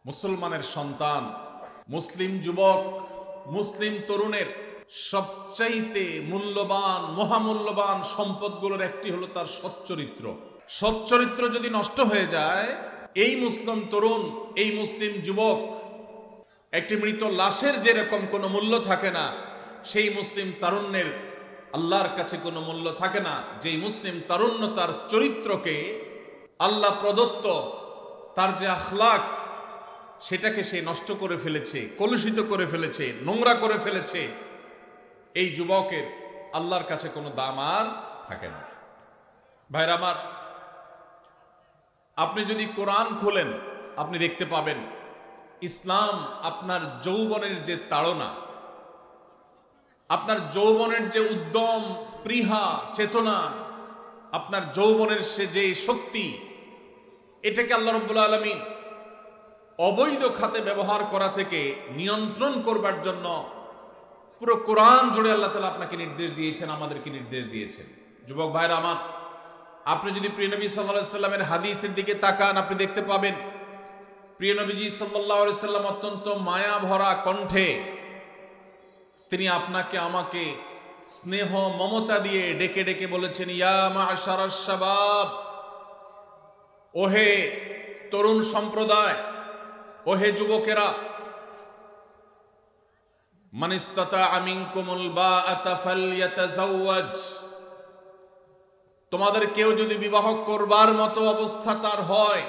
মুসলমানের সন্তান, মুসলিম যুবক, মুসলিম তরুণের সবচাইতে মূল্যবান, মহামূল্যবান সম্পদগুলোর একটি হলো তার সচ্চরিত্র। সচ্চরিত্র যদি নষ্ট হয়ে যায়, এই মুসলিম তরুণ, এই মুসলিম যুবক একটি মৃত লাশের যেরকম কোনো মূল্য থাকে না, সেই মুসলিম তারুণ্যের আল্লাহর কাছে কোনো মূল্য থাকে না। যেই মুসলিম তারুণ্য তার চরিত্রকে, আল্লাহ প্রদত্ত তার যে আখলাক, সেটাকে সে নষ্ট করে ফেলেছে, কলুষিত করে ফেলেছে, নোংরা করে ফেলেছে, এই যুবকের আল্লাহর কাছে কোনো দাম আর থাকে না। ভাইরা আমার, আপনি যদি কোরআন খোলেন, আপনি দেখতে পাবেন ইসলাম আপনার যৌবনের যে তাড়না, আপনার যৌবনের যে উদ্যম, স্পৃহা, চেতনা, আপনার যৌবনের সে যে শক্তি, এটাকে আল্লাহ রাব্বুল আলামিন অবৈধ খাতে ব্যবহার করা থেকে নিয়ন্ত্রণ করবার জন্য পুরো কোরআন জুড়ে আল্লাহ তাআলা আপনাকে নির্দেশ দিয়েছেন, আমাদেরকে নির্দেশ দিয়েছেন। যুবক ভাইরা আমার, আপনি যদি প্রিয় নবী সাল্লাল্লাহু আলাইহি সাল্লামের হাদিসের দিকে তাকান, আপনি দেখতে পাবেন প্রিয় নবীজি সাল্লাল্লাহু আলাইহি সাল্লাম অত্যন্ত মায়া ভরা কণ্ঠে তিনি আপনাকে আমাকে স্নেহ মমতা দিয়ে ডেকে ডেকে বলেছেন, ইয়া মা'শারাশ শাবাব, ওহে তরুণ সম্প্রদায়, ওহে যুবকেরা, মান ইসতাতা'a মিনকুমুল বাআতা ফালইয়াতাযাওয়াজ, তোমাদের কেউ যদি বিবাহ করবার মতো অবস্থা তার হয়,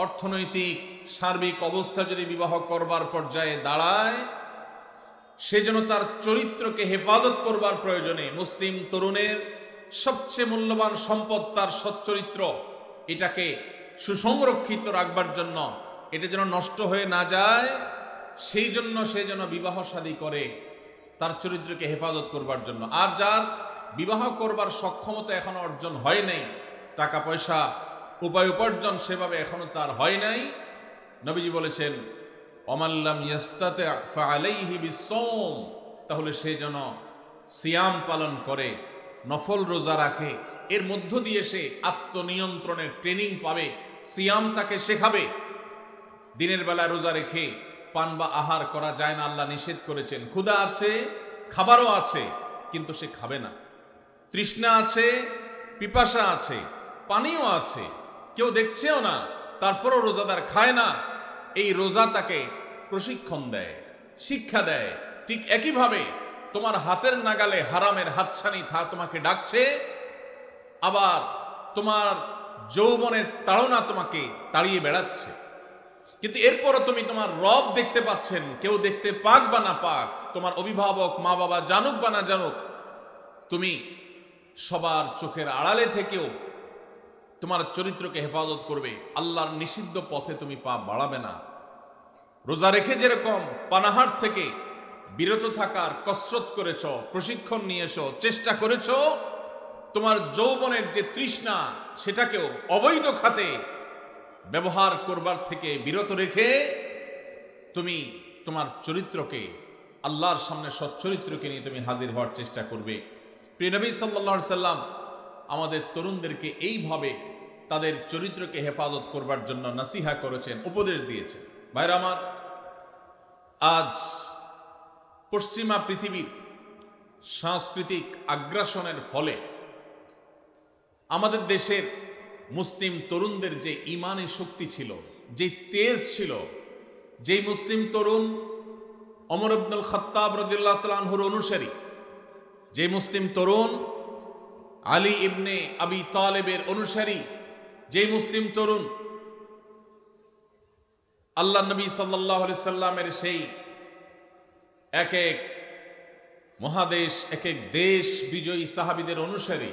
অর্থনৈতিক সার্বিক অবস্থা যদি বিবাহ করবার পর্যায়ে দাঁড়ায়, সেজন্য তার চরিত্রকে হেফাজত করবার প্রয়োজনে মুসলিম তরুণের সবচেয়ে মূল্যবান সম্পদ তার সচ্চরিত্র। এটাকে সুসংরক্ষিত রাখবার জন্য, এটা যেন নষ্ট হয়ে না যায়, সেই জন্য সে যেন বিবাহ শাদী করে তার চরিত্রকে হেফাজত করবার জন্য। আর যার বিবাহ করবার সক্ষমতা এখনো অর্জন হয় নাই, টাকা পয়সা উপায় উপার্জন সেভাবে এখনো তার হয় নাই, নবীজি বলেছেন ওমাল্লাম ইয়াস্তাতি' ফাআলাইহি বিসসাওম, তাহলে সে যেন সিয়াম পালন করে, নফল রোজা রাখে, এর মধ্য দিয়ে সে আত্মনিয়ন্ত্রণের ট্রেনিং পাবে। সিয়াম তাকে শেখাবে। দিনের বেলা রোজা রেখে পান বা আহার করা যায় না, আল্লাহ নিষেধ করেছেন। ক্ষুধা আছে, খাবারও আছে, কিন্তু সে খাবে না। তৃষ্ণা আছে, পিপাসা আছে, পানিও আছে, কেউ দেখছেও না, তারপরও রোজাদার খায় না। এই রোজা তাকে প্রশিক্ষণ দেয়, শিক্ষা দেয়। ঠিক একইভাবে তোমার হাতের নাগালে হারামের হাতছানি তোমাকে ডাকছে, আবার তোমার যৌবনের তাড়না তোমাকে তাড়িয়ে বেড়াচ্ছে, কিন্তু এরপরও তুমি তোমার রব দেখতে পাচ্ছেন। কেউ দেখতে পাক বা না পাক, তোমার অভিভাবক মা বাবা জানুক বা না জানুক, তুমি সবার চোখের আড়ালে থেকেও তোমার চরিত্রকে হেফাজত করবে। আল্লাহর নিষিদ্ধ পথে তুমি পা বাড়াবে না। রোজা রেখে যেরকম পানাহার থেকে বিরত থাকার কসরত করেছ, প্রশিক্ষণ নিয়েছ, চেষ্টা করেছ, তোমার যৌবনের যে তৃষ্ণা, সেটাকেও অবৈধ খাতে ব্যবহার করবার থেকে বিরত রেখে তুমি তোমার চরিত্রকে, আল্লাহর সামনে সচ্চরিত্রকে নিয়ে তুমি হাজির হওয়ার চেষ্টা করবে। প্রিয় নবী সাল্লাল্লাহু আলাইহি সাল্লাম আমাদের তরুণদেরকে এইভাবে তাদের চরিত্রকে হেফাজত করবার জন্য নসিহা করেছেন, উপদেশ দিয়েছেন। ভাইরা আমার, আজ পশ্চিমা পৃথিবীর সাংস্কৃতিক আগ্রাসনের ফলে আমাদের দেশের মুসলিম তরুণদের যে ইমানি শক্তি ছিল, যে তেজ ছিল, যেই মুসলিম তরুণ ওমর ইবনুল খাত্তাব রাদিয়াল্লাহু তাআলা আনহুর অনুসারী, যে মুসলিম তরুণ আলী ইবনে আবি তালেবের অনুসারী, যে মুসলিম তরুণ আল্লাহ নবী সাল্লাল্লাহু আলাইহি সাল্লামের সেই এক এক মহাদেশ, এক এক দেশ বিজয়ী সাহাবীদের অনুসারী,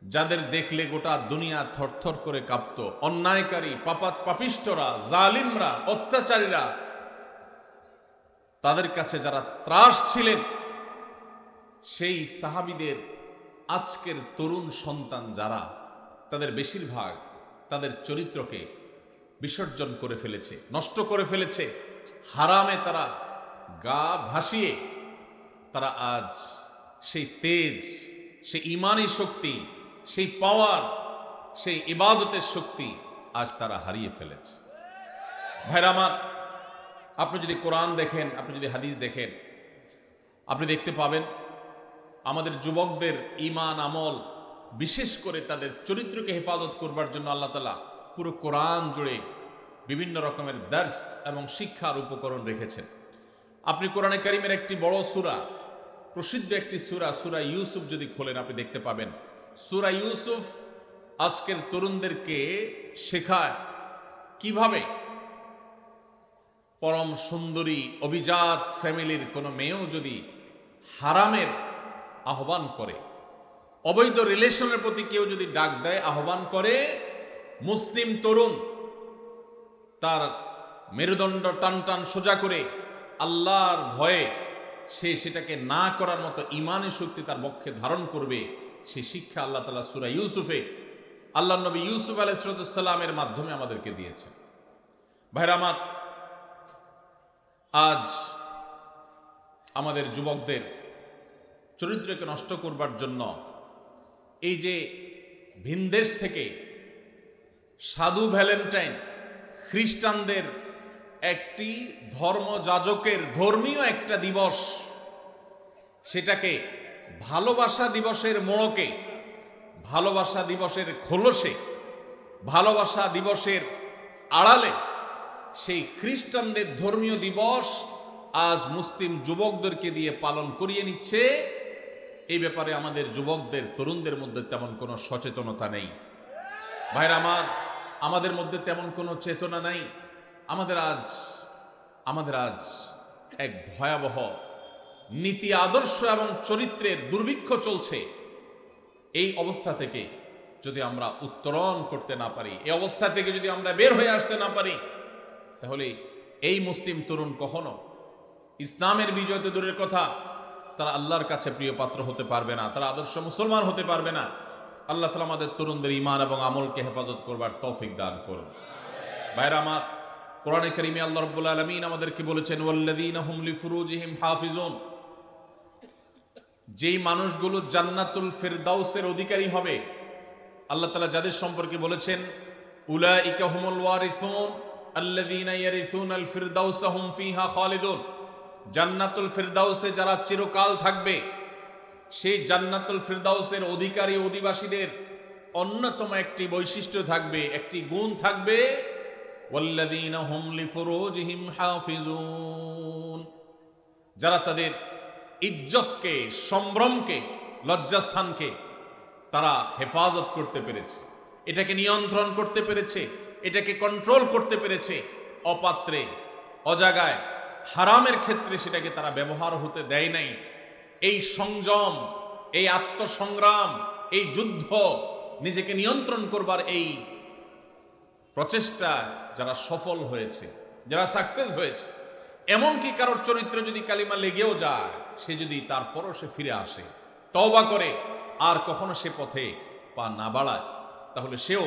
যাদের দেখলে গোটা দুনিয়া থরথর করে কাঁপত। অন্যায়কারী, পাপিষ্ঠরা, জালিমরা, অত্যাচারীরা, তাদের কাছে যারা ত্রাস ছিলেন, সেই সাহাবীদের আজকের তরুণ সন্তান যারা, তাদের বেশিরভাগ তাদের চরিত্রকে বিসর্জন করে ফেলেছে, নষ্ট করে ফেলেছে। হারামে তারা গা ভাসিয়ে তারা আজ সেই তেজ, সেই ইমানি শক্তি, সেই পাওয়ার, সেই ইবাদতের শক্তি আজ তারা হারিয়ে ফেলেছে। ভাইরা আমার, আপনি যদি কোরআন দেখেন, আপনি যদি হাদিস দেখেন, আপনি দেখতে পাবেন আমাদের যুবকদের ঈমান আমল, বিশেষ করে তাদের চরিত্রকে হেফাজত করবার জন্য আল্লাহ তাআলা পুরো কোরআন জুড়ে বিভিন্ন রকমের দার্স এবং শিক্ষার উপকরণ রেখেছেন। আপনি কোরআনে কারীমের একটি বড় সূরা, প্রসিদ্ধ একটি সূরা, সূরা ইউসুফ যদি খোলেন, আপনি দেখতে পাবেন সূরা ইউসুফ আজকের তরুণদেরকে শেখায় কিভাবে পরম সুন্দরী অভিজাত ফ্যামিলির কোনো মেয়েও যদি হারামের আহ্বান করে, অবৈধ রিলেশনের প্রতি কেউ যদি ডাক দেয়, আহ্বান করে, মুসলিম তরুণ তার মেরুদণ্ড টান টান সোজা করে আল্লাহর ভয়ে সে সেটাকে না করার মতো ঈমানী শক্তি তার বক্ষে ধারণ করবে। সেই শিক্ষা আল্লাহ তাআলা সূরা ইউসুফে আল্লাহ নবী ইউসুফ আলাইহিস সালামের মাধ্যমে আমাদেরকে দিয়েছেন। ভাইরা আমার, আজ আমাদের যুবকদের চরিত্রকে নষ্ট করবার জন্য এই যে ভিনদেশ থেকে সাধু ভ্যালেন্টাইন, খ্রিস্টানদের একটি ধর্মযাজকের ধর্মীয় একটা দিবস, সেটাকে ভালোবাসা দিবসের মোড়কে, ভালোবাসা দিবসের খোলসে, ভালোবাসা দিবসের আড়ালে সেই খ্রিস্টানদের ধর্মীয় দিবস আজ মুসলিম যুবকদেরকে দিয়ে পালন করিয়ে নিচ্ছে। এই ব্যাপারে আমাদের যুবকদের, তরুণদের মধ্যে তেমন কোনো সচেতনতা নেই। ভাইরা আমার, আমাদের মধ্যে তেমন কোনো চেতনা নাই। আমাদের আজ এক ভয়াবহ নীতি, আদর্শ এবং চরিত্রের দুর্ভিক্ষ চলছে। এই অবস্থা থেকে যদি আমরা উত্তরণ করতে না পারি, এই অবস্থা থেকে যদি আমরা বের হয়ে আসতে না পারি, তাহলে এই মুসলিম তরুণ কখনো ইসলামের বিজয় তো দূরের কথা, তারা আল্লাহর কাছে প্রিয় পাত্র হতে পারবে না, তারা আদর্শ মুসলমান হতে পারবে না। আল্লাহ তাআলা আমাদের তরুণদের ঈমান এবং আমলকে হেফাজত করবার তৌফিক দান করুন। ভাইরা আমার, কোরআনে কারীমে আল্লাহ রাব্বুল আলামিন আমাদেরকে বলেছেন, ওয়াল্লাযীনা হুম লিফুরুজিহিম হাফিজুন, যেই মানুষগুলো জান্নাতুল ফিরদাউসের অধিকারী হবে, আল্লাহ তাআলা যাদের সম্পর্কে বলেছেন, উলাইকা হুমুল ওয়ারিসুন আল্লাযীনা ইয়ারিসুনাল ফিরদাউসা হুম ফিহা খালিদুন, জান্নাতুল ফিরদাউসে যারা চিরকাল থাকবে, সেই জান্নাতুল ফিরদাউসের অধিকারী অধিবাসীদের অন্যতম একটি বৈশিষ্ট্য থাকবে, একটি গুণ থাকবে, ওয়াল্লাযীনা হুম লিফুরুজিহিম হাফিজুন, যারা তাদের ইজ্জতকে, সম্ভ্রমকে, লজ্জাস্থানকে তারা হেফাজত করতে পেরেছে, এটাকে নিয়ন্ত্রণ করতে পেরেছে, এটাকে কন্ট্রোল করতে পেরেছে, অপাত্রে, অজাগায়, হারামের ক্ষেত্রে সেটাকে তারা ব্যবহার হতে দেয় নাই। এই সংযম, এই আত্মসংগ্রাম, এই যুদ্ধ, নিজেকে নিয়ন্ত্রণ করবার এই প্রচেষ্টা যারা সফল হয়েছে, যারা সাকসেস হয়েছে, এমনকি কারোর চরিত্র যদি কালিমা লেগেও যায়, সে যদি তারপরও সে ফিরে আসে, তওবা করে, আর কখনো সে পথে পা না বাড়ায়, তাহলে সেও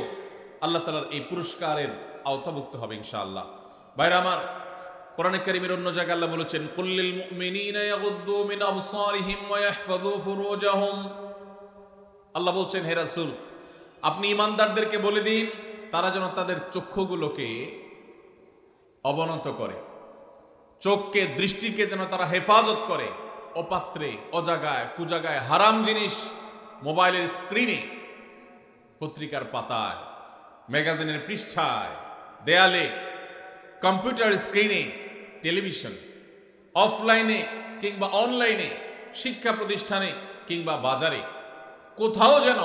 আল্লাহ তাআলার এই পুরস্কারের আওতাভুক্ত হবে ইনশাআল্লাহ। ভাইরা আমার, কোরআনে কারীমের অন্য জায়গায় আল্লাহ বলেছেন, কুল্লিল মুমিনিনা ইয়াগুদ্দু মিন আবসারিহিম ওয়া ইয়াহফাযু ফুরুজাহুম, আল্লাহ বলছেন, হে রাসূল, আপনি ঈমানদারদেরকে বলে দিন তারা যেন তাদের চক্ষুগুলোকে অবনত করে, চোখকে, দৃষ্টিকে যেন তারা হেফাজত করে, অপাত্রে, অজাগায়, কুজাগায়, হারাম জিনিস, মোবাইলের স্ক্রিনে, পত্রিকার পাতায়, ম্যাগাজিনের পৃষ্ঠায়, দেয়ালে, কম্পিউটার স্ক্রিনে, টেলিভিশন, অফলাইনে কিংবা অনলাইনে, শিক্ষা প্রতিষ্ঠানে কিংবা বাজারে, কোথাও যেন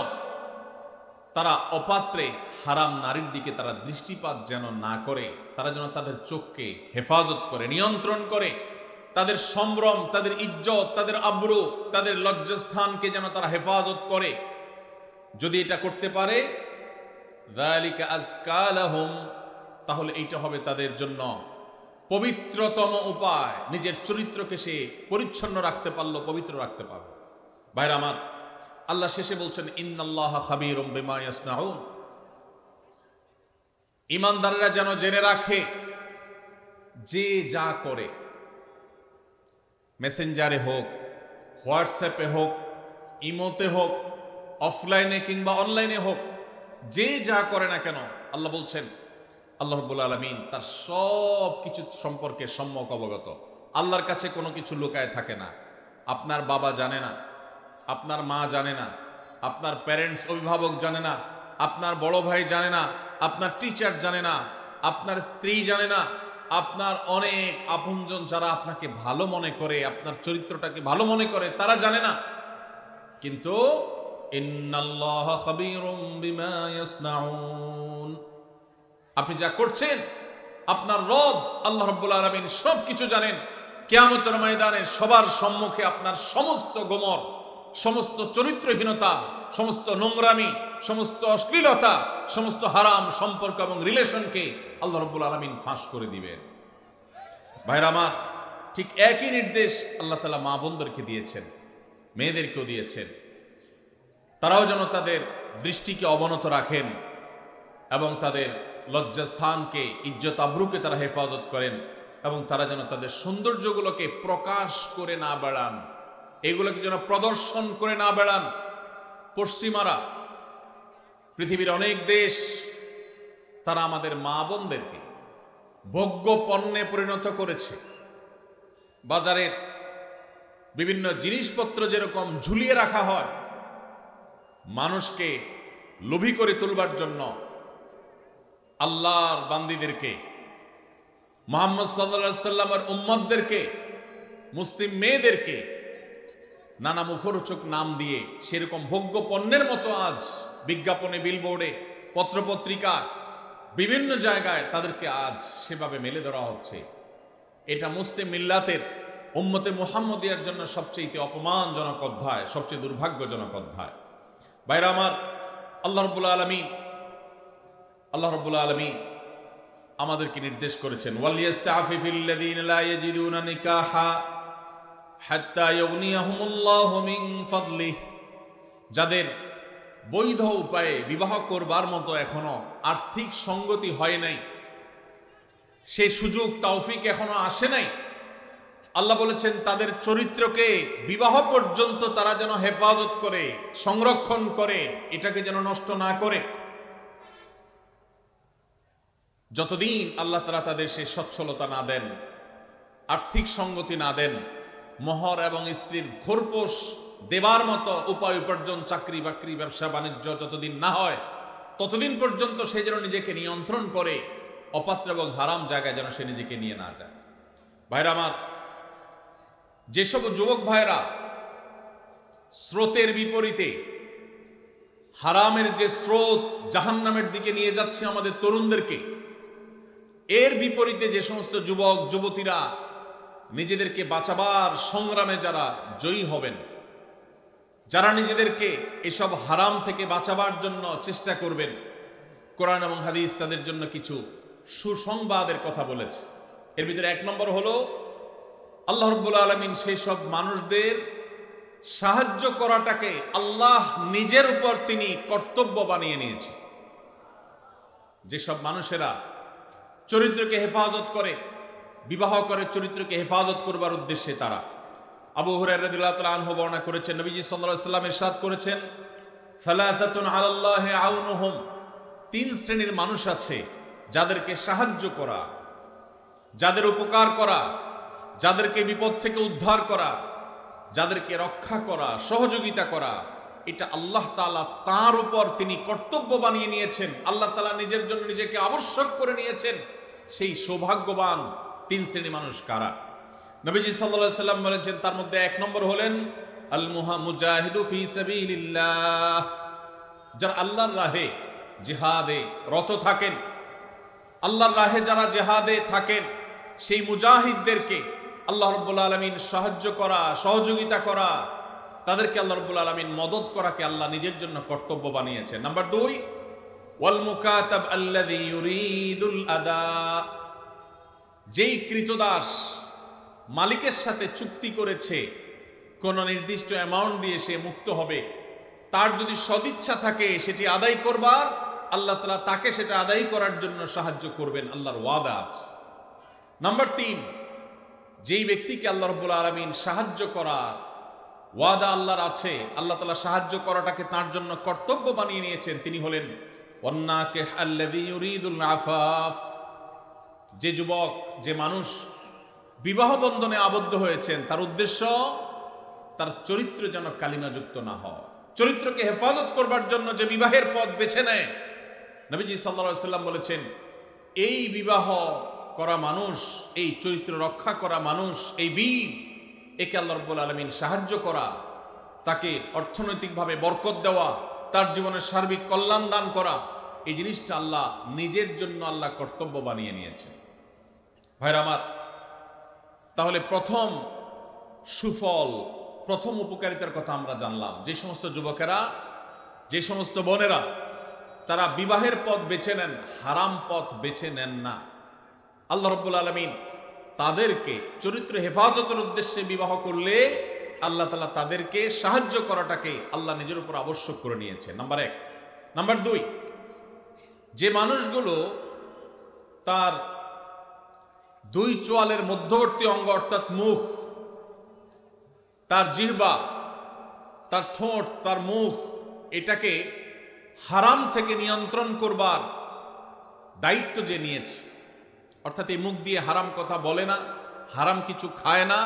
তারা অপাত্রে, হারাম নারীর দিকে তারা দৃষ্টিপাত যেন না করে, তারা যেন তাদের চোখকে হেফাজত করে, নিয়ন্ত্রণ করে, তাদের সম্ভ্রম, তাদের ইজ্জত, তাদের আব্রু, তাদের লজ্জাস্থানকে যেন তারা হেফাজত করে। যদি এটা করতে পারে, যালিকা আযকা লাহুম, তাহলে এইটা হবে তাদের জন্য পবিত্রতম উপায়। নিজের চরিত্রকে সে পরিচ্ছন্ন রাখতে পারলো, পবিত্র রাখতে পারলো। ভাইরা আমার, আল্লাহ শেষে বলছেন, ইন্নাল্লাহা খাবীরুম বিমা ইয়াসনাউন, ঈমানদাররা যেন জেনে রাখে যে যা করে, মেসেঞ্জারে হোক, হোয়াটসঅ্যাপে হোক, ইমোতে হোক, অফলাইনে কিংবা অনলাইনে হোক, যে যা করে না কেন, আল্লাহ বলছেন আল্লাহ রাব্বুল আলামিন তার সব কিছু সম্পর্কে সম্যক অবগত। আল্লাহর কাছে কোনো কিছু লুকায় থাকে না। আপনার বাবা জানে না, আপনার মা জানে না, আপনার প্যারেন্টস অভিভাবক জানে না, আপনার বড় ভাই জানে না, আপনার টিচার জানে না, আপনার স্ত্রী জানে না, আপনার অনেক আপনজন যারা আপনাকে ভালো মনে করে, আপনার চরিত্রটাকে ভালো মনে করে, তারা জানে না। কিন্তু ইন্নাল্লাহা খাবীরুম বিমা ইয়াসনাউন, আপনি যা করছেন আপনার রব আল্লাহ রাব্বুল আলামিন সবকিছু জানেন। কিয়ামতের ময়দানে সবার সম্মুখে আপনার সমস্ত গোমর, সমস্ত চরিত্রহীনতা, সমস্ত নোংরামি, সমস্ত অশ্লীলতা, সমস্ত হারাম সম্পর্ক এবং রিলেশনকে আল্লাহ রাব্বুল আলামিন ফাঁস করে দিবেন। ভাইরা আমার, ঠিক একই নির্দেশ আল্লাহ তাআলা মা বোনদেরকে দিয়েছেন, মেয়েদেরকেও দিয়েছেন। তারাও যেন তাদের দৃষ্টিকে অবনত রাখেন এবং তাদের লজ্জাস্থানকে, ইজ্জত আবরুকে তারা হেফাজত করেন, এবং তারা যেন তাদের সৌন্দর্যগুলোকে প্রকাশ করে না বেড়ান, এগুলোকে যেন প্রদর্শন করে না বেড়ান। পশ্চিমারা, পৃথিবীর অনেক দেশ, তারা আমাদের মা বোনদেরকে ভোগ্য পণ্যে পরিণত করেছে। বাজারের বিভিন্ন জিনিসপত্র যেরকম ঝুলিয়ে রাখা হয় মানুষকে লোভী করে তুলবার জন্য, আল্লাহর বান্দীদেরকে, মুহাম্মদ সাল্লাল্লাহু আলাইহি সাল্লামের উম্মতদেরকে, মুসলিম মেয়েদেরকে নানা মুখরোচক নাম দিয়ে সেরকম ভোগ্য পণ্যের মতো আজ বিজ্ঞাপনে, বিলবোর্ডে, পত্রপত্রিকা, বিভিন্ন জায়গায় তাদেরকে আজ সেভাবে মেলে ধরা হচ্ছে। এটা মুসলিম মিল্লাতের, উম্মতে মুহাম্মদিয়ার জন্য সবচেয়ে অপমানজনক অধ্যায়, সবচেয়ে দুর্ভাগ্যজনক অধ্যায়। ভাইরা আমার, আল্লাহ রাব্বুল আলামিন আমাদেরকে নির্দেশ করেছেন, ওয়ালিয়াস্তাফিফিল্লাযীনা লা ইয়াজিদুনা নিকাহা হাত্তা ইউগনিয়াহুমুল্লাহু মিন ফাদলিহি, যাদের বৈধ উপায়ে বিবাহ করবার মতো এখনো আর্থিক সঙ্গতি হয় নাই, সেই সুযোগ তৌফিক এখনো আসে নাই, আল্লাহ বলেছেন তাদের চরিত্রকে বিবাহ পর্যন্ত তারা যেন হেফাজত করে, সংরক্ষণ করে, এটাকে যেন নষ্ট না করে। যতদিন আল্লাহ তাআলা তাদের সেই সচ্ছলতা না দেন, আর্থিক সঙ্গতি না দেন, মোহর এবং স্ত্রীর খোরপোশ দেবার মতো উপায় উপার্জন, চাকরি বাকরি, ব্যবসা বাণিজ্য যতদিন না হয়, ততদিন পর্যন্ত সে যেন নিজেকে নিয়ন্ত্রণ করে, অপাত্র এবং হারাম জায়গায় যেন সে নিজেকে নিয়ে না যায়। ভাইরা আমার, যেসব যুবক ভাইরা স্রোতের বিপরীতে, হারামের যে স্রোত জাহান্নামের দিকে নিয়ে যাচ্ছে আমাদের তরুণদেরকে, এর বিপরীতে যে সমস্ত যুবক যুবতীরা নিজেদেরকে বাঁচাবার সংগ্রামে যারা জয়ী হবেন, যারা নিজেদেরকে এসব হারাম থেকে বাঁচাবার জন্য চেষ্টা করবেন, কোরআন এবং হাদিস তাদের জন্য কিছু সুসংবাদের কথা বলেছে। এর ভিতরে এক নম্বর হলো, আল্লাহ রাব্বুল আলামিন সেই সব মানুষদের সাহায্য করাটাকে আল্লাহ নিজের উপর তিনি কর্তব্য বানিয়ে নিয়েছেন। যেসব মানুষেরা চরিত্রকে হেফাজত করে, বিবাহ করে চরিত্রকে হেফাজত করবার উদ্দেশ্যে তারা, আবু হুরায়রা রাদিয়াল্লাহু তাআলা আনহু বর্ণনা করেছেন, নবীজি সাল্লাল্লাহু আলাইহি ওয়াসাল্লাম ইরশাদ করেছেন, সালাসাতুন আলাল্লাহি আউনুহুম, তিন শ্রেণীর মানুষ আছে যাদেরকে সাহায্য করা, যাদের উপকার করা, যাদেরকে বিপদ থেকে উদ্ধার করা, যাদেরকে রক্ষা করা, সহযোগিতা করা, এটা আল্লাহ তাআলা তার উপর তিনি কর্তব্য বানিয়ে নিয়েছেন। আল্লাহ তাআলা নিজের জন্য নিজেকে আবশ্যক করে নিয়েছেন। সেই সৌভাগ্যবান তিন শ্রেণীর মানুষ কারা? নবীজি সাল্লাল্লাহু আলাইহি সাল্লাম বলেছেন, তার মধ্যে এক নম্বর হলেন আল মুজাহিদু ফি সাবিলিল্লাহ, যারা আল্লাহর রাহে জিহাদে রত থাকেন, আল্লাহর রাহে যারা জিহাদে থাকেন, সেই মুজাহিদদেরকে আল্লাহ রাব্বুল আলামিন সাহায্য করা, সহযোগিতা করা, তাদেরকে আল্লাহ রাব্বুল আলামিন মদদ করাকে আল্লাহ নিজের জন্য কর্তব্য বানিয়েছেন। নাম্বার 2, ওয়াল মুকাতাব আল্লাযী ইউরিদুল আদা, যেই কৃতদাস মালিকের সাথে চুক্তি করেছে কোন নির্দিষ্ট অ্যামাউন্ট দিয়ে সে মুক্ত হবে, তার যদি সদিচ্ছা থাকে সেটি আদায় করবার, আল্লাহ তাআলা তাকে সেটা আদায় করার জন্য সাহায্য করবেন, আল্লাহর ওয়াদা আছে। নাম্বার 3, যেই ব্যক্তিকে আল্লাহ রাব্বুল আলামিন সাহায্য করা ওয়াদা আল্লাহর আছে, আল্লাহ তাআলা সাহায্য করাটাকে তার জন্য কর্তব্য বানিয়ে নিয়েছেন, তিনি হলেন ওয়ান্নাকিহ আল্লাযী ইউরিদুল আফাফ, যে যুবক, যে মানুষ বিবাহ বন্ধনে আবদ্ধ হয়েছেন, তার উদ্দেশ্য তার চরিত্র যেন কালিমাযুক্ত না হয়। চরিত্রকে হেফাজত করবার জন্য যে বিবাহের পথ বেছে নেয়, নবীজি সাল্লাল্লাহু আলাইহি ওয়াসাল্লাম বলেছেন, এই বিবাহ করা মানুষ, এই চরিত্র রক্ষা করা মানুষ, এই বীর, একে আল্লাহ রাব্বুল আলামিন সাহায্য করা, তাকে অর্থনৈতিকভাবে বরকত দেওয়া, তার জীবনের সার্বিক কল্যাণ দান করা, এই জিনিসটা আল্লাহ নিজের জন্য আল্লাহ কর্তব্য বানিয়ে নিয়েছেন। ভাইরা আমার, তাহলে প্রথম সুফল, প্রথম উপকারিতার কথা আমরা জানলাম। যে সমস্ত যুবকেরা, যে সমস্ত বোনেরা তারা বিবাহের পথ বেছে নেন, হারাম পথ বেছে নেন না, আল্লাহ রাব্বুল আলামিন তাদেরকে চরিত্র হেফাজতের উদ্দেশ্যে বিবাহ করলে আল্লাহ তাআলা তাদেরকে সাহায্য করাটাকে আল্লাহ নিজের উপর আবশ্যক করে নিয়েছে। নাম্বার 1। নাম্বার 2, যে মানুষগুলো তার দুই চোয়ালের মধ্যবর্তী অঙ্গ অর্থাৎ মুখ, তার জিহ্বা, তার ঠোঁট, তার মুখ, এটাকে হারাম থেকে নিয়ন্ত্রণ করবার দায়িত্ব যে নিয়েছে, অর্থাৎ এই মুখ দিয়ে হারাম কথা বলে না, হারাম কিছু খায় না,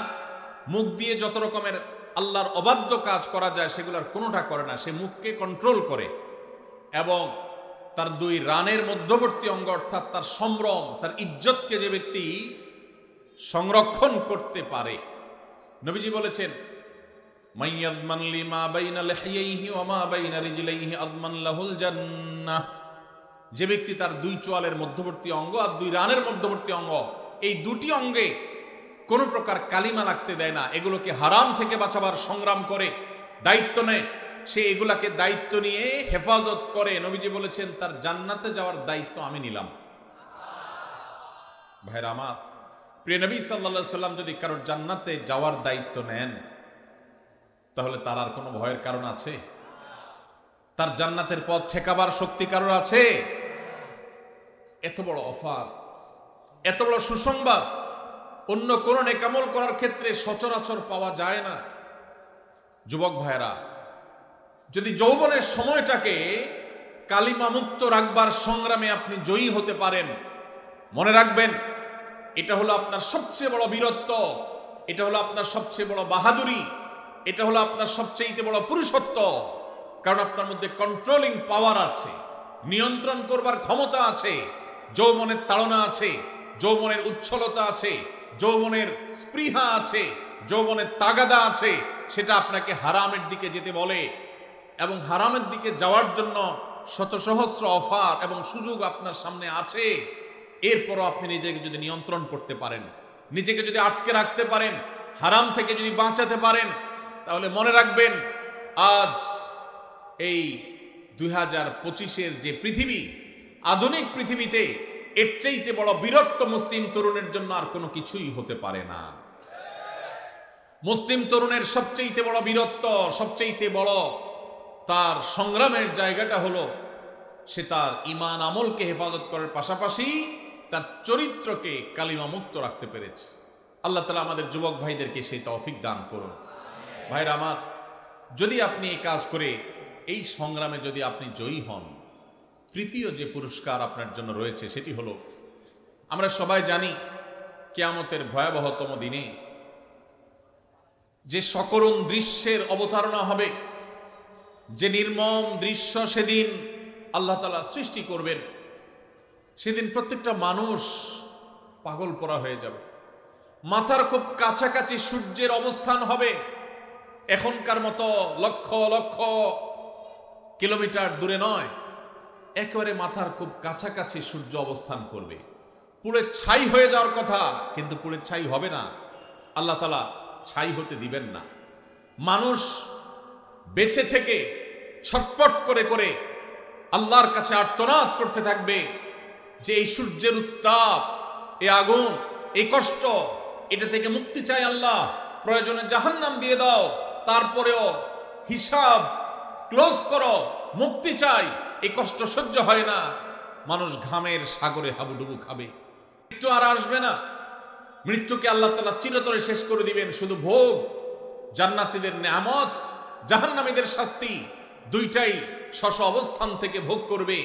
মুখ দিয়ে যত রকমের আল্লাহর অবাধ্য কাজ করা যায় সেগুলোর কোনোটা করে না, সে মুখকে কন্ট্রোল করে, এবং তার দুই রানের মধ্যবর্তী অঙ্গ অর্থাৎ তার সম্ভ্রম, তার ইজ্জতকে যে ব্যক্তি সংরক্ষণ করতে পারে, নবীজি বলেছেন, মাইয়াদমান লিমা বাইনা লিহিয়াইহি ওয়া মা বাইনা রিজলাইহি আদমান লাহুল জান্নাহ। যে ব্যক্তি তার দুই চোয়ালের মধ্যবর্তী অঙ্গ আর দুই রানের মধ্যবর্তী অঙ্গ, এই দুটি অঙ্গে কোন প্রকার কালিমা লাগতে দেয় না, এগুলোকে হারাম থেকে বাঁচাবার সংগ্রাম করে, দায়িত্ব নেয়, সে এগুলাকে দায়িত্ব নিয়ে হেফাজত করে, নবীজি বলেছেন তার জান্নাতে যাওয়ার দায়িত্ব আমি নিলাম। ভাইরা আমার, প্রিয় নবী সাল্লাল্লাহু আলাইহি সাল্লাম যদি কারোর জান্নাতে যাওয়ার দায়িত্ব নেন, তাহলে তার আর কোনো ভয়ের কারণ আছে? তার জান্নাতের পথ ঠেকাবার শক্তি কারোর আছে? এত বড় অফার, এত বড় সুসংবাদ অন্য কোন নেকামল করার ক্ষেত্রে সচরাচর পাওয়া যায় না। যুবক ভাইরা, যদি যৌবনের সময়টাকে কালিমা মুক্ত রাখবার সংগ্রামে আপনি জয়ী হতে পারেন, মনে রাখবেন এটা হলো আপনার সবচেয়ে বড় বীরত্ব, এটা হলো আপনার সবচেয়ে বড় বাহাদুরি, এটা হলো আপনার সবচেয়ে বড় পুরুষত্ব। কারণ আপনার মধ্যে কন্ট্রোলিং পাওয়ার আছে, নিয়ন্ত্রণ করবার ক্ষমতা আছে, যৌবনের তাড়না আছে, যৌবনের উচ্ছলতা আছে, যৌবনের স্পৃহা আছে, যৌবনের তাগাদা আছে। সেটা আপনাকে হারামের দিকে যেতে বলে, এবং হারামের দিকে যাওয়ার জন্য শত সহস্র অফার এবং সুযোগ আপনার সামনে আছে। এরপরও আপনি নিজেকে যদি নিয়ন্ত্রণ করতে পারেন, নিজেকে যদি আটকে রাখতে পারেন, হারাম থেকে যদি বাঁচাতে পারেন, তাহলে মনে রাখবেন আজ এই 2025-এর যে পৃথিবী, আধুনিক পৃথিবীতে এর চাইতে বড় বীরত্ব মুসলিম তরুণের জন্য আর কোনো কিছুই হতে পারে না। মুসলিম তরুণের সবচেয়ে বড় বীরত্ব, সবচেয়ে বড় তার সংগ্রামের জায়গাটা হলো সে তার ঈমান আমলকে হেফাজত করার পাশাপাশি তার চরিত্রকে কালিমা মুক্ত রাখতে পেরেছে। আল্লাহ তাআলা আমাদের যুবক ভাইদেরকে সেই তৌফিক দান করুন। ভাইরা আমার, যদি আপনি এই কাজ করে এই সংগ্রামে যদি আপনি জয়ী হন, তৃতীয় যে পুরস্কার আপনার জন্য রয়েছে সেটি হলো, আমরা সবাই জানি কিয়ামতের ভয়াবহতম দিনে যে সকরুণ দৃশ্যের অবতারণা হবে, যে নির্মম দৃশ্য সেদিন আল্লাহ তাআলা সৃষ্টি করবেন, সেদিন প্রত্যেকটা মানুষ পাগল পড়া হয়ে যাবে। মাথার খুব কাছাকাছি সূর্যের অবস্থান হবে, এখনকার মতো লক্ষ লক্ষ কিলোমিটার দূরে নয়, একেবারে মাথার খুব কাছাকাছি সূর্য অবস্থান করবে। পুড়ে ছাই হয়ে যাওয়ার কথা, কিন্তু পুড়ে ছাই হবে না, আল্লাহ তাআলা ছাই হতে দিবেন না। মানুষ বেঁচে থেকে ছটপট করে করে আল্লাহর কাছে আর্তনাদ করতে থাকবে যে এই সূর্যের উত্তাপ, এই আগুন, এই কষ্ট, এটা থেকে মুক্তি চাই আল্লাহ, প্রয়োজনে জাহান্নাম দিয়ে দাও, তারপরেও হিসাব ক্লোজ করো, মুক্তি চাই, এই কষ্ট সহ্য হয় না। মানুষ ঘামের সাগরে হাবুডুবু খাবে, মৃত্যু আর আসবে না। মৃত্যুকে আল্লাহ তাআলা চিরতরে শেষ করে দিবেন। শুধু ভোগ, জান্নাতীদের নেয়ামত, জাহান্নামীদের শাস্তি, দুইটাই স্ব অবস্থান থেকে ভোগ করবে।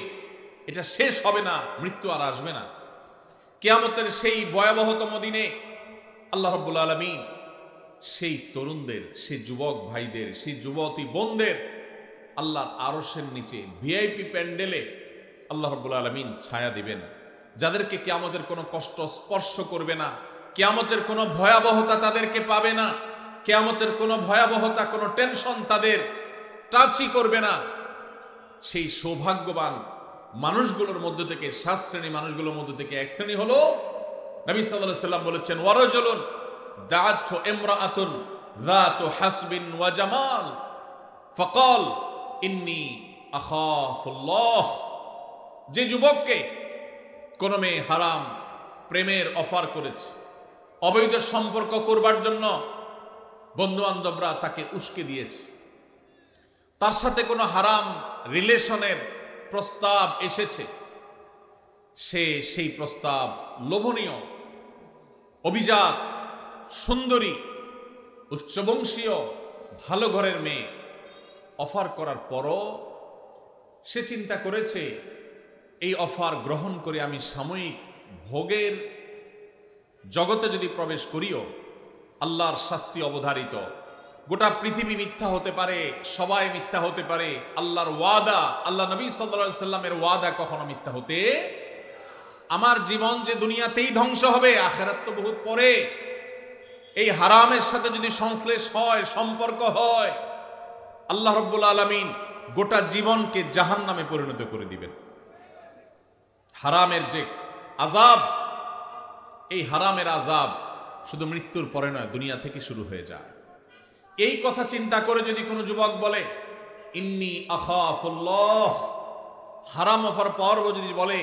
এটা শেষ হবে না, মৃত্যু আর আসবে না। কিয়ামতের সেই ভয়াবহতম দিনে আল্লাহ রাব্বুল আলামিন সেই তরুণদের, সেই যুবক ভাইদের, সেই যুবতী বোনদের আল্লাহর আরশের নিচে ভিআইপি প্যান্ডেলে আল্লাহ রাব্বুল আলামিন ছায়া দিবেন, যাদেরকে কিয়ামতের কোনো কষ্ট স্পর্শ করবে না, কিয়ামতের কোনো ভয়াবহতা তাদেরকে পাবে না, কিয়ামতের কোনো ভয়াবহতা, কোনো টেনশন তাদের টাচই করবে না। সেই সৌভাগ্যবান মানুষগুলোর মধ্যে থেকে, 7 শ্রেণী মানুষগুলোর মধ্যে থেকে এক শ্রেণী হলো, নবী সাল্লাল্লাহু আলাইহি সাল্লাম বলেছেন, ওয়ারাজুলুন দাআতহু ইমরাআতুন যাতু হাসবিন ওয়া জামাল ফাকাল ইন্নী আখাফুল্লাহ। যে যুবককে কোন মেয়ে হারাম প্রেমের অফার করেছে, অবৈধ সম্পর্ক করবার জন্য বন্ধু বান্ধবরা তাকে উস্কে দিয়েছে, তার সাথে কোনো হারাম রিলেশনের প্রস্তাব এসেছে, সে সেই প্রস্তাব লোভনীয়, অভিজাত, সুন্দরী, উচ্চবংশীয়, ভালো ঘরের মেয়ে অফার করার পরও সে চিন্তা করেছে, এই অফার গ্রহণ করে আমি সাময়িক ভোগের জগতে যদি প্রবেশ করিও, আল্লাহর শাস্তি অবধারিত, গোটা পৃথিবী মিথ্যা হতে পারে, সবাই মিথ্যা হতে পারে, আল্লাহর ওয়াদা, আল্লাহ নবী সাল্লাল্লাহু আলাইহি সাল্লামের ওয়াদা কখনো মিথ্যা হতে, আমার জীবন যে দুনিয়াতেই ধ্বংস হবে, আখিরাত তো বহুত পরে, এই হারামের সাথে যদি সংশ্লেষ হয়, সম্পর্ক হয়, আল্লাহ রাব্বুল আলামিন গোটা জীবনকে জাহান্নামে পরিণত করে দিবেন। হারামের যে আযাব, এই হারামের আযাব শুধু মৃত্যুর পরে নয়, দুনিয়া থেকে শুরু হয়ে যায়। এই কথা চিন্তা করে যদি কোনো যুবক বলে ইন্নী আখাফুল্লাহ, হারাম অফার পাওয়ার যদি বলে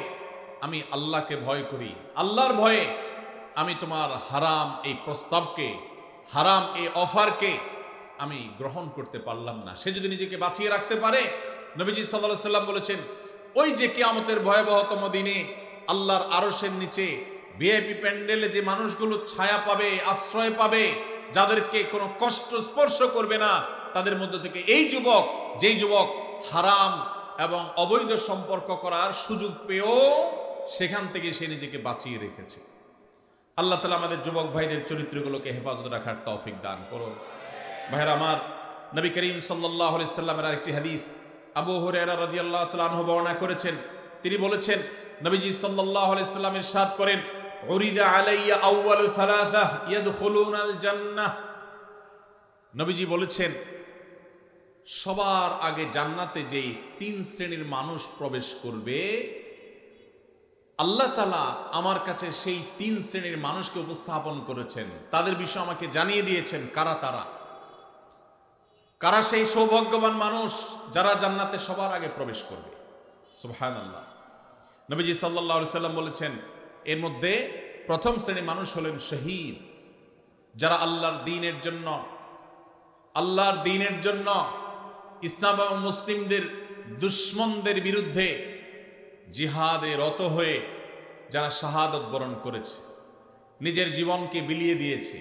আমি আল্লাহকে ভয় করি, আল্লাহর ভয়ে আমি তোমার হারাম এই প্রস্তাবকে, হারাম এই অফারকে আমি গ্রহণ করতে পারলাম না, সে যদি নিজেকে বাঁচিয়ে রাখতে পারে, নবীজি সাল্লাল্লাহু আলাইহি সাল্লাম বলেছেন, ওই যে কিয়ামতের ভয়াবহতম দিনে আল্লাহর আরশের নিচে ভিআইপি প্যান্ডেলে যে মানুষগুলো ছায়া পাবে, আশ্রয় পাবে, যাদেরকে কোনো কষ্ট স্পর্শ করবে না, তাদের মধ্যে থেকে এই যুবক, যেই যুবক হারাম এবং অবৈধ সম্পর্ক করার সুযোগ পেয়েও সেখান থেকে সে নিজেকে বাঁচিয়ে রেখেছে। আল্লাহ তাআলা আমাদের যুবক ভাইদের চরিত্রগুলোকে হেফাজত রাখার তৌফিক দান করুন। ভাইরা আমার, নবী করিম সাল্লাল্লাহু আলাইহি সাল্লামের আরেকটি হাদিস আবু হুরায়রা রাদিয়াল্লাহু তাআলা আনহু বর্ণনা করেছেন। তিনি বলেছেন, নবীজি সাল্লাল্লাহু আলাইহি সাল্লাম ইরশাদ করেন, উরিদা আলাইয়া আউয়ালু সালাসা ইয়াদখুলুনাল জান্নাহ। নবীজি বলেছেন, সবার আগে জান্নাতে যেই 3 শ্রেণীর মানুষ প্রবেশ করবে, আল্লাহ তাআলা আমার কাছে সেই 3 শ্রেণীর মানুষকে উপস্থাপন করেছেন, তাদের বিষয় আমাকে জানিয়ে দিয়েছেন। কারা তারা? কারা সেই সৌভাগ্যবান মানুষ যারা জান্নাতে সবার আগে প্রবেশ করবে? সুবহানাল্লাহ। নবীজি সাল্লাল্লাহু আলাইহি সাল্লাম বলেছেন, এর মধ্যে প্রথম শ্রেণীর মানুষ হলেন শহীদ, যারা আল্লাহর দ্বীনের জন্য ইসলাম এবং মুসলিমদের দুশমনদের বিরুদ্ধে জিহাদে রত হয়ে যারা শাহাদত বরণ করেছে, নিজের জীবনকে বিলিয়ে দিয়েছে,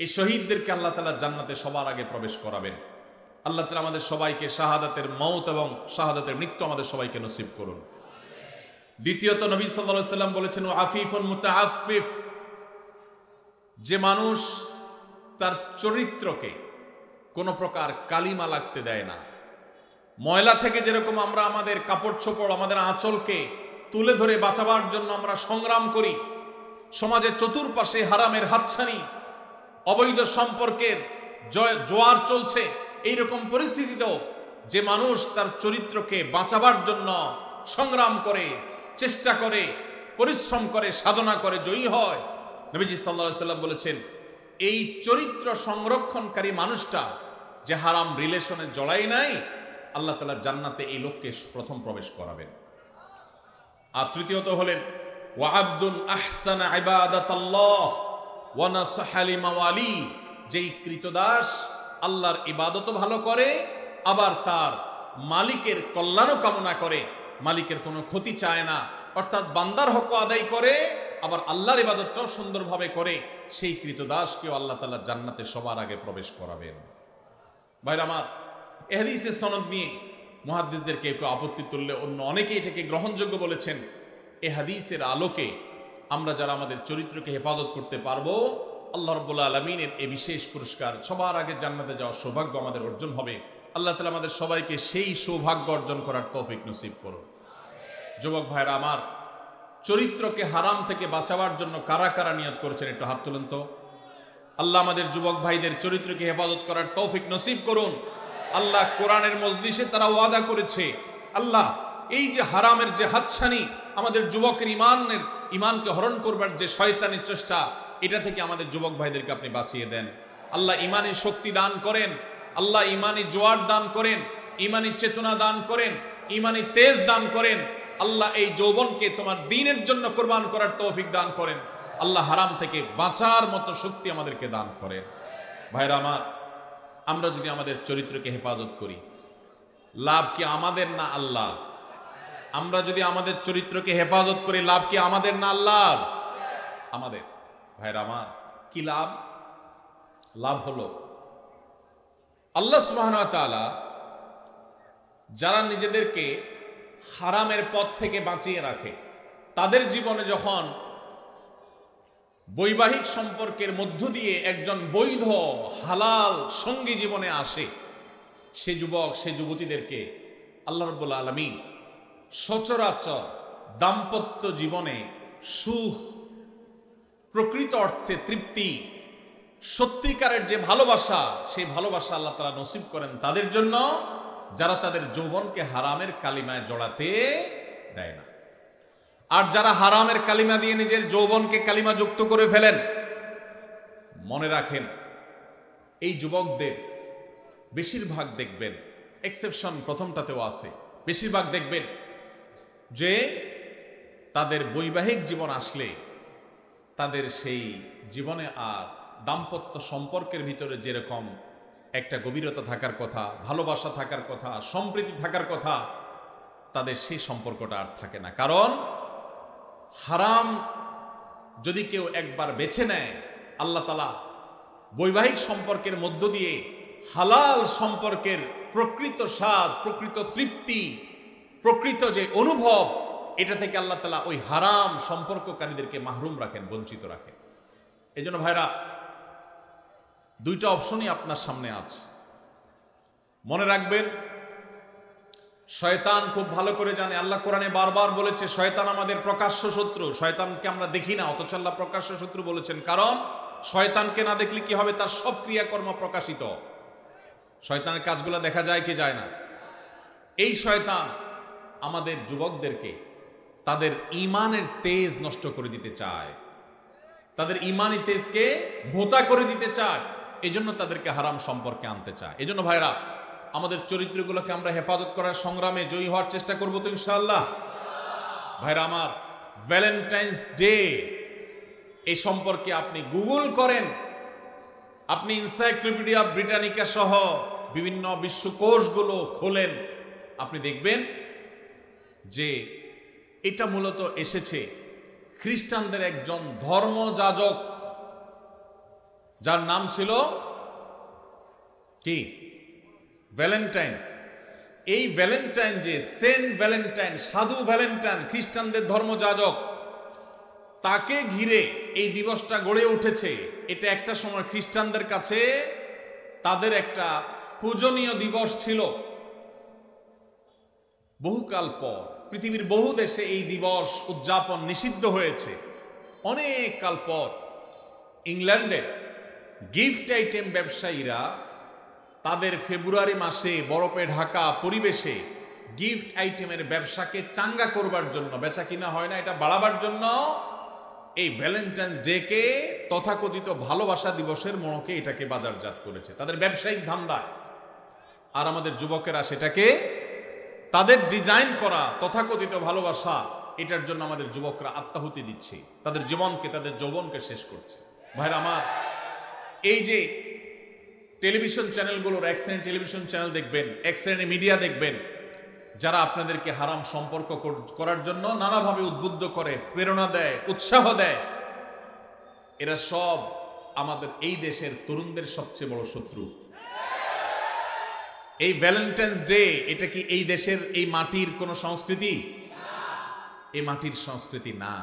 এই শহীদদেরকে আল্লাহ তাআলা জান্নাতে সবার আগে প্রবেশ করাবেন। আল্লাহ তাআলা আমাদের সবাইকে শাহাদাতের মওত এবং শাহাদাতের মৃত্যু আমাদের সবাইকে নসিব করুন। দ্বিতীয়ত, নবী সাল্লাল্লাহু আলাইহি সাল্লাম বলেছেন, আফিফুন মুতাআফফিফ, যে মানুষ তার চরিত্রকে কোনো প্রকার কালিমা লাগতে দেয় না। ময়লা থেকে যেরকম আমরা আমাদের কাপড় চোপড়, আমাদের আঁচলকে তুলে ধরে বাঁচাবার জন্য আমরা সংগ্রাম করি, সমাজের চতুর্পাশে হারামের হাতছানি, অবৈধ সম্পর্কের জোয়ার চলছে, এইরকম পরিস্থিতিতেও যে মানুষ তার চরিত্রকে বাঁচাবার জন্য সংগ্রাম করে, চেষ্টা করে, পরিশ্রম করে, সাধনা করে, জয়ী হয়, নবীজি সাল্লাল্লাহু আলাইহি সাল্লাম বলেছেন, এই চরিত্র সংরক্ষণকারী মানুষটা যে হারাম রিলেশনে জড়াই নাই, আল্লাহ তাআলা জান্নাতে এই লোককে প্রথম প্রবেশ করাবেন। আর তৃতীয়ত হলেন ওয়া আবদুন আহসানা ইবাদাতাল্লাহ ওয়া নাসাহা লিমাওয়ালি, যেই কৃতদাস আল্লাহর ইবাদত ভালো করে, আবার তার মালিকের কল্যাণও কামনা করে, মালিকের কোনো ক্ষতি চায় না, অর্থাৎ বান্দার হক আদায় করে, আবার আল্লাহর ইবাদতটাও সুন্দরভাবে করে, সেই কৃতদাসকেও আল্লাহ তাআলা জান্নাতে সবার আগে প্রবেশ করাবেন। ভাইরা আমার, এই হাদিসের সনদ নিয়ে মুহাদ্দিসদের কেউ আপত্তি তুললে অন্য অনেকেই এটাকে গ্রহণযোগ্য বলেছেন। এই হাদিসের আলোকে আমরা যারা আমাদের চরিত্রকে হেফাজত করতে পারবো, আল্লাহ রাব্বুল আলামিনের এই বিশেষ পুরস্কার, সবার আগে জান্নাতে যাওয়ার সৌভাগ্য আমাদের অর্জন হবে। আল্লাহ তাআলা আমাদের সবাইকে সেই সৌভাগ্য অর্জন করার তৌফিক নসিব করুন। যুবক ভাইরা আমার, চরিত্রকে হারাম থেকে বাঁচাবার জন্য কারা কারা নিয়ত করেছেন একটু হাত তুলেন তো। আল্লাহ আমাদের যুবক ভাইদের চরিত্রকে হেফাজত করার তৌফিক নসিব করুন। আল্লাহ কোরআনের মজলিসে তারা ওয়াদা করেছে, আল্লাহ এই যে হারামের যে হাতছানি, আমাদের যুবকের ইমানকে হরণ করবার যে শয়তানের চেষ্টা, এটা থেকে আমাদের যুবক ভাইদেরকে আপনি বাঁচিয়ে দেন। আল্লাহ ইমানি শক্তি দান করেন, আল্লাহ ইমানি জোয়ার দান করেন, ইমানি চেতনা দান করেন, ইমানি তেজ দান করেন। আল্লাহ এই যৌবনকে তোমার দ্বীনের জন্য কোরবান করার তৌফিক দান করেন। আল্লাহ হারাম থেকে বাঁচার মতো শক্তি আমাদেরকে দান করেন। ভাইরা আমার, আমরা যদি আমাদের চরিত্রকে হেফাজত করি, লাভ কি আমাদের না আল্লাহ? আমরা যদি আমাদের চরিত্রকে হেফাজত করি, লাভ কি আমাদের না আল্লাহ? আমাদের। ভাইরা আমার, কি লাভ? লাভ হলো আল্লাহ সুবহানাহু ওয়া তাআলা যারা নিজেদেরকে হারামের পথ থেকে বাঁচিয়ে রাখে, তাদের জীবনে যখন বৈবাহিক সম্পর্কের মধ্য দিয়ে একজন বৈধ হালাল সঙ্গী জীবনে আসে, সে যুবক সে যুবতীদেরকে আল্লাহ রাব্বুল আলামিন সচরাচর দাম্পত্য জীবনে সুখ, প্রকৃত অর্থে তৃপ্তি, সত্যিকারের যে ভালোবাসা, সেই ভালোবাসা আল্লাহ তাআলা নসিব করেন তাদের জন্য যারা তাদের যৌবনকে হারামের কালিমায় জড়াতে দেয় না। আর যারা হারামের কালিমা দিয়ে নিজের যৌবনকে কালিমা যুক্ত করে ফেলেন, মনে রাখেন এই যুবকদের বেশিরভাগ দেখবেন, এক্সেপশন প্রথমটাতেও আছে, বেশিরভাগ দেখবেন যে তাদের বৈবাহিক জীবন আসলে তাদের সেই জীবনে আর দাম্পত্য সম্পর্কের ভিতরে যেরকম একটা গভীরতা থাকার কথা, ভালোবাসা থাকার কথা, সম্প্রীতি থাকার কথা, তাদের সেই সম্পর্কটা আর থাকে না। কারণ হারাম যদি কেউ একবার বেছে নেয়, আল্লাহ তাআলা বৈবাহিক সম্পর্কের মধ্য দিয়ে হালাল সম্পর্কের প্রকৃত স্বাদ, প্রকৃত তৃপ্তি, প্রকৃত যে অনুভব, এটা থেকে আল্লাহ তাআলা ওই হারাম সম্পর্ককারীদেরকে মাহরুম রাখেন, বঞ্চিত রাখেন। এই জন্য ভাইরা, দুইটা অপশনই আপনার সামনে আছে। মনে রাখবেন, শয়তান খুব ভালো করে জানে, আল্লাহ কোরআনে বারবার বলেছে শয়তান আমাদের প্রকাশ্য শত্রু। শয়তানকে আমরা দেখি না, অথচ আল্লাহ প্রকাশ্য শত্রু বলেছেন। কারণ শয়তানকে না দেখলে কি হবে? তার সব ক্রিয়াকর্ম প্রকাশিত। শয়তানের কাজগুলো দেখা যায় কি যায় না? এই শয়তান আমাদের যুবকদেরকে তাদের ঈমানের তেজ নষ্ট করে দিতে চায়, তাদের ঈমানি তেজকে ভোঁতা করে দিতে চায়। এজন্য তাদেরকে হারাম সম্পর্কে আনতে চায়। এজন্য ভাইরা, আমাদের চরিত্রগুলোকে আমরা হেফাজত করার সংগ্রামে জয়ী হওয়ার চেষ্টা করবো তো ইনশাআল্লাহ। ভাইরা আমার, ভ্যালেন্টাইন্স ডে এই সম্পর্কে আপনি গুগল করেন, আপনি এনসাইক্লোপিডিয়া ব্রিটানিকা সহ বিভিন্ন বিশ্বকোষগুলো খোলেন, আপনি দেখবেন যে এটা মূলত এসেছে খ্রিস্টানদের একজন ধর্মযাজক, যার নাম ছিল কি? ভ্যালেন্টাইন। এই ভ্যালেন্টাইন, যে সেন্ট ভ্যালেন্টাইন, সাধু ভ্যালেন্টাইন, খ্রিস্টানদের ধর্মযাজক, তাকে ঘিরে এই দিবসটা গড়ে উঠেছে। এটা একটা সময় খ্রিস্টানদের কাছে তাদের একটা পূজনীয় দিবস ছিল। বহুকাল পর পৃথিবীর বহু দেশে এই দিবস উদযাপন নিষিদ্ধ হয়েছে। অনেক কাল পর ইংল্যান্ডে গিফট আইটেম ব্যবসায়ীরা তাদের ফেব্রুয়ারি মাসে বরফে ঢাকা পরিবেশে গিফট আইটেমের ব্যবসাকে চাঙ্গা করবার জন্য, বেচা কিনা হয় না এটা বাড়াবার জন্য, এই ভ্যালেন্টাইন্স ডে কে তথাকথিত ভালোবাসা দিবসের মোড়কে এটাকে বাজারজাত করেছে তাদের ব্যবসায়িক ধান্দায়। আর আমাদের যুবকেরা সেটাকে তাদের ডিজাইন করা তথাকথিত ভালোবাসা, এটার জন্য আমাদের যুবকরা আত্মাহুতি দিচ্ছে, তাদের জীবনকে, তাদের যৌবনকে শেষ করছে। ভাইরা আমার, এই যে টেলিভিশন চ্যানেলগুলোর, এক শ্রেণীর টেলিভিশন চ্যানেল দেখবেন, এক শ্রেণীর মিডিয়া দেখবেন, যারা আপনাদেরকে হারাম সম্পর্ক করার জন্য নানাভাবে উদ্বুদ্ধ করে, প্রেরণা দেয়, উৎসাহ দেয়, এরা সব আমাদের এই দেশের তরুণদের সবচেয়ে বড় শত্রু। এই ভ্যালেন্টাইন্স ডে, এটা কি এই দেশের, এই মাটির কোন সংস্কৃতি? এই মাটির সংস্কৃতি না।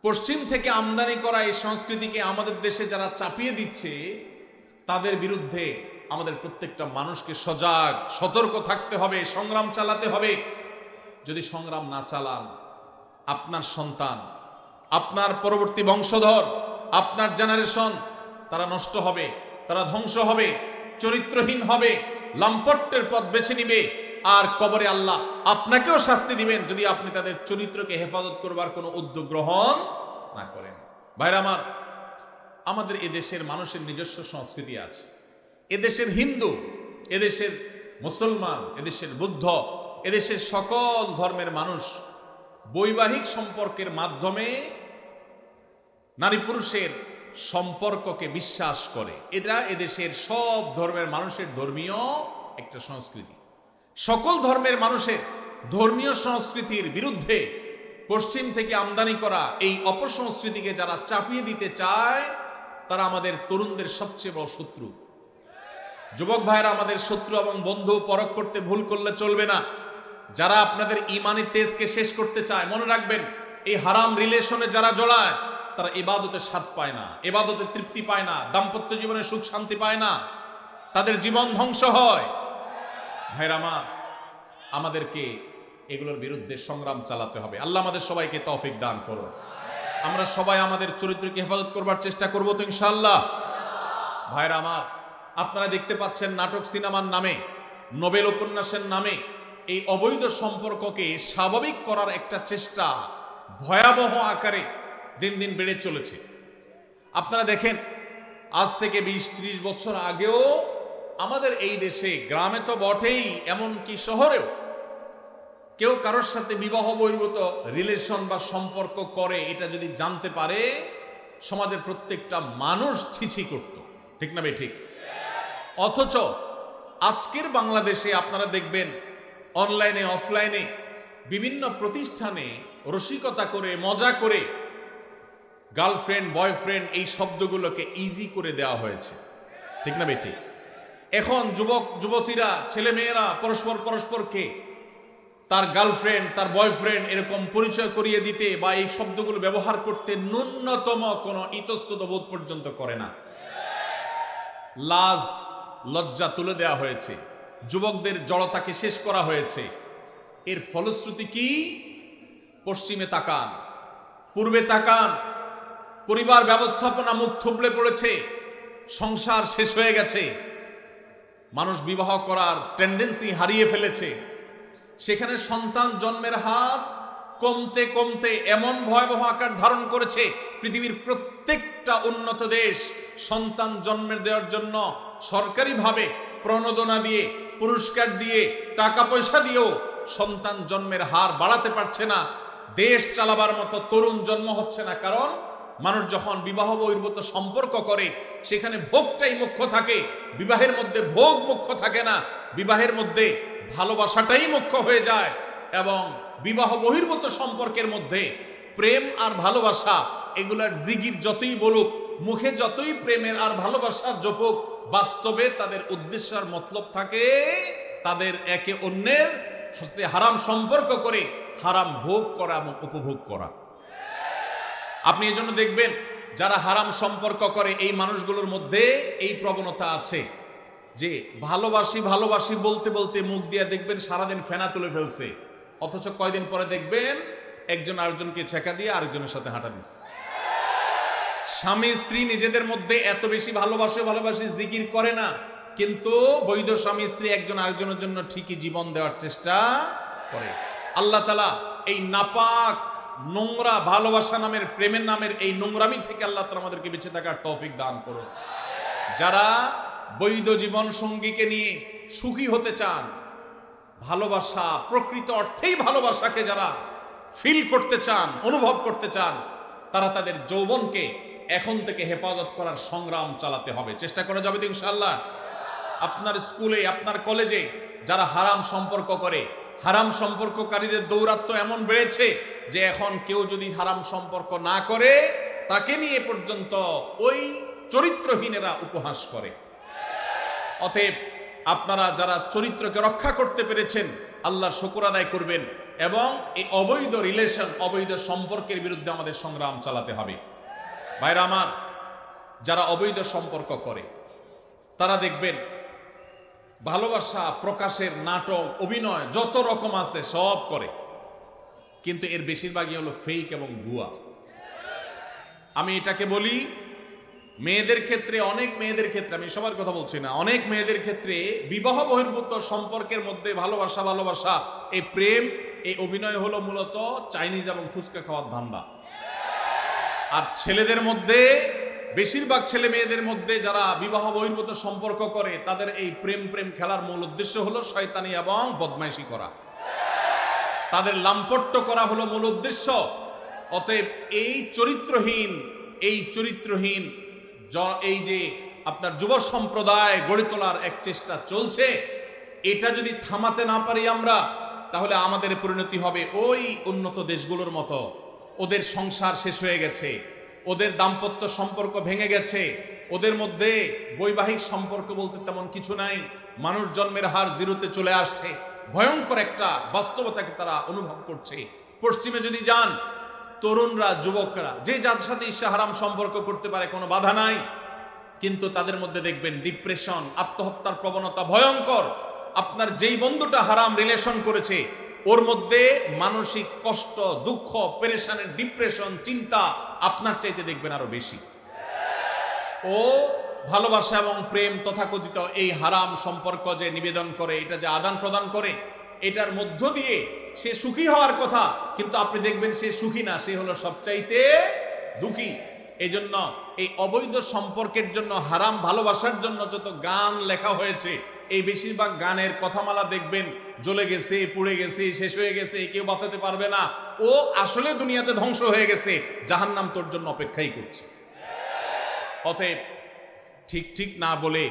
পশ্চিম থেকে আমদানি করা এই সংস্কৃতিকে আমাদের দেশে যারা চাপিয়ে দিচ্ছে, তাদের বিরুদ্ধে আমাদের প্রত্যেকটা মানুষকে সজাগ সতর্ক থাকতে হবে, সংগ্রাম চালাতে হবে। যদি সংগ্রাম না চালান, আপনার সন্তান, আপনার পরবর্তী বংশধর, আপনার জেনারেশন, তারা নষ্ট হবে, তারা ধ্বংস হবে, চরিত্রহীন হবে, লাম্পট্যের পথ বেছে নিবে। আর কবরে আল্লাহ আপনাকেও শাস্তি দিবেন যদি আপনি তাদের চরিত্রকে হেফাজত করবার কোনো উদ্যোগ গ্রহণ না করেন। ভাইরা আমার, আমাদের এদেশের মানুষের নিজস্ব সংস্কৃতি আছে। এদেশের হিন্দু, এদেশের মুসলমান, এদেশের বুদ্ধ, এদেশের সকল ধর্মের মানুষ বৈবাহিক সম্পর্কের মাধ্যমে নারী পুরুষের সম্পর্ককে বিশ্বাস করে। এটা এদেশের সব ধর্মের মানুষের ধর্মীয় একটা সংস্কৃতি। সকল ধর্মের মানুষের ধর্মীয় সংস্কৃতির বিরুদ্ধে পশ্চিম থেকে আমদানি করা এই অপসংস্কৃতিকে যারা চাপিয়ে দিতে চায়, তারা আমাদের তরুণদের সবচেয়ে বড় শত্রু। যুবক ভাইরা আমাদের শত্রু এবং বন্ধু পরখ করতে ভুল করলে চলবে না। যারা আপনাদের ইমানি তেজকে শেষ করতে চায়, মনে রাখবেন, এই হারাম রিলেশনে যারা জড়ায়, তারা ইবাদতের স্বাদ পায় না, ইবাদতের তৃপ্তি পায় না, দাম্পত্য জীবনে সুখ শান্তি পায় না, তাদের জীবন ধ্বংস হয়। ভাইরা আমার, আমাদেরকে এগুলোর বিরুদ্ধে সংগ্রাম চালাতে হবে। আল্লাহ আমাদের সবাইকে তৌফিক দান করুন। আমরা সবাই আমাদের চরিত্রকে হেফাজত করবার চেষ্টা করব তো ইনশাআল্লাহ। ভাইরা আমার, আপনারা দেখতে পাচ্ছেন নাটক সিনেমার নামে, নোবেল উপন্যাসের নামে এই অবৈধ সম্পর্ককে স্বাভাবিক করার একটা চেষ্টা ভয়াবহ আকারে দিন দিন বেড়ে চলেছে। আপনারা দেখেন, আজ থেকে 20-30 বছর আগেও আমাদের এই দেশে, গ্রামে তো বটেই, এমনকি শহরেও কেউ কারোর সাথে বিবাহ বহির্ভূত রিলেশন বা সম্পর্ক করে, এটা যদি জানতে পারে, সমাজের প্রত্যেকটা মানুষ ছিছি করত। ঠিক না ভাই? ঠিক। অথচ আজকের বাংলাদেশে আপনারা দেখবেন অনলাইনে অফলাইনে বিভিন্ন প্রতিষ্ঠানে রসিকতা করে, মজা করে গার্লফ্রেন্ড বয়ফ্রেন্ড এই শব্দগুলোকে ইজি করে দেওয়া হয়েছে। ঠিক না ভাই? ঠিক। এখন যুবক যুবতীরা, ছেলে মেয়েরা পরস্পরকে তার গার্লফ্রেন্ড, তার বয়ফ্রেন্ড এরকম পরিচয় করিয়ে দিতে বা এই শব্দগুলো ব্যবহার করতে ন্যূনতম কোনো ইতস্তত বোধ পর্যন্ত করে না। লাজ লজ্জা তুলে দেওয়া হয়েছে, যুবকদের জড়তাকে শেষ করা হয়েছে। এর ফলশ্রুতি কি? পশ্চিমে তাকান, পূর্বে তাকান, পরিবার ব্যবস্থাপনা মুখ থুবড়ে পড়েছে, সংসার শেষ হয়ে গেছে, মানুষ বিবাহ করার টেন্ডেন্সি হারিয়ে ফেলেছে। সেখানে সন্তান জন্মের হার কমতে কমতে এমন ভয়াবহ আকার ধারণ করেছে, পৃথিবীর প্রত্যেকটা উন্নত দেশ সন্তান জন্মের দেওয়ার জন্য সরকারিভাবে প্রণোদনা দিয়ে, পুরস্কার দিয়ে, টাকা পয়সা দিয়েও সন্তান জন্মের হার বাড়াতে পারছে না। দেশ চালাবার মতো তরুণ জন্ম হচ্ছে না। কারণ মানুষ যখন বিবাহ বহির্ভূত সম্পর্ক করে, সেখানে ভোগটাই মুখ্য থাকে, বিবাহের মধ্যে ভোগ মুখ্য থাকে না, বিবাহের মধ্যে ভালোবাসাটাই মুখ্য হয়ে যায়। এবং বিবাহ বহির্ভূত সম্পর্কের মধ্যে প্রেম আর ভালোবাসা, এগুলার জিগির যতই বলুক, মুখে যতই প্রেমের আর ভালোবাসার জপুক, বাস্তবে তাদের উদ্দেশ্য আর মতলব থাকে তাদের একে অন্যের সাথে হারাম সম্পর্ক করে হারাম ভোগ করা এবং উপভোগ করা। আপনি এজন্য দেখবেন, যারা হারাম সম্পর্ক করে এই মানুষগুলোর মধ্যে এই প্রবণতা আছে যে ভালোবাসি ভালোবাসি বলতে বলতে মুখ দিয়ে দেখবেন সারাদিন ফেনা তুলে ফেলছে, অথচ কয়দিন পরে দেখবেন একজন আরেকজনকে ছেঁকা দিয়ে আরেকজনের সাথে হাঁটা দিচ্ছে। স্বামী স্ত্রী নিজেদের মধ্যে এত বেশি ভালোবাসি জিকির করে না, কিন্তু বৈধ স্বামী স্ত্রী একজন আরেকজনের জন্য ঠিকই জীবন দেওয়ার চেষ্টা করে। আল্লাহ তাআলা এই নাপাক নোংরা ভালোবাসা নামের, প্রেমের নামের এই নোংরামি থেকে আল্লাহ তাআলা আমাদেরকে বেঁচে থাকার তৌফিক দান করুন। যারা বৈধ জীবন সঙ্গীকে নিয়ে সুখী হতে চান, ভালোবাসা প্রকৃত অর্থেই ভালোবাসাকে যারা ফিল করতে চান, অনুভব করতে চান, তারা তাদের যৌবনকে এখন থেকে হেফাজত করার সংগ্রাম চালাতে হবে। চেষ্টা করা যাবে তো ইনশাআল্লাহ। আপনার স্কুলে, আপনার কলেজে যারা হারাম সম্পর্ক করে, হারাম সম্পর্ককারীদের দৌরাত্ম্য এমন বেড়েছে যে এখন কেউ যদি হারাম সম্পর্ক না করে, তাকে নিয়ে পর্যন্ত ওই চরিত্রহীনেরা উপহাস করে। অতএব আপনারা যারা চরিত্রকে রক্ষা করতে পেরেছেন, আল্লাহর শুকর আদায় করবেন। এবং এই অবৈধ রিলেশন, অবৈধ সম্পর্কের বিরুদ্ধে আমাদের সংগ্রাম চালাতে হবে। ভাইরা আমার, যারা অবৈধ সম্পর্ক করে তারা দেখবেন ভালোবাসা প্রকাশের নাটক, অভিনয় যত রকম আছে সব করে, কিন্তু এর বেশিরভাগই হলো ফেক এবং ভুয়া। আমি এটাকে বলি মেয়েদের ক্ষেত্রে, অনেক মেয়েদের ক্ষেত্রে, আমি সবার কথা বলছি না, অনেক মেয়েদের ক্ষেত্রে বিবাহ বহির্ভূত সম্পর্কের মধ্যে ভালোবাসা এই প্রেম, এই অভিনয় হলো মূলত চাইনিজ এবং ফুচকা খাওয়ার ধান্দা। আর ছেলেদের মধ্যে, বেশিরভাগ ছেলে মেয়েদের মধ্যে যারা বিবাহ বহির্ভূত সম্পর্ক করে তাদের এই প্রেম খেলার মূল উদ্দেশ্য হলো শয়তানি এবং বদমাইশি করা, তাদের লাম্পট্য করা হলো মূল উদ্দেশ্য। অতএব এই চরিত্রহীন এই যে আপনার যুব সম্প্রদায় গড়ে তোলার এক চেষ্টা চলছে, এটা যদি থামাতে না পারি আমরা, তাহলে আমাদের পরিণতি হবে ওই উন্নত দেশগুলোর মতো। ওদের সংসার শেষ হয়ে গেছে, ওদের দাম্পত্য সম্পর্ক ভেঙে গেছে, ওদের মধ্যে বৈবাহিক সম্পর্ক বলতে তেমন কিছু নাই, মানুষ জন্মের হার জিরোতে চলে আসছে, ভয়ঙ্কর একটা বাস্তবতাকে তারা অনুভব করছে। পশ্চিমে যদি যান, তরুণরা, যুবকরা যে যার সাথে ইচ্ছা হারাম সম্পর্ক করতে পারে, কোনো বাধা নাই, কিন্তু তাদের মধ্যে দেখবেন ডিপ্রেশন, আত্মহত্যার প্রবণতা ভয়ঙ্কর। আপনার যেই বন্ধুটা হারাম রিলেশন করেছে ওর মধ্যে মানসিক কষ্ট, দুঃখ, পেরেশানের, ডিপ্রেশন, চিন্তা আপনার চাইতে দেখবেন আরো বেশি। ও ভালোবাসা এবং প্রেম তথাকথিত এই হারাম সম্পর্ক যে নিবেদন করে, এটা যে আদান প্রদান করে, এটার মধ্য দিয়ে সে সুখী হওয়ার কথা, কিন্তু আপনি দেখবেন সে সুখী না, সে হলো সবচাইতে দুঃখী। এই জন্য এই অবৈধ সম্পর্কের জন্য, হারাম ভালোবাসার জন্য যত গান লেখা হয়েছে, এই বেশিরভাগ গানের কথামালা দেখবেন জ্বলে গেছে, পুড়ে গেছে, শেষ হয়ে গেছে, কেউ বাঁচাতে পারবে না, ও আসলে দুনিয়াতে ধ্বংস হয়ে গেছে, জাহান্নাম তোর জন্য অপেক্ষাই করছে। অতএব ঠিক না বলে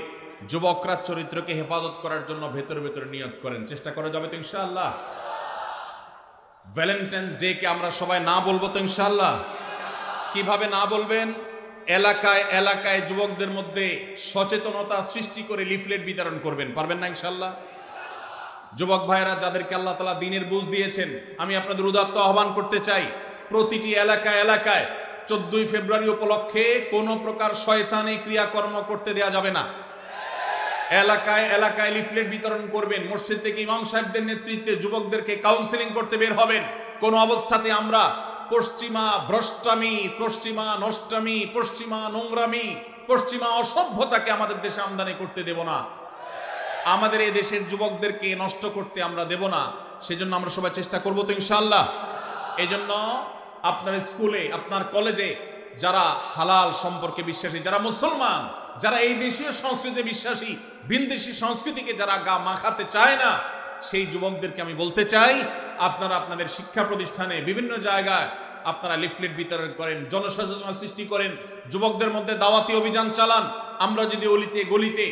যুবকরা চরিত্রকে হেফাজত করার জন্য ভেতরে নিয়ত করেন, চেষ্টা করা যাবে তো ইনশাআল্লাহ। ভ্যালেন্টাইন্স ডে কে আমরা সবাই না বলবো তো ইনশাআল্লাহ। কিভাবে না বলবেন? এলাকায় যুবকদের মধ্যে সচেতনতা সৃষ্টি করে লিফলেট বিতরণ করবেন, পারবেন না ইনশাআল্লাহ? যুবক ভাইরা যাদেরকে আল্লাহ তাআলা দ্বীনের বুঝ দিয়েছেন, আমি আপনাদের উদাত্ত আহ্বান করতে চাই, প্রতিটি এলাকায় 14ই ফেব্রুয়ারি উপলক্ষে কোনো প্রকার শয়তানি ক্রিয়াকর্ম করতে দেয়া যাবে না। এলাকায় লিফলেট বিতরণ করবেন, মসজিদ থেকে ইমাম সাহেবদের নেতৃত্বে যুবকদেরকে কাউন্সিলিং করতে বের হবেন। কোন অবস্থাতে আমরা পশ্চিমা ভ্রষ্টামি, পশ্চিমা নষ্টামি, পশ্চিমা নোংরামি, পশ্চিমা অসভ্যতাকে আমাদের দেশে আমদানি করতে দেব না। আমাদের এই দেশের যুবকদেরকে নষ্ট করতে আমরা দেব না। সেজন্য আমরা সবাই চেষ্টা করব তো ইনশাআল্লাহ। এই জন্য আপনার স্কুলে, আপনার কলেজে যারা হালাল সম্পর্কে বিশ্বাসী, যারা মুসলমান, যারা এই দেশীয় সংস্কৃতিতে বিশ্বাসী, ভিনদেশী সংস্কৃতিকে যারা গা মাখাতে চায় না, সেই যুবকদেরকে আমি বলতে চাই, আপনারা আপনাদের শিক্ষা প্রতিষ্ঠানে বিভিন্ন জায়গায় আপনারা লিফলেট বিতরণ করেন, জনসচেতনতা সৃষ্টি করেন, যুবকদের মধ্যে দাওয়াতি অভিযান চালান। আমরা যদি অলিতে গলিতে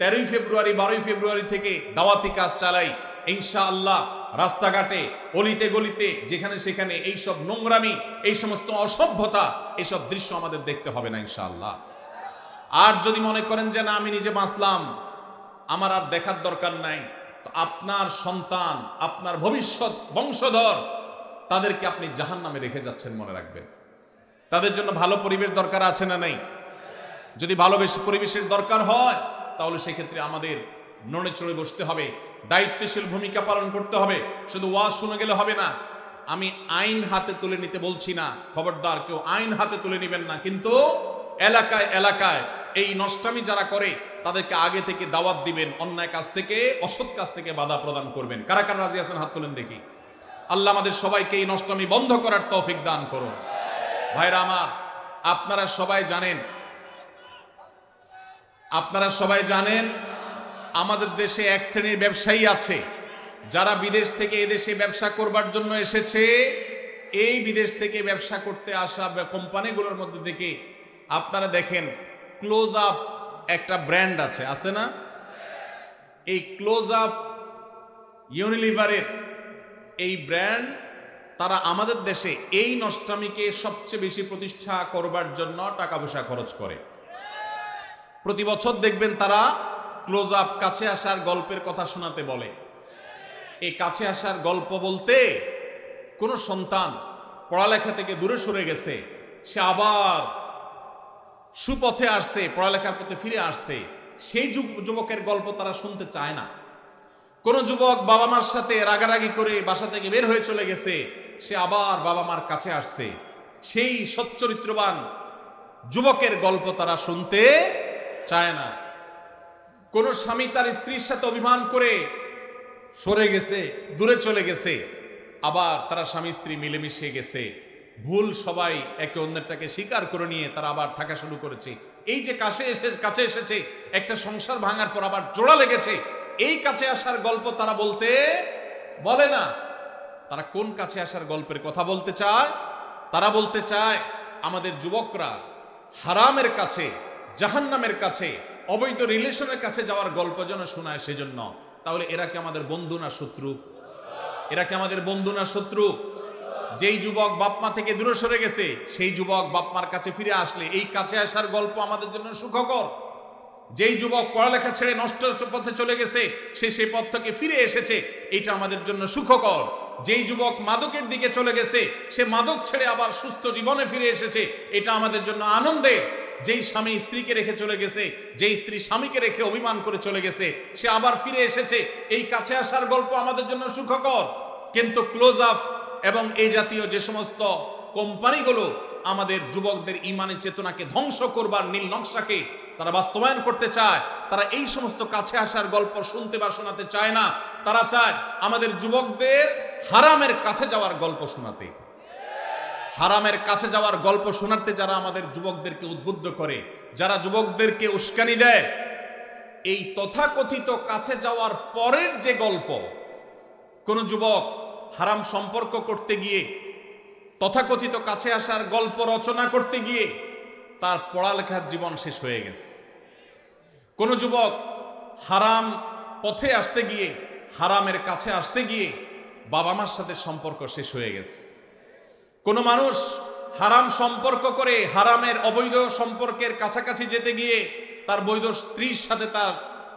13ই ফেব্রুয়ারি 12ই ফেব্রুয়ারি থেকে দাওয়াতি কাজ চালাই, ইনশাআল্লাহ রাস্তাঘাটে, অলিতে গলিতে, যেখানে সেখানে এইসব নোংরামি, এই সমস্ত অসভ্যতা, এইসব দৃশ্য আমাদের দেখতে হবে না ইনশাআল্লাহ। আর যদি মনে করেন যে না আমি নিজে বাঁচলাম, আমার আর দেখার দরকার নাই, তো আপনার সন্তান, আপনার ভবিষ্যৎ বংশধর, তাদেরকে আপনি জাহান্নামে রেখে যাচ্ছেন, মনে রাখবেন। তাদের জন্য ভালো পরিবেশ দরকার আছে না নাই? যদি ভালো পরিবেশের দরকার হয়, তাহলে সেক্ষেত্রে আমাদের নড়ে চড়ে বসতে হবে, দায়িত্বশীল ভূমিকা পালন করতে হবে। শুধু ওয়াজ শুনে গেলে হবে না। আমি আইন হাতে তুলে নিতে বলছি না, খবরদার কেউ আইন হাতে তুলে নেবেন না, কিন্তু এলাকায় এই নষ্টামি যারা করে তাদেরকে আগে থেকে দাওয়াত দিবেন, অন্যায় কাজ থেকে, অসৎ কাজ থেকে বাধা প্রদান করবেন। কারা কারা রাজি আছেন হাত তোলেন দেখি। আল্লাহ আমাদের সবাইকে এই নষ্টামি বন্ধ করার তৌফিক দান করুন। ভাইরা আমার, আপনারা সবাই জানেন আমাদের দেশে এক শ্রেণীর ব্যবসায়ী আছে যারা বিদেশ থেকে এদেশে ব্যবসা করবার জন্য এসেছে। এই বিদেশ থেকে ব্যবসা করতে আসা কোম্পানিগুলোর মধ্যে থেকে আপনারা দেখেন ক্লোজ আপ একটা ব্র্যান্ড আছে না? এই ক্লোজ আপ ইউনিলিভারের এই ব্র্যান্ড, তারা আমাদের দেশে এই নষ্টামিকে সবচেয়ে বেশি প্রতিষ্ঠা করবার জন্য টাকা পয়সা খরচ করে। প্রতি বছর দেখবেন তারা ক্লোজ আপ কাছে আসার গল্পের কথা শোনাতে বলে। এই কাছে আসার গল্প বলতে কোনো সন্তান পড়ালেখা থেকে দূরে সরে গেছে, সে আবার সুপথে আসছে, পড়ালেখার পথে ফিরে আসছে, সেই যুবকের গল্প তারা শুনতে চায় না। কোন যুবক বাবা মার সাথে রাগারাগি করে বাসা থেকে বের হয়ে চলে গেছে, সে আবার বাবা মার কাছে আসছে, সেই সচ্চরিত্রবান যুবকের গল্প তারা শুনতে চায় না। কোন স্বামী তার স্ত্রীর সাথে অভিমান করে সরে গেছে, দূরে চলে গেছে, আবার তারা স্বামী স্ত্রী মিলেমিশে গেছে, ভুল সবাই একে অন্যটাকে স্বীকার করে নিয়ে তারা আবার থাকা শুরু করেছে। এই যে কাছে এসেছে, একটা সংসার ভাঙার পর আবার জোড়া লেগেছে, এই কাছে আসার গল্প তারা বলে না। তারা কোন কাছে আসার গল্পের কথা বলতে চায়? তারা বলতে চায় আমাদের যুবকরা হারামের কাছে, জাহান্নামের কাছে, অবৈধ রিলেশনের কাছে যাওয়ার গল্প যেন শোনায় সেজন্য। তাহলে এরা কি আমাদের বন্ধু না শত্রু? এরা কি আমাদের বন্ধু না শত্রু? যেই যুবক বাপমা থেকে দূরে সরে গেছে, সেই যুবক বাপমার কাছে ফিরে আসলে এই কাছে আসার গল্প আমাদের জন্য সুখকর। যেই যুবক পড়ালেখা ছেড়ে নষ্ট পথে চলে গেছে, সে সেই পথ থেকে ফিরে এসেছে, এটা আমাদের জন্য সুখকর। যেই যুবক মাদকের দিকে চলে গেছে, সে মাদক ছেড়ে আবার সুস্থ জীবনে ফিরে এসেছে, এটা আমাদের জন্য আনন্দে। যেই স্বামী স্ত্রীকে রেখে চলে গেছে, যেই স্ত্রী স্বামীকে রেখে অভিমান করে চলে গেছে, সে আবার ফিরে এসেছে, এই কাছে আসার গল্প আমাদের জন্য সুখকর। কিন্তু ক্লোজ আপ এবং এই জাতীয় যে সমস্ত কোম্পানিগুলো আমাদের যুবকদের ইমানের চেতনাকে ধ্বংস করবার নীল নকশাকে তারা বাস্তবায়ন করতে চায়, তারা এই সমস্ত কাছে আসার গল্প শুনতে বা শোনাতে চায় না। তারা চায় আমাদের যুবকদের হারামের কাছে যাওয়ার গল্প শোনাতে। হারামের কাছে যাওয়ার গল্প শোনাতে যারা আমাদের যুবকদেরকে উদ্বুদ্ধ করে, যারা যুবকদেরকে উস্কানি দেয়, এই তথাকথিত কাছে যাওয়ার পরের যে গল্প, কোন যুবক হারাম সম্পর্ক করতে গিয়ে, তথাকথিত কাছে আসার গল্প রচনা করতে গিয়ে তার পড়ালেখার জীবন শেষ হয়ে গেছে। কোন যুবক হারাম পথে আসতে গিয়ে, হারামের কাছে আসতে গিয়ে বাবা মার সাথে সম্পর্ক শেষ হয়ে গেছে। কোন মানুষ হারাম সম্পর্ক করে হারামের অবৈধ সম্পর্কের কাছাকাছি যেতে গিয়ে তার বৈধ স্ত্রীর সাথে তার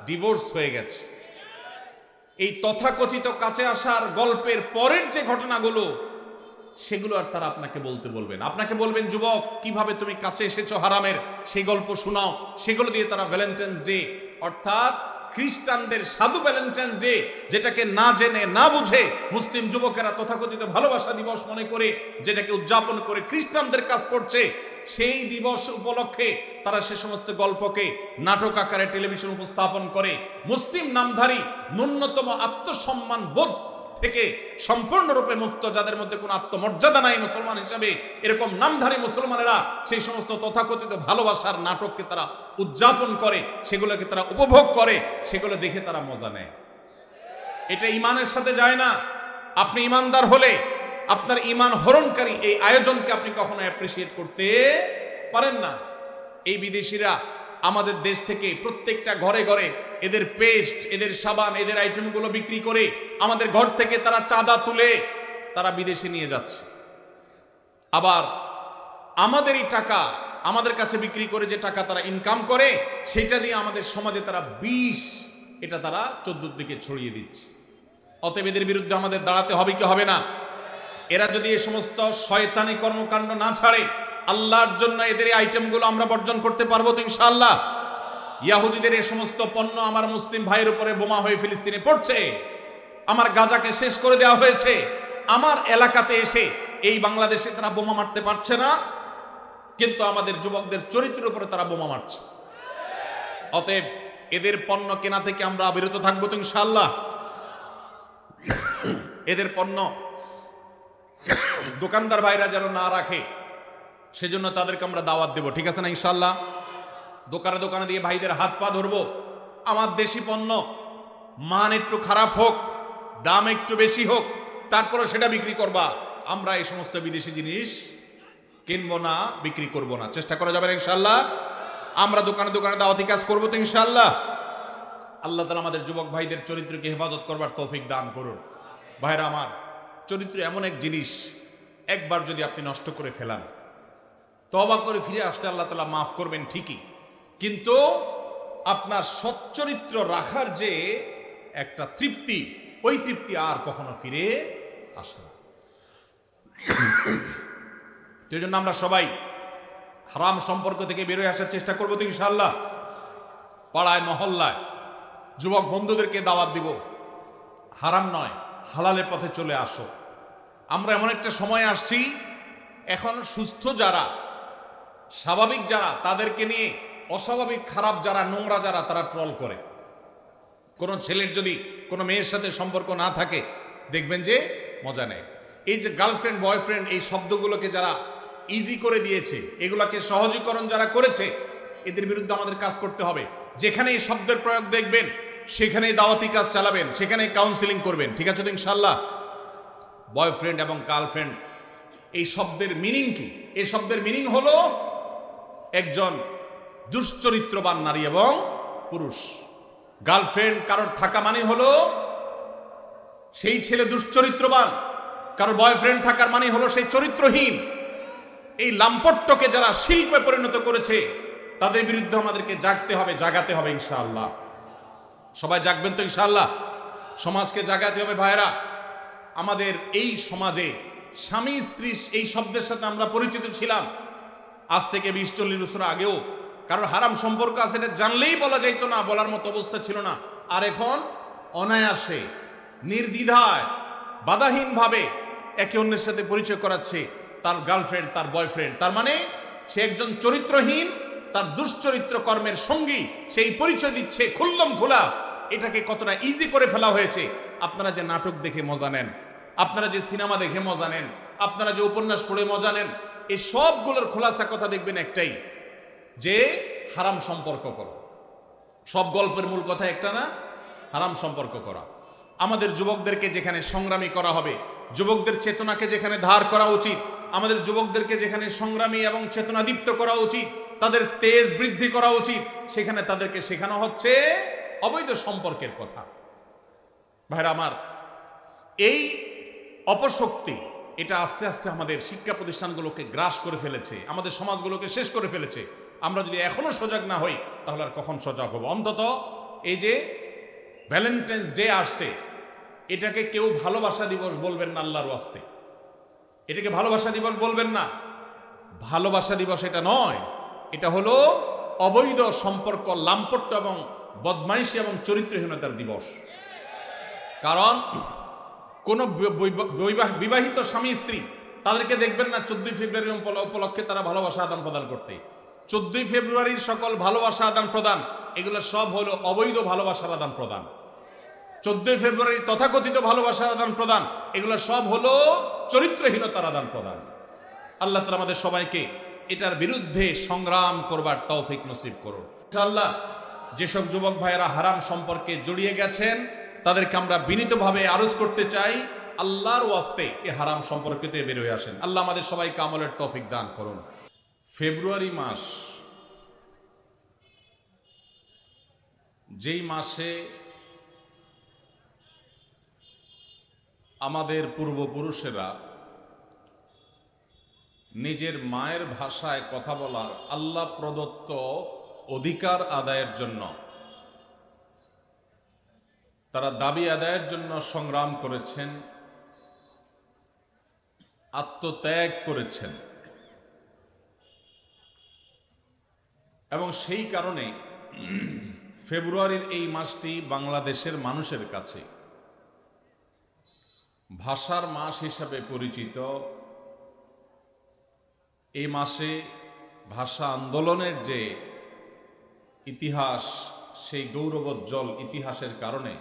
ডিভোর্স হয়ে গেছে। এই তথাকথিত কাছে আসার গল্পের পরের যে ঘটনাগুলো, সেগুলো আর তারা আপনাকে বলবেন। আপনাকে বলবেন, যুবক কিভাবে তুমি কাছে এসেছো হারামের, সেই গল্প শোনাও। সেগুলো দিয়ে তারা ভ্যালেন্টাইন্স ডে, অর্থাৎ খ্রিস্টানদের সাধু ভ্যালেন্টাইন্স ডে, যেটাকে না জেনে না বুঝে মুসলিম যুবকেরা তথাকথিত ভালোবাসা দিবস মনে করে যেটাকে উদযাপন করে খ্রিস্টানদের কাজ করছে, সেই দিবস উপলক্ষে তারা সে সমস্ত গল্পকে নাটক আকারে টেলিভিশন উপস্থাপন করে। মুসলিম নামধারী ন্যূনতম আত্মসম্মান বোধ থেকে সম্পূর্ণরূপে মুক্ত, যাদের মধ্যে কোনো আত্মমর্যাদা নাই মুসলমান হিসাবে, এরকম নামধারী মুসলমানেরা সেই সমস্ত তথাকথিত ভালোবাসার নাটককে তারা উদযাপন করে, সেগুলোকে তারা উপভোগ করে, সেগুলো দেখে তারা মজা নেয়। এটা ইমানের সাথে যায় না। আপনি ইমানদার হলে আপনার ইমান হরণকারী এই আয়োজনকে আপনি কখনো অ্যাপ্রিসিয়েট করতে পারেন না। এই বিদেশিরা আমাদের দেশ থেকে প্রত্যেকটা ঘরে ঘরে এদের পেস্ট, এদের সাবান, এদের আইটেমগুলো বিক্রি করে আমাদের ঘর থেকে তারা চাঁদা তুলে তারা বিদেশে নিয়ে যাচ্ছে। আবার আমাদেরই টাকা আমাদের কাছে বিক্রি করে যে টাকা তারা ইনকাম করে, সেটা দিয়ে আমাদের সমাজে তারা বিষ, এটা তারা 14 দিকে ছড়িয়ে দিচ্ছে। অতএব এদের বিরুদ্ধে আমাদের দাঁড়াতে হবে কি হবে না? এরা যদি এই সমস্ত শয়তানি কর্মকাণ্ড না ছাড়ে, আল্লাহর জন্য এদের এই আইটেমগুলো আমরা বর্জন করতে পারবো তো ইনশাআল্লাহ? ইয়াহুদীদের এই সমস্ত পণ্য আমার মুসলিম ভাইয়ের উপরে বোমা হয়ে ফিলিস্তিনে পড়ছে, আমার গাজাকে শেষ করে দেওয়া হয়েছে, আমার এলাকাতে এসে এই বাংলাদেশে তারা বোমা মারতে পারছে না, কিন্তু আমাদের যুবকদের চরিত্রের উপরে তারা বোমা মারছে। অতএব এদের পণ্য কেনা থেকে আমরা বিরত থাকবো তো ইনশাআল্লাহ? এদের পণ্য দোকানদার ভাইরা যেন না রাখে, সেজন্য তাদেরকে আমরা দাওয়াত দেব, ঠিক আছে না ইনশাআল্লাহ? দোকানে দোকানে দিয়ে ভাইদের হাত পা ধরবো, আমার দেশি পণ্য মান একটু খারাপ হোক, দাম একটু বেশি হোক, তারপরে সেটা বিক্রি করবা। আমরা এই সমস্ত বিদেশি জিনিস কিনবো না, বিক্রি করব না, চেষ্টা করা যাবে ইনশাআল্লাহ? আমরা দোকানে দোকানে দাওয়াতি কাজ করবো তো ইনশাআল্লাহ? আল্লাহ তাআলা আমাদের যুবক ভাইদের চরিত্রকে হেফাজত করবার তৌফিক দান করুন। ভাইরা আমার, চরিত্র এমন এক জিনিস, একবার যদি আপনি নষ্ট করে ফেলান, তওবা করে ফিরে আসলে আল্লাহ তাআলা মাফ করবেন ঠিকই, কিন্তু আপনার সচ্চরিত্র রাখার যে একটা তৃপ্তি, ওই তৃপ্তি আর কখনো ফিরে আসে না। এই জন্য আমরা সবাই হারাম সম্পর্ক থেকে বেরোয় আসার চেষ্টা করবো তো ইনশাআল্লাহ। পাড়ায় মহল্লায় যুবক বন্ধুদেরকে দাওয়াত দিব, হারাম নয় হালালের পথে চলে আসো। আমরা এমন একটা সময় আসছি, এখন সুস্থ যারা, স্বাভাবিক যারা, তাদেরকে নিয়ে অস্বাভাবিক খারাপ যারা, নোংরা যারা, তারা ট্রল করে। কোনো ছেলের যদি কোনো মেয়ের সাথে সম্পর্ক না থাকে, দেখবেন যে মজা নেয়। এই যে গার্লফ্রেন্ড বয়ফ্রেন্ড এই শব্দগুলোকে যারা ইজি করে দিয়েছে, এগুলাকে সহজীকরণ যারা করেছে, এদের বিরুদ্ধে আমাদের কাজ করতে হবে। যেখানে এই শব্দের প্রয়োগ দেখবেন সেখানেই দাওয়াতি কাজ চালাবেন, সেখানেই কাউন্সিলিং করবেন। ঠিক আছে তো ইনশাআল্লাহ? বয়ফ্রেন্ড এবং গার্লফ্রেন্ড এই শব্দের মিনিং কি? এই শব্দের মিনিং হলো একজন দুশ্চরিত্রবান নারী এবং পুরুষ। গার্লফ্রেন্ড কারোর থাকা মানে হলো সেই ছেলে দুশ্চরিত্রবান, কারোর বয়ফ্রেন্ড থাকার মানে হলো সেই চরিত্রহীন। এই লাম্পট্যকে যারা শিল্পে পরিণত করেছে, তাদের বিরুদ্ধে আমাদেরকে জাগতে হবে, জাগাতে হবে ইনশাআল্লাহ। সবাই জাগবেন তো ইনশাআল্লাহ? সমাজকে জাগাতে হবে ভাইরা। আমাদের এই সমাজে স্বামী স্ত্রী এই শব্দের সাথে আমরা পরিচিত ছিলাম আজ থেকে 20-40 বছর আগেও। কারণ হারাম সম্পর্ক আছে এটা জানলেই বলা যাইত না, বলার মতো অবস্থা ছিল না। আর এখন অনায়াসে, নির্দ্বিধায়, বাধাহীনভাবে একে অন্যের সাথে পরিচয় করাচ্ছে তার গার্লফ্রেন্ড, তার বয়ফ্রেন্ড। তার মানে সে একজন চরিত্রহীন, তার দুশ্চরিত্র কর্মের সঙ্গী, সেই পরিচয় দিচ্ছে খুল্লম খোলা। এটাকে কতটা ইজি করে ফেলা হয়েছে। আপনারা যে নাটক দেখে মজা নেন, আপনারা যে সিনেমা দেখে মজা নেন, আপনারা যে উপন্যাস পড়ে মজা নেন, এই সবগুলোর খোলাসা কথা দেখবেন একটাই, যে হারাম সম্পর্ক করো। সব গল্পের মূল কথা একটা না, হারাম সম্পর্ক করা। আমাদের যুবকদেরকে যেখানে সংগ্রামী করা হবে, যুবকদের চেতনাকে যেখানে ধার করা উচিত, আমাদের যুবকদেরকে যেখানে সংগ্রামী এবং চেতনাদীপ্ত করা উচিত, তাদের তেজ বৃদ্ধি করা উচিত, সেখানে তাদেরকে শেখানো হচ্ছে অবৈধ সম্পর্কের কথা। ভাইরা আমার, এই অপশক্তি এটা আস্তে আস্তে আমাদের শিক্ষা প্রতিষ্ঠানগুলোকে গ্রাস করে ফেলেছে, আমাদের সমাজগুলোকে শেষ করে ফেলেছে। আমরা যদি এখনো সজাগ না হই, তাহলে আর কখন সজাগ হব? অন্তত এই যে ভ্যালেন্টাইন্স ডে আসছে, এটাকে কেউ ভালোবাসা দিবস বলবেন না আল্লাহর ওয়াস্তে। এটাকে ভালোবাসা দিবস বলবেন না। ভালোবাসা দিবস এটা নয়, এটা হলো অবৈধ সম্পর্ক, লাম্পট্য এবং বদমাইশি এবং চরিত্রহীনতার দিবস। কারণ কোন বিবাহিত স্বামী স্ত্রী তাদেরকে দেখবেন না 14 ফেব্রুয়ারি উপলক্ষে তারা ভালোবাসা আদান প্রদান করতে। 14 ফেব্রুয়ারির সকল ভালোবাসা আদান প্রদান এগুলো সব হলো অবৈধ ভালোবাসার আদান প্রদান। 14 ফেব্রুয়ারির তথাকথিত ভালোবাসার আদান প্রদান এগুলো সব হলো চরিত্রহীনতার আদান প্রদান। আল্লাহ তাআলা আমাদের সবাইকে এটার বিরুদ্ধে সংগ্রাম করবার তৌফিক নসিব করুন ইনশাআল্লাহ। যেসব যুবক ভাইয়েরা হারাম সম্পর্কে জড়িয়ে গেছেন, তাদেরকে আমরা বিনীতভাবে আরজ করতে চাই, আল্লাহর ওয়াস্তে এই হারাম সম্পর্কতে বের হয়ে আসেন। আল্লাহ আমাদের সবাইকে আমলের তৌফিক দান করুন। ফেব্রুয়ারি মাস, যেই মাসে আমাদের পূর্বপুরুষেরা নিজের মায়ের ভাষায় কথা বলার আল্লাহ প্রদত্ত অধিকার আদায়ের জন্য, তারা দাবি আদায়ের জন্য সংগ্রাম করেছেন, আত্মত্যাগ করেছেন, এবং সেই কারণে ফেব্রুয়ারির এই মাসটি বাংলাদেশের মানুষের কাছে ভাষার মাস হিসাবে পরিচিত। এই মাসে ভাষা আন্দোলনের যে ইতিহাস, সেই গৌরবোজ্জ্বল ইতিহাসের কারণে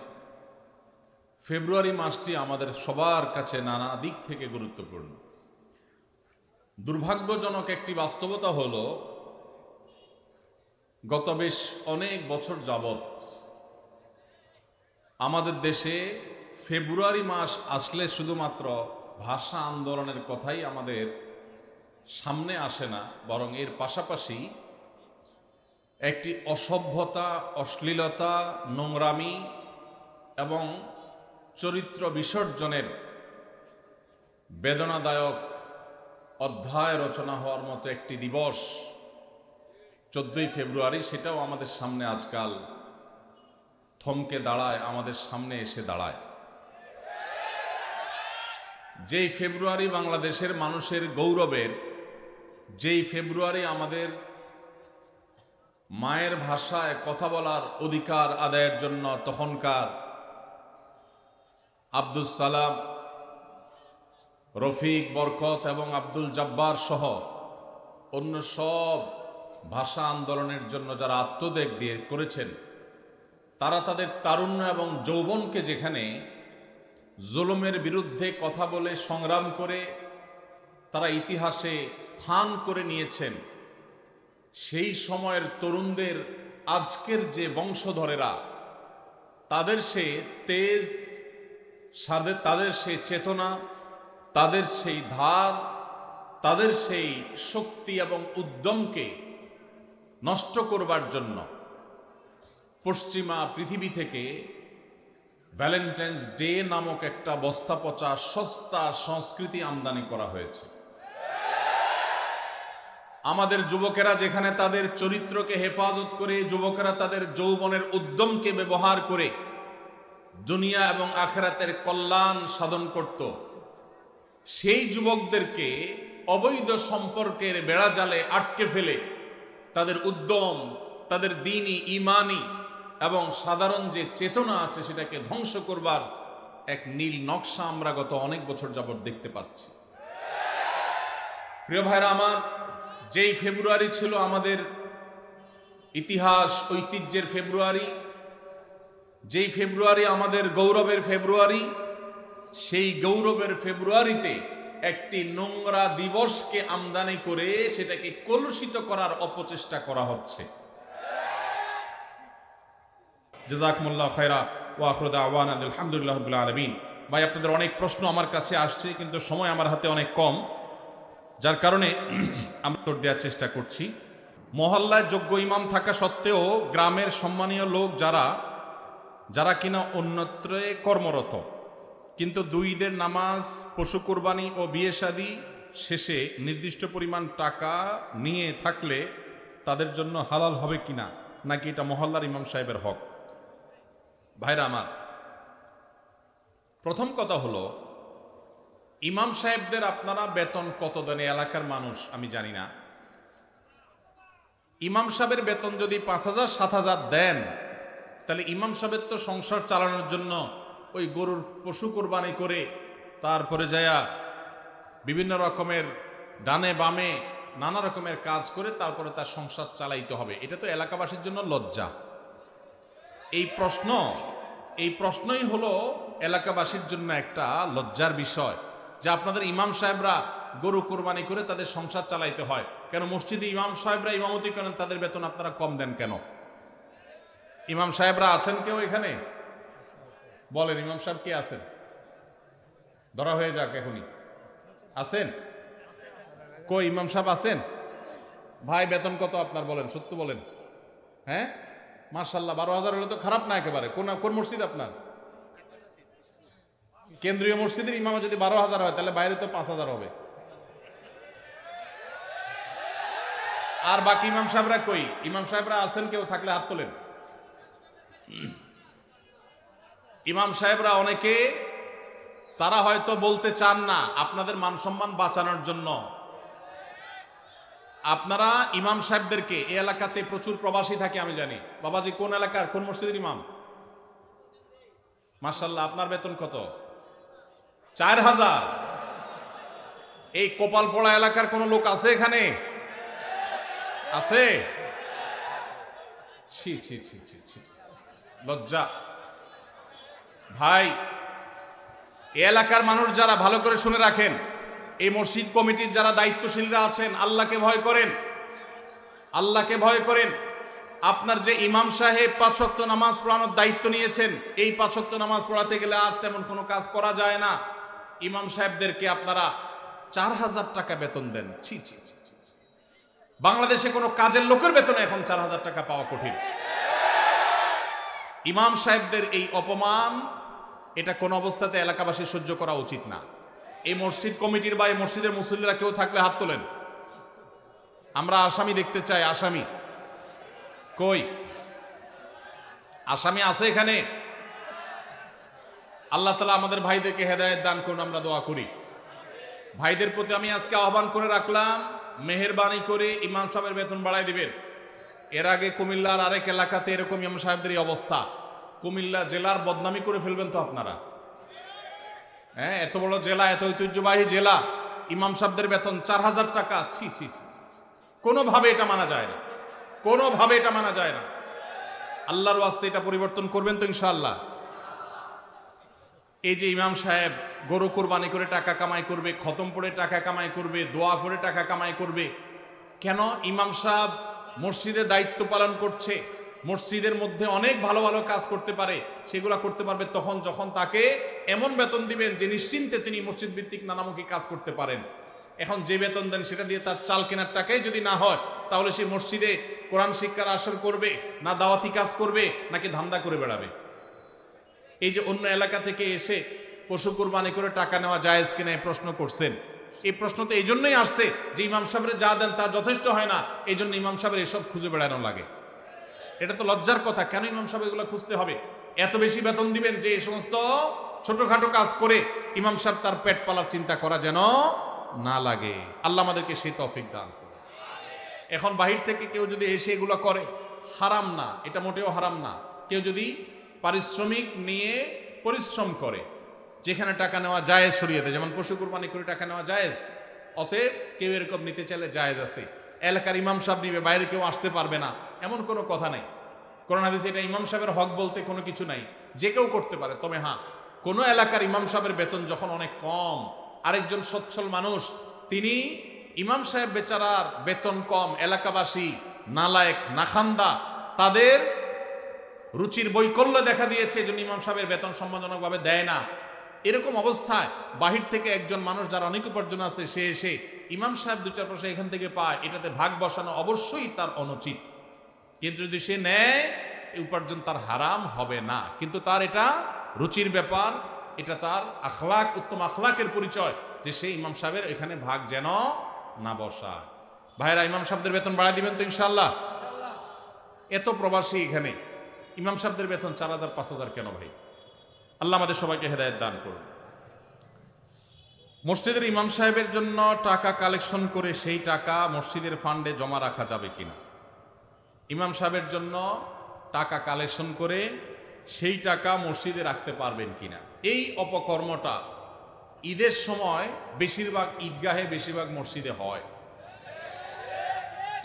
ফেব্রুয়ারি মাসটি আমাদের সবার কাছে নানা দিক থেকে গুরুত্বপূর্ণ। দুর্ভাগ্যজনক একটি বাস্তবতা হলো, গত বেশ অনেক বছর যাবৎ আমাদের দেশে ফেব্রুয়ারি মাস আসলে শুধুমাত্র ভাষা আন্দোলনের কথাই আমাদের সামনে আসে না, বরং এর পাশাপাশি একটি অসভ্যতা, অশ্লীলতা, নোংরামি এবং চরিত্র বিসর্জনের বেদনাদায়ক অধ্যায় রচনা হওয়ার মতো একটি দিবস 14ই ফেব্রুয়ারি, সেটাও আমাদের সামনে আজকাল থমকে দাঁড়ায়, আমাদের সামনে এসে দাঁড়ায়। যেই ফেব্রুয়ারি বাংলাদেশের মানুষের গৌরবের, যেই ফেব্রুয়ারি আমাদের মায়ের ভাষায় কথা বলার অধিকার আদায়ের জন্য তখনকার আব্দুল সালাম, রফিক, বরকত এবং আব্দুল জব্বার সহ অন্য সব ভাষা আন্দোলনের জন্য যারা আত্মত্যাগ দিয়ে করেছেন, তারা তাদের তারুণ্য এবং যৌবনকে যেখানে জুলুমের বিরুদ্ধে কথা বলে সংগ্রাম করে তারা ইতিহাসে স্থান করে নিয়েছেন, সেই সময়ের তরুণদের আজকের যে বংশধরেরা, তাদের সে তেজ, তাদের সেই চেতনা, তাদের সেই ধার, তাদের সেই শক্তি এবং উদ্যমকে নষ্ট করবার জন্য পশ্চিমা পৃথিবী থেকে ভ্যালেন্টাইন্স ডে নামক একটা বস্তা পচা সস্তা সংস্কৃতি আমদানি করা হয়েছে। আমাদের যুবকেরা যেখানে তাদের চরিত্রকে হেফাজত করে, যুবকেরা তাদের যৌবনের উদ্যমকে ব্যবহার করে দুনিয়া এবং আখিরাতের কল্যাণ সাধন করত, সেই যুবকদেরকে অবৈধ সম্পর্কের বেড়াজালে আটকে ফেলে তাদের উদ্যম, তাদের দ্বীনি, ঈমানি এবং সাধারণ যে চেতনা আছে সেটাকে ধ্বংস করবার এক নীল নকশা আমরা গত অনেক বছর যাবত দেখতে পাচ্ছি। প্রিয় ভাইরা আমার, যেই ফেব্রুয়ারি ছিল আমাদের ইতিহাস ঐতিহ্যের ফেব্রুয়ারি, যেই ফেব্রুয়ারি আমাদের গৌরবের ফেব্রুয়ারি, সেই গৌরবের ফেব্রুয়ারিতে একটি নোংরা দিবসকে আমদানি করে সেটাকে কলুষিত করার অপচেষ্টা করা হচ্ছে। জাযাকুমুল্লাহু খায়রা ওয়া আখিরু দাওয়ানা আলহামদুলিল্লাহি রাব্বিল আলামিন। ভাই, আপনাদের অনেক প্রশ্ন আমার কাছে আসছে, কিন্তু সময় আমার হাতে অনেক কম, যার কারণে আমি উত্তর দেওয়ার চেষ্টা করছি। মহল্লায় যোগ্য ইমাম থাকা সত্ত্বেও গ্রামের সম্মানীয় লোক যারা কিনা অন্যত্রে কর্মরত, কিন্তু দুই ঈদের নামাজ, পশু কোরবানি ও বিয়ে শাদী শেষে নির্দিষ্ট পরিমাণ টাকা নিয়ে থাকলে তাদের জন্য হালাল হবে কিনা, নাকি এটা মহল্লার ইমাম সাহেবের হক? ভাইরা আমার, প্রথম কথা হলো, ইমাম সাহেবদের আপনারা বেতন কত দেন এলাকার মানুষ আমি জানি না। ইমাম সাহেবের বেতন যদি 5,000 7,000 দেন, তাহলে ইমাম সাহেবের তো সংসার চালানোর জন্য ওই গরুর পশু কোরবানি করে তারপরে যায়া বিভিন্ন রকমের ডানে বামে নানা রকমের কাজ করে তারপরে তার সংসার চালাইতে হবে। এটা তো এলাকাবাসীর জন্য লজ্জা। এই প্রশ্নই হলো এলাকাবাসীর জন্য একটা লজ্জার বিষয় যে আপনাদের ইমাম সাহেবরা গরু কোরবানি করে তাদের সংসার চালাইতে হয় কেন? মসজিদে ইমাম সাহেবরা ইমামতি করেন, তাদের বেতন আপনারা কম দেন কেন? ইমাম সাহেবরা আছেন কেউ এখানে? বলেন, ইমাম সাহেব কে আছেন? ধরা হয়ে যাক এখনই। আছেন? কই ইমাম সাহেব আছেন? ভাই, বেতন কত আপনার বলেন, সত্য বলেন। হ্যাঁ, মাশাআল্লাহ, 12,000 হলে তো খারাপ না একেবারে। কোন মসজিদ আপনার? কেন্দ্রীয় মসজিদের ইমাম যদি 12,000 হয়, তাহলে বাইরে তো 5,000 হবে। আর বাকি ইমাম সাহেবরা কই? ইমাম সাহেবরা আছেন কেউ? থাকলে হাত তোলেন। ইমাম সাহেবরা অনেকে তারা হয়তো বলতে চান না, আপনাদের মান সম্মান বাঁচানোর জন্য আপনারা ইমাম সাহেবদেরকে, এই এলাকাতে প্রচুর প্রবাসী থাকে আমি জানি। বাবাজি, কোন এলাকার কোন মসজিদের ইমাম? মাশাআল্লাহ, আপনার বেতন কত? 4,000। এই কপালপড়া এলাকার কোন লোক আছে এখানে? আছে? ছি ছি ছি ছি ছি, লজ্জা। ভাই, এই এলাকার মানুষ যারা, ভালো করে শুনে রাখেন, এই মসজিদ কমিটির যারা দায়িত্বশীলরা আছেন, আল্লাহকে ভয় করেন, আল্লাহকে ভয় করেন। আপনার যে ইমাম সাহেব 5 ওয়াক্ত নামাজ পড়ানোর দায়িত্ব নিয়েছেন, এই 5 ওয়াক্ত নামাজ পড়াতে গেলে আর তেমন কোনো কাজ করা যায় না। ইমাম সাহেবদেরকে আপনারা 4,000 টাকা বেতন দেন। ছি ছি ছি, বাংলাদেশে কোনো কাজের লোকের বেতনে এখন 4,000 টাকা পাওয়া কঠিন। ইমাম সাহেবদের এই অপমান, এটা কোন অবস্থাতে এলাকাবাসী সহ্য করা উচিত না। এই মসজিদ কমিটির বা এই মসজিদের মুসল্লিরা কেউ থাকলে হাত তোলেন। আমরা আসামি দেখতে চাই। আসামি কই? আসামি আছে এখানে? আল্লাহ তাআলা আমাদের ভাইদেরকে হেদায়েত দান করুন, আমরা দোয়া করি। ভাইদের প্রতি আমি আজকে আহ্বান করে রাখলাম, মেহেরবানি করে ইমাম সাহেবের বেতন বাড়াই দিবেন। এর আগে কুমিল্লার আরেক এলাকাতে এরকম ইমাম সাহেবদের অবস্থা, কুমিল্লা জেলার বদনামি করে ফেলবেন তো আপনারা। হ্যাঁ, এত বড় জেলা, এত ঐতিহ্যবাহী জেলা, ইমাম সাহেবদের বেতন 4000 টাকা। ছি ছি ছি, কোনোভাবে এটা মানা যায় না, কোনোভাবে এটা মানা যায় না। আল্লাহর ওয়াস্তে এটা পরিবর্তন করবেন তো ইনশাআল্লাহ। এই যে ইমাম সাহেব গরু কোরবানি করে টাকা কামাই করবে, খতম পড়ে টাকা কামাই করবে, দোয়া করে টাকা কামাই করবে, কেন? ইমাম সাহেব মসজিদে দায়িত্ব পালন করছে, মসজিদের মধ্যে অনেক ভালো ভালো কাজ করতে পারে, সেগুলো করতে পারবে তখন যখন তাকে এমন বেতন দিবেন যে নিশ্চিন্তে তিনি মসজিদ ভিত্তিক নানামুখী কাজ করতে পারেন। এখন যে বেতন দেন সেটা দিয়ে তার চাল কেনার টাকাই যদি না হয়, তাহলে সে মসজিদে কোরআন শিক্ষার আসর করবে না দাওয়াতি কাজ করবে নাকি ধান্দা করে বেড়াবে? এই যে অন্য এলাকা থেকে এসে পশু কুরবানি করে টাকা নেওয়া জায়েজ কিনা এই প্রশ্ন করছেন, এই প্রশ্ন তো এই জন্যই আসছে যে ইমাম সাহেবের যা দেন তা যথেষ্ট হয় না, এই জন্য ইমাম সাহেবের এসব খুঁজে বেড়ানো লাগে। এটা তো লজ্জার কথা, কেন ইমাম সাহেব এগুলো খুঁজতে হবে? এত বেশি বেতন দিবেন যে এই সমস্ত ছোটখাটো কাজ করে ইমাম সাহেব তার পেট পালার চিন্তা করা যেন না লাগে। আল্লাহ আমাদেরকে সেই তৌফিক দান করুন। এখন বাহির থেকে কেউ যদি এসে এগুলো করে, হারাম না, এটা মোটেও হারাম না। কেউ যদি পারিশ্রমিক নিয়ে পরিশ্রম করে, যেখানে টাকা নেওয়া জায়েজ শরীয়তে, যেমন পশু কুরবানি করে টাকা নেওয়া জায়েজ, অতএব কেউ এরকম নিতে চাইলে জায়েজ আছে। এলাকার ইমাম সাহেব নিবে, বাইরে কেউ আসতে পারবে না, এমন কোনো কথা নাই। কোরআন হাদিসে এটা ইমাম সাহেবের হক বলতে কোনো কিছু নাই, যে কেউ করতে পারে। তবে হ্যাঁ, কোনো এলাকার ইমাম সাহেবের বেতন যখন অনেক কম, আরেকজন সচ্ছল মানুষ, তিনি ইমাম সাহেব বেচারার বেতন কম, এলাকাবাসী নালায়েক নাখান্দা, তাদের রুচির বৈকল্য দেখা দিয়েছে, এই জন্য ইমাম সাহেবের বেতন সম্মানজনকভাবে দেয় না। এরকম অবস্থায় বাহির থেকে একজন মানুষ যার অনেক উপার্জন আছে, সে এসে ইমাম সাহেব 2-4 পয়সা এখান থেকে পায়, এটাতে ভাগ বসানো অবশ্যই তার অনুচিত। কিন্তু যদি সে নেয়, এই উপার্জন তার হারাম হবে না, কিন্তু তার এটা রুচির ব্যাপার, এটা তার আখলাক, উত্তম আখলাকের পরিচয় যে সে ইমাম সাহেবের এখানে ভাগ যেন না বসায়। ভাইরা, ইমাম সাহেবদের বেতন বাড়াই দিবেন তো ইনশাআল্লাহ? এত প্রবাসী এখানে, ইমাম সাহেবদের বেতন 4000-5000 কেন ভাই? আল্লাহ আমাদের সবাইকে হেদায়েত দান করুন। মসজিদের ইমাম সাহেবের জন্য টাকা কালেকশন করে সেই টাকা মসজিদের ফান্ডে জমা রাখা যাবে কিনা? ইমাম সাহেবের জন্য টাকা কালেকশন করে সেই টাকা মসজিদে রাখতে পারবেন কিনা? এই অপকর্মটা ঈদের সময় বেশিরভাগ ঈদগাহে, বেশিরভাগ মসজিদে হয়।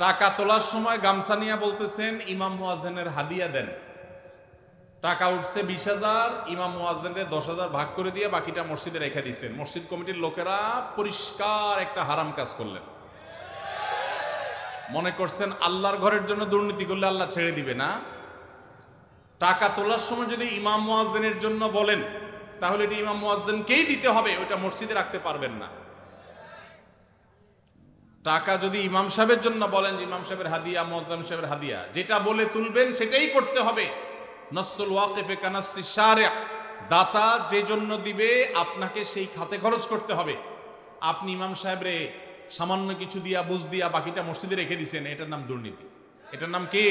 টাকা তোলার সময় গামছা নিয়ে বলতেছেন ইমাম মুয়াজ্জিনের হাদিয়া দেন। টাকা উঠছে 20,000, ইমাম মুয়াজ্জিনের 10,000 ভাগ করে দিয়ে বাকিটা মসজিদে রেখে দিয়েছেন। মসজিদ কমিটির লোকেরা পরিষ্কার একটা হারাম কাজ করলেন। মনে করছেন আল্লাহর ঘরের জন্য দুর্নীতি করলে আল্লাহ ছেড়ে দিবে না? টাকা তোলার সময় যদি ইমাম মুয়াজ্জিনের জন্য বলেন, তাহলে এটি ইমাম মুয়াজ্জিনকেই দিতে হবে, ওইটা মসজিদে রাখতে পারবেন না। টাকা যদি ইমাম সাহেবের জন্য বলেন যে ইমাম সাহেবের হাদিয়া, মুয়াজ্জিন সাহেবের হাদিয়া, যেটা বলে তুলবেন সেটাই করতে হবে। নসুল ওয়াকিফে কানাসি শারিয়া, দাতা যে জন্য দিবে আপনাকে সেই খাতে খরচ করতে হবে। আপনি ইমাম সাহেবরে সামান্য কিছু দিয়া, বুঝ দিয়া বাকিটা মসজিদে রেখে দিয়েছেন, এটার নাম দুর্নীতি। এটার নাম কি?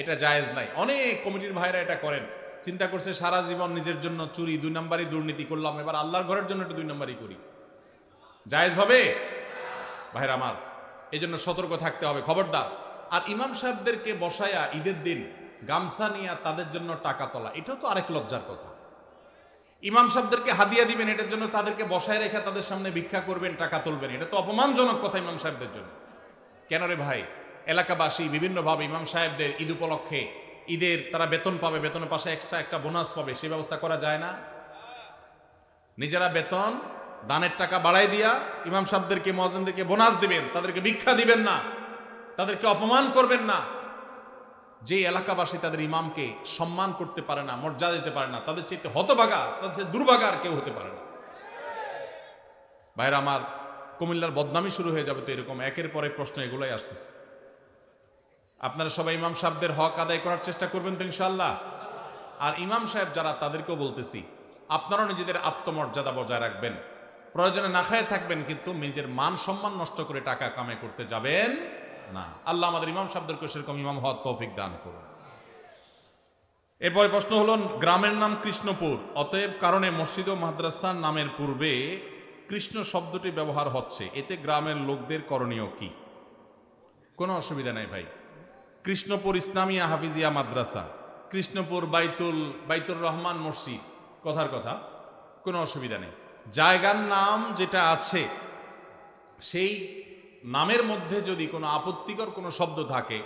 এটা জায়েজ নাই। অনেক কমিটির ভাইরা এটা করেন, চিন্তা করছে সারা জীবন নিজের জন্য চুরি, 2 নম্বরই দুর্নীতি করলাম, এবার আল্লাহর ঘরের জন্য একটু 2 নম্বরই করি। জায়েজ হবে ভাইরা আমার? এই জন্য সতর্ক থাকতে হবে, খবরদার। আর ইমাম সাহেবদেরকে বসায়া ঈদের দিন গামছা নিয়ে তাদের জন্য টাকা তোলা, এটাও তো আরেক লজ্জার কথা। ইমাম সাহেবদেরকে হাদিয়া দিবেন, এটার জন্য তাদেরকে বসায় রেখে তাদের সামনে ভিক্ষা করবেন, টাকা তুলবেন, এটা তো অপমানজনক কথা ইমাম সাহেবদের জন্য। কেন রে ভাই? এলাকাবাসী বিভিন্নভাবে ইমাম সাহেবদের ঈদ উপলক্ষে, ঈদের তারা বেতন পাবে, বেতনের পাশে এক্সট্রা একটা বোনাস পাবে, সেই ব্যবস্থা করা যায় না? নিজেরা বেতন দানের টাকা বাড়াই দিয়া ইমাম সাহেবদেরকে, মুয়াজ্জিনদেরকে বোনাস দিবেন, তাদেরকে ভিক্ষা দিবেন না, তাদেরকে অপমান করবেন না। যে এলাকাবাসী তাদের ইমামকে সম্মান করতে পারে না, মর্যাদা দিতে পারে না, তাদের চেয়ে হতভাগা, তাদের চেয়ে দুর্ভাগা আর কেউ হতে পারে না। ভাইরা আমার, কুমিল্লার বদনামি শুরু হয়ে যাবে তো এরকম একের পর এক প্রশ্ন এগুলাই আসতেছে। আপনারা সবাই ইমাম সাহেবদের হক আদায় করার চেষ্টা করবেন তো ইনশাআল্লাহ? আর ইমাম সাহেব যারা, তাদেরকেও বলতেছি, আপনারাও নিজেদের আত্মমর্যাদা বজায় রাখবেন, প্রয়োজনে না খায় থাকবেন, কিন্তু নিজের মান সম্মান নষ্ট করে টাকা কামাই করতে যাবেন না। আল্লাহ আমাদের ইমাম সাহেবদেরকে সেরকম ইমাম হওয়ার তৌফিক দান করুন। এরপরে প্রশ্ন হলো, গ্রামের নাম কৃষ্ণপুর, অতএব কারণে মসজিদ ও মাদ্রাসার নামের পূর্বে কৃষ্ণ শব্দটি ব্যবহার হচ্ছে, এতে গ্রামের লোকদের করণীয় কি? কোনো অসুবিধা নাই ভাই। কৃষ্ণপুর ইসলামিয়া হাফিজিয়া মাদ্রাসা, কৃষ্ণপুর বাইতুর রহমান মসজিদ, কথার কথা, কোনো অসুবিধা নেই। জায়গার নাম যেটা আছে সেই নামের মধ্যে যদি কোনো আপত্তিকর কোনো শব্দ থাকে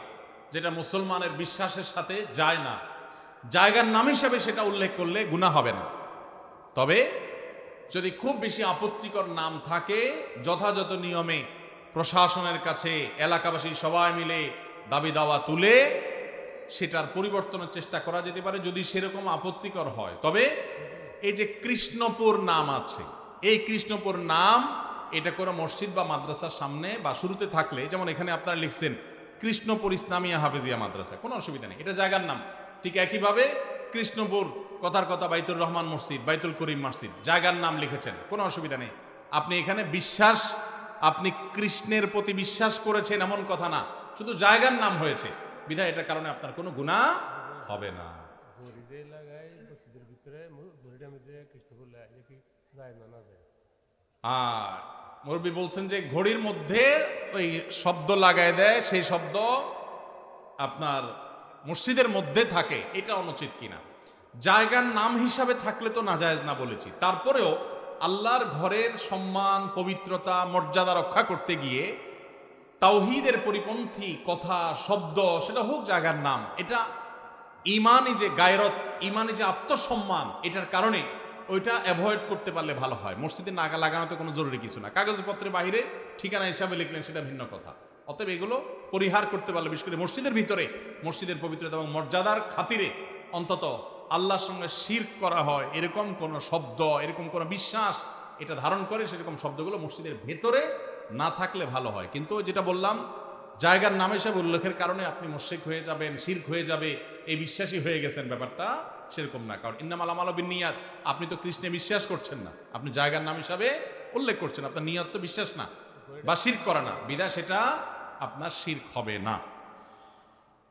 যেটা মুসলমানের বিশ্বাসের সাথে যায় না, জায়গার নাম হিসাবে সেটা উল্লেখ করলে গুনাহ হবে না। তবে যদি খুব বেশি আপত্তিকর নাম থাকে, যথাযথ নিয়মে প্রশাসনের কাছে এলাকাবাসী সবাই মিলে দাবি দাওয়া তুলে সেটার পরিবর্তনের চেষ্টা করা যেতে পারে যদি সেরকম আপত্তিকর হয়। তবে এই যে কৃষ্ণপুর নাম আছে, এই কৃষ্ণপুর নাম এটা কোনো মসজিদ বা মাদ্রাসার সামনে বা শুরুতে থাকলে, যেমন এখানে আপনারা লিখছেন কৃষ্ণপুর ইসলামিয়া হাফিজিয়া মাদ্রাসা, কোনো অসুবিধা নেই, এটা জায়গার নাম। ঠিক একইভাবে কৃষ্ণপুর কথার কথা বাইতুর রহমান মসজিদ, বাইতুল করিম মসজিদ, জায়গার নাম লিখেছেন, কোনো অসুবিধা নেই। আপনি এখানে বিশ্বাস, আপনি কৃষ্ণের প্রতি বিশ্বাস করেছেন এমন কথা না, শুধু জায়গার নাম হয়েছে বিধায় এটার কারণে আপনার কোনো গুনাহ হবে না। মুরব্বী বলছেন যে ঘড়ির মধ্যে ওই শব্দ লাগায় দেয়, সেই শব্দ আপনার মসজিদের মধ্যে থাকে, এটা অনুচিত কিনা। জায়গার নাম হিসাবে থাকলে তো নাজায়েজ না বলেছি, তারপরেও আল্লাহর ঘরের সম্মান, পবিত্রতা, মর্যাদা রক্ষা করতে গিয়ে তাওহীদের পরিপন্থী কথা, শব্দ, সেটা হোক জায়গার নাম, এটা ইমানি যে গায়রত, ইমানি যে আত্মসম্মান, এটার কারণে ওইটা অ্যাভয়েড করতে পারলে ভালো হয়। মসজিদে নাগা লাগানোতে কোনো জরুরি কিছু না, কাগজপত্রের বাইরে ঠিকানা হিসাবে লিখলেন সেটা ভিন্ন কথা। অতএব এগুলো পরিহার করতে পারলে, বিশেষ করে মসজিদের ভিতরে মসজিদের পবিত্রতা এবং মর্যাদার খাতিরে অন্তত আল্লাহর সঙ্গে শিরক করা হয় এরকম কোন শব্দ, এরকম কোন বিশ্বাস এটা ধারণ করে, সেরকম শব্দগুলো মসজিদের ভেতরে না থাকলে ভালো হয়। কিন্তু যেটা বললাম, জায়গার নাম হিসাবে উল্লেখের কারণে আপনি মুশরিক হয়ে যাবেন, শিরক হয়ে যাবে, এই বিশ্বাসী হয়ে গেছেন, ব্যাপারটা সেরকম না। কারণ ইন্নামাল আমালু বিন্নিয়াত, আপনি তো কৃষ্ণে বিশ্বাস করছেন না, আপনি জায়গার নাম হিসাবে উল্লেখ করছেন, আপনার নিয়ত তো বিশ্বাস না বা শিরক করা না, বিধায় সেটা আপনার শিরক হবে না।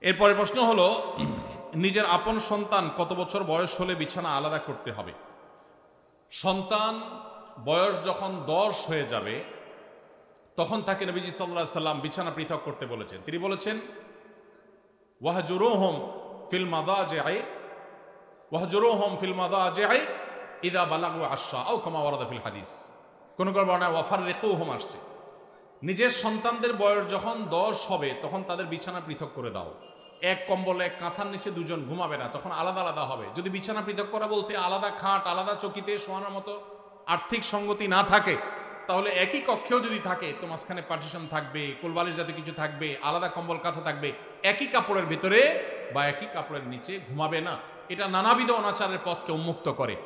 এরপরে প্রশ্ন হলো, নিজের আপন সন্তান কত বছর বয়স হলে বিছানা আলাদা করতে হবে? সন্তান বয়স যখন 10 হয়ে যাবে তখন তাকে নবীজি সাল্লাল্লাহু আলাইহি সাল্লাম বিছানা পৃথক করতে বলেছেন। তিনি বলেছেন ওয়াহজুরুহুম ফিল মাদাজি'i ইযা বালাগু আশরা আও কামা ওয়ারাদা ফিল হাদিস। কোন কোন বর্ণনায় ওয়াফাররিকুহুম আসছে, নিজের সন্তানদের বয়স যখন 10 হবে তখন তাদের বিছানা পৃথক করে দাও। এক কম্বলে এক কাঁথার নিচে দুজন ঘুমাবে না, তখন আলাদা আলাদা হবে। যদি বিছানা পৃথক করা বলতে আলাদা খাট, আলাদা চকিতে শোয়ানোর মতো আর্থিক সঙ্গতি না থাকে, তাহলে একই কক্ষেও যদি থাকে তো মাঝখানে পার্টিশন থাকবে, কোলবালিশ জাতীয় কিছু থাকবে, আলাদা কম্বল কাঁথা থাকবে, একই কাপড়ের ভিতরে বা একই কাপড়ের নিচে ঘুমাবে না। এটা নানাবিধ অনাচারের পথকে উন্মুক্ত করে।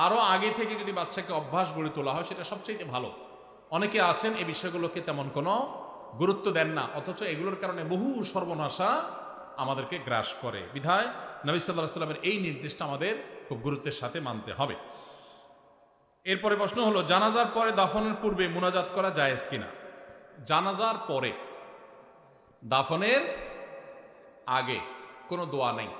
আরো আগে থেকে যদি বাচ্চাকে অভ্যাস গড়ে তোলা হয় সেটা সবচেয়ে ভালো। অনেকে আছেন এই বিষয়গুলোকে তেমন কোনো গুরুত্ব দেন না, অথচ এগুলোর কারণে বহু সর্বনাশা আমাদেরকে গ্রাস করে। বিধায় নবী সাল্লাল্লাহু আলাইহি সাল্লামের এই নির্দেশটা আমাদের খুব গুরুত্বের সাথে মানতে হবে। এরপরে প্রশ্ন হলো, জানাজার পরে দাফনের পূর্বে মুনাজাত করা জায়েজ কিনা? জানাজার পরে, দাফনের আগে কোনো দোয়া নেই।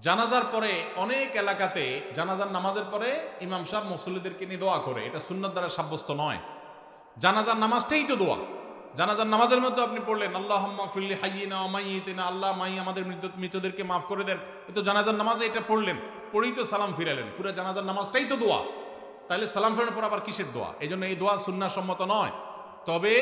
জানাজার পরে অনেক এলাকাতে জানাজার নামাজের পরে ইমাম সাহেব মুসল্লিদেরকে নিয়ে দোয়া করে, এটা সুন্নাত দ্বারা সাব্যস্ত নয়। জানাজার নামাজটাই তো দোয়া। জানাজার নামাজের মধ্যে আপনি পড়লেন আল্লাহুম্মা ফিরলি হাইয়িনা ওয়া মাইয়িতিনা, আল্লাহ মাই আমাদের মৃতদেরকে মাফ করে দেন, এ তো জানাজার নামাজে এটা পড়লেন, পড়েই তো সালাম ফিরালেন। পুরো জানাজার নামাজটাই তো দোয়া, তাহলে সালাম ফেরানোর পর আবার কিসের দোয়া? এই জন্য এই দোয়া সুন্নাহ সম্মত নয়। তবে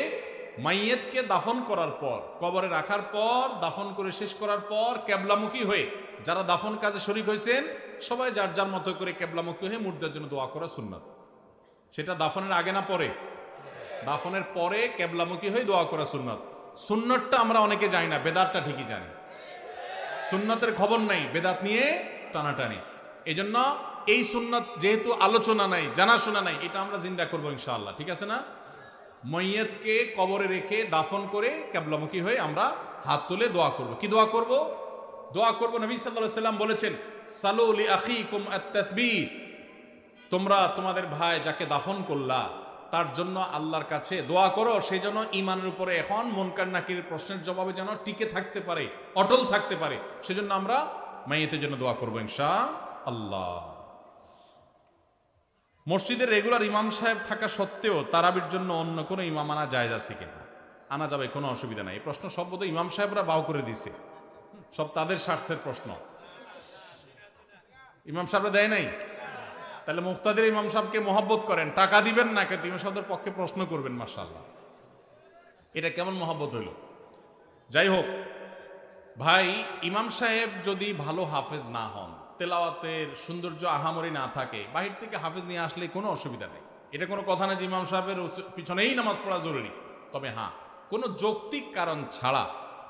মাইয়েতকে দাফন করার পর, কবরে রাখার পর, দাফন করে শেষ করার পর কেবলামুখী হয়ে যারা দাফন কাজে শরীক হয়েছেন সবাই যার যার মতো করে কেবলামুখী হয়ে মুর্দার জন্য দোয়া করা সুন্নাত। সেটা দাফনের আগে না পরে? দাফনের পরে কেবলামুখী হয়ে দোয়া করা সুন্নাত। সুন্নাতটা আমরা অনেকে জানি না, বেদাতটা ঠিকই জানি। সুন্নাতের খবর নাই, বেদাত নিয়ে টানাটানি। এই জন্য এই সুন্নাত যেহেতু আলোচনা নাই, জানাশোনা নাই, এটা আমরা জিন্দা করবো ইনশাআল্লাহ, ঠিক আছে না? মাইয়াতকে কবরে রেখে দাফন করে কেবলামুখী হয়ে আমরা হাত তুলে দোয়া করব। কি দোয়া করব? দোয়া করব, নবী সাল্লাল্লাহু আলাইহি সাল্লাম বলেছেন সালু লি আখিকুম আত-তাসবীত, তোমরা তোমাদের ভাই যাকে দাফন করলা তার জন্য আল্লাহর কাছে দোয়া করো, সেই জন্য ঈমানের উপরে এখন মুনকার নাকির প্রশ্নের জবাবে যেন টিকে থাকতে পারে, অটল থাকতে পারে, সেজন্য আমরা মাইয়াতের জন্য দোয়া করব ইনশাআল্লাহ। মসজিদের রেগুলার ইমাম সাহেব থাকা সত্ত্বেও তারাবির জন্য অন্য কোনো ইমাম আনা জায়েজ আছে কিনা? আনা যাবে, কোনো অসুবিধা নাই। এই প্রশ্ন সব বোধহয় ইমাম সাহেবরা বাউ করে দিছে, সব তাদের স্বার্থের প্রশ্ন। ইমাম সাহেবরা দেয় নাই, তাহলে মুক্তাদের ইমাম সাহেবকে মহব্বত করেন, টাকা দিবেন না, কিন্তু ইমাম সাহেবদের পক্ষে প্রশ্ন করবেন। মাশাআল্লাহ, এটা কেমন মহব্বত হইল? যাই হোক ভাই, ইমাম সাহেব যদি ভালো হাফেজ না হন, তেলাওয়াতের সৌন্দর্য আহামরি না থাকে, বাহির থেকে হাফেজ নিয়ে আসলে কোনো অসুবিধা নেই। এটা কোনো কথা না যে ইমাম সাহেবের পিছনেই নামাজ পড়া জরুরি। তবে হ্যাঁ, কোনো যৌক্তিক কারণ ছাড়া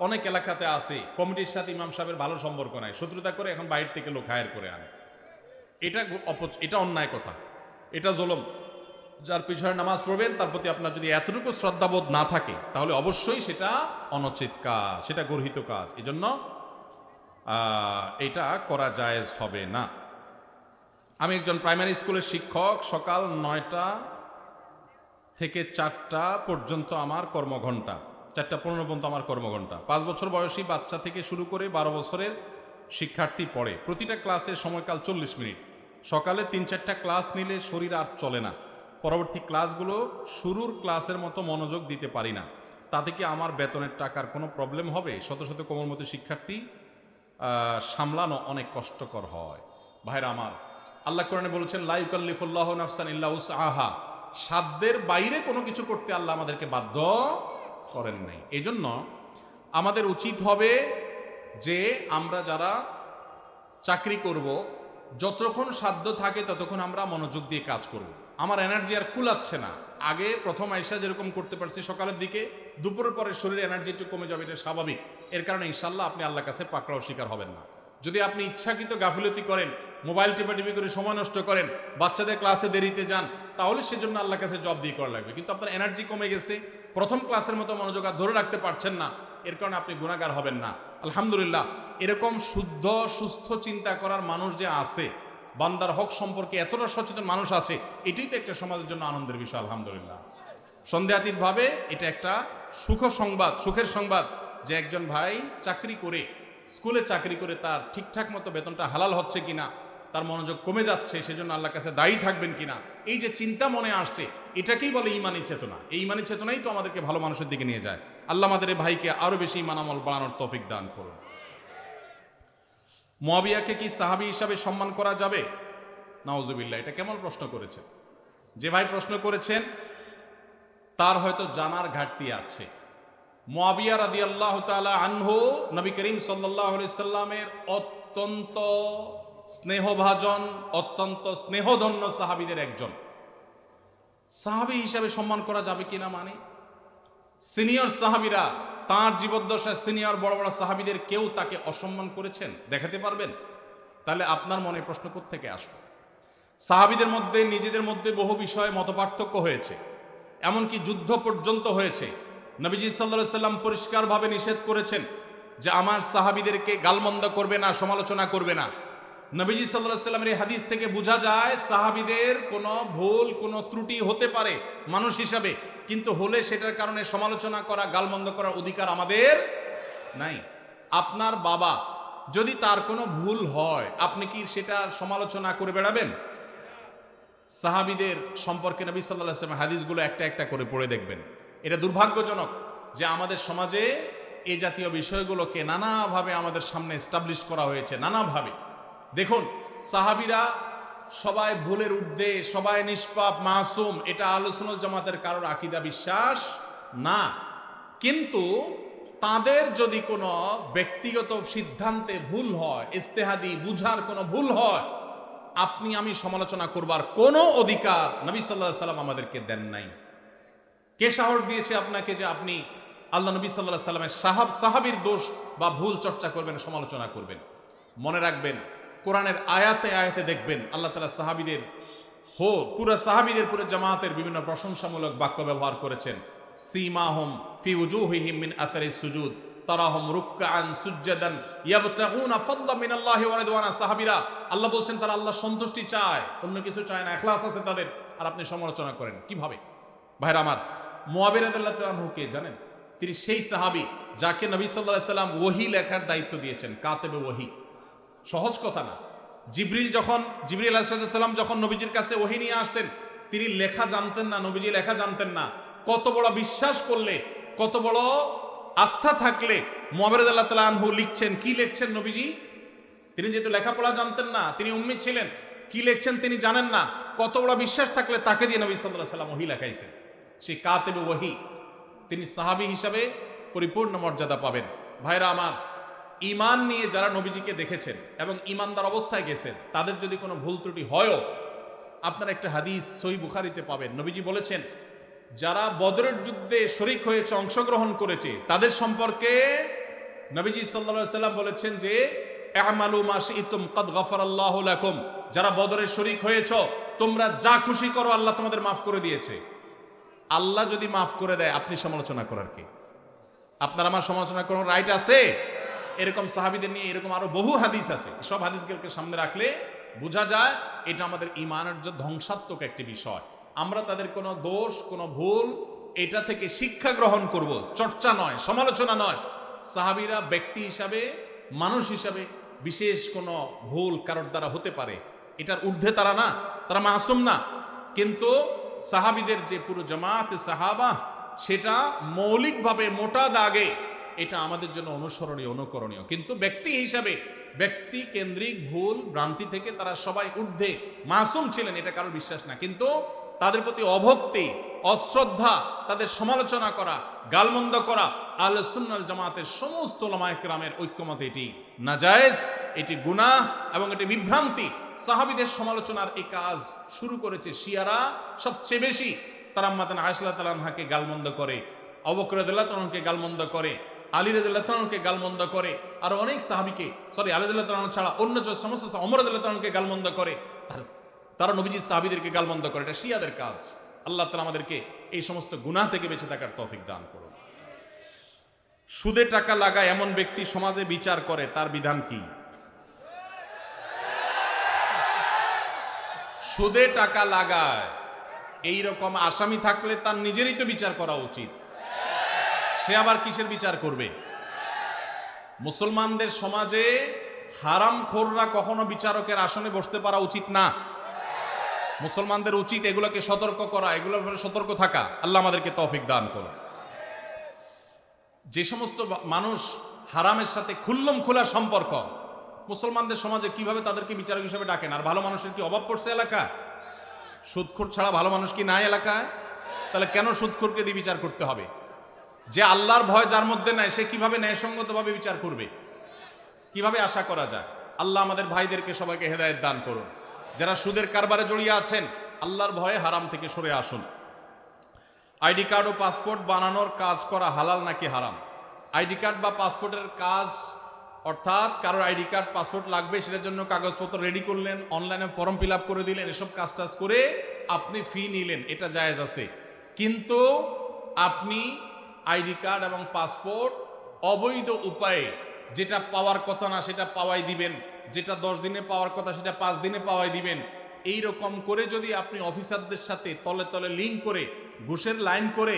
অনেক এলাকাতে আছে কমিটির সাথে ইমাম সাহেবের ভালো সম্পর্ক নাই, শত্রুতা করে এখন বাইরে থেকে লোক হায়ার করে আনে। এটা অন্যায় কথা, এটা জুলুম। যার পিছনে নামাজ পড়বেন তার প্রতি আপনার যদি এতটুকু শ্রদ্ধাবোধ না থাকে, তাহলে অবশ্যই সেটা অনুচিত কাজ, সেটা গর্হিত কাজ। এই জন্য এটা করা জায়েজ হবে না। আমি একজন প্রাইমারি স্কুলের শিক্ষক। সকাল 9টা থেকে 4টা পর্যন্ত আমার কর্মঘণ্টা, 4:15 পর্যন্ত আমার কর্মঘণ্টা। 5 বছর বয়সী বাচ্চা থেকে শুরু করে 12 বছরের শিক্ষার্থী পড়ে। প্রতিটা ক্লাসের সময়কাল 40 মিনিট। সকালে 3-4টা ক্লাস নিলে শরীর আর চলে না। পরবর্তী ক্লাসগুলো শুরুর ক্লাসের মতো মনোযোগ দিতে পারি না। তাতে কি আমার বেতনের টাকার কোনো প্রবলেম হবে? শত শত কোমলমতি শিক্ষার্থী সামলানো অনেক কষ্টকর হয়। ভাইরা আমার, আল্লাহ কোরআনে বলেছেন, লা ইউকাল্লিফুল্লাহু নাফসান ইল্লা উসআহা। সাধ্যের বাইরে কোনো কিছু করতে আল্লাহ আমাদেরকে বাধ্য করেন নাই। এই জন্য আমাদের উচিত হবে যে আমরা যারা চাকরি করব, যতক্ষণ সাধ্য থাকে ততক্ষণ আমরা মনোযোগ দিয়ে কাজ করব। আমার এনার্জি আর কুলাচ্ছে না। আগে প্রথম আইসা যেরকম করতে পারছি সকালের দিকে, দুপুরের পরে শরীরে এনার্জি একটু কমে যাবে, এটা স্বাভাবিক। এর কারণে ইনশাল্লাহ আপনি আল্লাহর কাছে পাকড়াও শিকার হবেন না। যদি আপনি ইচ্ছাকৃত গাফিলতি করেন, মোবাইল টিপাটিপি করে সময় নষ্ট করেন, বাচ্চাদের ক্লাসে দেরিতে যান, তাহলে সেজন্য আল্লাহর কাছে জব দিয়ে করা লাগবে। কিন্তু আপনার এনার্জি কমে গেছে, প্রথম ক্লাসের মতো মনোযোগ আর ধরে রাখতে পারছেন না, এর কারণে আপনি গুনাহগার হবেন না। আলহামদুলিল্লাহ, এরকম শুদ্ধ সুস্থ চিন্তা করার মানুষ যে আছে, বান্দার হক সম্পর্কে এতটা সচেতন মানুষ আছে, এটাই তো একটা সমাজের জন্য আনন্দের বিষয়। আলহামদুলিল্লাহ, সন্দেহাতীতভাবে এটা একটা সুখের সংবাদ যে একজন ভাই চাকরি করে, স্কুলে চাকরি করে তার ঠিকঠাক মতো বেতনটা হালাল হচ্ছে কিনা, তার মনোযোগ কমে যাচ্ছে, সেজন্য আল্লাহর কাছে দায়ী থাকবেন কিনা, এই যে চিন্তা মনে আসছে, এটাকেই বলে ঈমানী চেতনা। এই ঈমানী চেতনাই তো আমাদেরকে ভালো মানুষের দিকে নিয়ে যায়। আল্লাহ আমাদের এই ভাইকে আরো বেশি ঈমান আমল বাড়ানোর তৌফিক দান করুন। মুআবিয়াকে কি সাহাবী হিসাবে সম্মান করা যাবে? নাউজুবিল্লাহ, এটা কেমন প্রশ্ন করেছেন? যে ভাই প্রশ্ন করেছেন তার হয়তো জানার ঘাটতি আছে। মুআবিয়া রাদিয়াল্লাহু তাআলা আনহু নবী করিম সাল্লাল্লাহু আলাইহি সাল্লামের অত্যন্ত স্নেহভাজন, অত্যন্ত স্নেহধন্য সাহাবীদের একজন। সাহাবী হিসাবে সম্মান করা যাবে কিনা, মানে সিনিয়র সাহাবীরা, তাঁর জীবদ্দশায় সিনিয়র বড় বড় সাহাবীদের কেউ তাকে অসম্মান করেছেন দেখাতে পারবেন? তাহলে আপনার মনে প্রশ্ন কোত্থেকে আসলো? সাহাবীদের মধ্যে নিজেদের মধ্যে বহু বিষয়ে মতপার্থক্য হয়েছে, এমনকি যুদ্ধ পর্যন্ত হয়েছে। নবীজি সাল্লাল্লাহু আলাইহি সাল্লাম পরিষ্কারভাবে নিষেধ করেছেন যে আমার সাহাবীদেরকে গালমন্দ করবে না, সমালোচনা করবে না। নবীজি সাল্লাল্লাহু আলাইহি সাল্লামের এই হাদিস থেকে বোঝা যায় সাহাবীদের কোনো ভুল, কোনো ত্রুটি হতে পারে মানুষ হিসাবে, কিন্তু হলে সেটার কারণে সমালোচনা করা, গালমন্দ করার অধিকার আমাদের নাই। আপনার বাবা যদি তার কোনো ভুল হয়, আপনি কি সেটা সমালোচনা করে বেড়াবেন? সাহাবীদের সম্পর্কে নবী সাল্লাল্লাহু আলাইহি ওয়াসাল্লাম হাদিসগুলো একটা একটা করে পড়ে দেখবেন। এটা দুর্ভাগ্যজনক যে আমাদের সমাজে এই জাতীয় বিষয়গুলোকে নানাভাবে আমাদের সামনে এস্টাবলিশ করা হয়েছে, নানাভাবে। দেখুন, সাহাবীরা সবাই ভুলের ঊর্ধ্বে, সবাই নিষ্পাপ, মাসুম, এটা আহলে সুন্নাত জামাতের কারোর আকীদা বিশ্বাস না। কিন্তু তাদের যদি কোনো ব্যক্তিগত সিদ্ধান্তে ভুল হয়, ইজতিহাদি বুঝার কোনো ভুল হয়, আপনি আমি সমালোচনা করবার কোনো অধিকার নবী সাল্লাল্লাহু আলাইহি সাল্লাম আমাদেরকে দেন নাই। কে সাহস দিয়েছে আপনাকে যে আপনি আল্লাহ নবী সাল্লাল্লাহু আলাইহি সাল্লামের সাহাবীর দোষ বা ভুল চর্চা করবেন, সমালোচনা করবেন? মনে রাখবেন, কোরআনের আয়াতে আয়াতে দেখবেন আল্লাহ তাআলা সাহাবীদের পুরো সাহাবীদের, পুরো জামাতের বিভিন্ন প্রশংসামূলক বাক্য ব্যবহার করেছেন। সীমাহুম ফি উজুহিহিম মিন আসারিস সুজুদ তারাহুম রুকআন সুজদান ইয়াবতাগুনা ফাদলাম মিনাল্লাহি ওয়া রিদওয়ানা। সাহাবীরা, আল্লাহ বলছেন তারা আল্লাহর সন্তুষ্টি চায়, অন্য কিছু চায় না, ইখলাস আছে তাদের, আর আপনি সমালোচনা করেন কিভাবে? ভাইরা আমার, মুআবিয়া রাদিয়াল্লাহু তাআলা আনহু কে জানেন? তিনি সেই সাহাবী যাকে নবী সাল্লাল্লাহু আলাইহি সাল্লাম ওহী লেখার দায়িত্ব দিয়েছেন, কাতেবে ওহী। সহজ কথা না। জিবরিল আলাইহিস সালাম যখন নবীজির কাছে ওহী নিয়ে আসতেন, তিনি লেখা জানতেন না, নবীজি লেখা জানতেন না। কত বড় বিশ্বাস করলে, কত বড় আস্থা থাকলে মুআবিয়া রাদিয়াল্লাহু তাআলা আনহু লিখছেন, কি লিখছেন নবীজি? তিনি যেহেতু লেখাপড়া জানতেন না, তিনি উম্মি ছিলেন, কি লিখছেন তিনি জানেন না, কত বড় বিশ্বাস থাকলে তাকে দিয়ে নবী সাল্লাল্লাহু আলাইহি ওয়াসাল্লাম ওহী লেখাইছেন। সেই কাতিবে ওহী, তিনি সাহাবী হিসাবে পরিপূর্ণ মর্যাদা পাবেন। ভাইরা আমার, ঈমান নিয়ে যারা নবীজিকে দেখেছেন এবং ঈমানদার অবস্থায় গেছেন, তাদের যদি কোনো ভুল ত্রুটি হয়ও, আপনার একটা হাদিস সহিহ বুখারীতে পাবেন। নবীজি বলেছেন, যারা বদরের যুদ্ধে শরীক হয়েছে, অংশগ্রহণ করেছে, তাদের সম্পর্কে নবীজি সাল্লাল্লাহু আলাইহি ওয়াসাল্লাম বলেছেন যে আমালু মা শি'তুম ক্বাদ গাফারাল্লাহু লাকুম, যারা বদরে শরীক হয়েছ, তোমরা যা খুশি করো, আল্লাহ তোমাদের মাফ করে দিয়েছে। আল্লাহ যদি মাফ করে দেয়, আপনি সমালোচনা করার কি? আপনার আমার সমালোচনা করার রাইট আছে? এরকম সাহাবীদের নিয়ে এরকম আরো বহু হাদিস আছে। সব হাদিসগুলোকে সামনে রাখলে বোঝা যায় এটা আমাদের ঈমানের যে ধ্বংসাত্মক একটি বিষয়। আমরা তাদের কোনো দোষ, কোনো ভুল, এটা থেকে শিক্ষা গ্রহণ করব, চর্চা নয়, সমালোচনা নয়। সাহাবীরা ব্যক্তি হিসাবে, মানুষ হিসাবে বিশেষ কোনো ভুল কারোর দ্বারা হতে পারে, এটার ঊর্ধ্বে তারা না, তারা মাসুম না। কিন্তু সাহাবীদের যে পুরো জামাতে সাহাবা, সেটা মৌলিকভাবে মোটা দাগে এটা আমাদের জন্য অনুসরণীয়, অনুকরণীয়। কিন্তু ব্যক্তি হিসাবে, ব্যক্তি কেন্দ্রিক ভুল ভ্রান্তি থেকে তারা সবাই ঊর্ধ্বে মাসুম ছিলেন, এটা কারোর বিশ্বাস না। কিন্তু তাদের প্রতি অভক্তি, অশ্রদ্ধা, তাদের সমালোচনা করা, গালমন্দ করা আহলে সুন্নাত জামাতের সমস্ত উলামায়ে কেরামের ঐক্যমতে এটি নাজায়েজ, এটি গুনাহ এবং এটি বিভ্রান্তি। সাহাবীদের সমালোচনার এই কাজ শুরু করেছে শিয়ারা সবচেয়ে বেশি। তারা আম্মা জান আয়েশা রাদিয়াল্লাহু আনহাকে গালমন্দ করে, আবু বকর রাদিয়াল্লাহু আনহুকে গালমন্দ করে, আলী রাদিয়াল্লাহু আনহুকে গালমন্দ করে, আর অনেক সাহাবীকে, আলী রাদিয়াল্লাহু আনহু ছাড়া অন্য যে সমস্ত ওমর রাদিয়াল্লাহু আনহুকে গালমন্দ করে, তারা নবীজি সাহাবীদেরকে গালমন্দ করে। এটা শিয়াদের কাজ। আল্লাহ তাআলা আমাদেরকে এই সমস্ত গুনাহ থেকে বেঁচে থাকার তৌফিক দান করুন। সুদে টাকা লাগায় এমন ব্যক্তি সমাজে বিচার করে, তার বিধান কি? সুদে টাকা লাগায় এই রকম আসামি থাকলে তার নিজেরই তো বিচার করা উচিত। সে আবার কিসের বিচার করবে? মুসলমানদের সমাজে হারামখোররা কখনো বিচারকের আসনে বসতে পারা উচিত না। মুসলমানদের উচিত এগুলোকে সতর্ক করা, এগুলোর ব্যাপারে সতর্ক থাকা। আল্লাহ আমাদেরকে তৌফিক দান করুন। যে সমস্ত মানুষ হারামের সাথে খুল্লম খোলা সম্পর্ক, মুসলমানদের সমাজে কিভাবে তাদেরকে বিচারক হিসেবে ডাকেন? আর ভালো মানুষের কি অভাব পড়ছে এলাকা? সুদখোর ছাড়া ভালো মানুষ কি নাই এলাকায়? তাহলে কেন সুদখোরকে দিয়ে বিচার করতে হবে? যে আল্লাহর ভয় যার মধ্যে নাই, সে কিভাবে ন্যায়সঙ্গতভাবে বিচার করবে? কিভাবে আশা করা যায়? আল্লাহ আমাদের ভাইদেরকে সবাইকে হেদায়েত দান করুন। যারা সুদের কারবারে জড়িয়ে আছেন, আল্লাহর ভয়ে হারাম থেকে সরে আসুন। আইডি কার্ড ও পাসপোর্ট বানানোর কাজ করা হালাল নাকি হারাম? আইডি কার্ড বা পাসপোর্টের কাজ, অর্থাৎ কারোর আইডি কার্ড পাসপোর্ট লাগবে, সেটার জন্য কাগজপত্র রেডি করলেন, অনলাইনে ফর্ম ফিল আপ করে দিলেন, এসব কাজ টাজ করে আপনি ফি নিলেন, এটা জায়েজ আছে। কিন্তু আপনি আইডি কার্ড এবং পাসপোর্ট অবৈধ উপায়ে যেটা পাওয়ার কথা না সেটা পাওয়াই দিবেন, যেটা 10 দিনে পাওয়ার কথা সেটা 5 দিনে পাওয়াই দিবেন। এই রকম করে যদি আপনি অফিসারদের সাথে তলে তলে লিঙ্ক করে, ঘুষের লাইন করে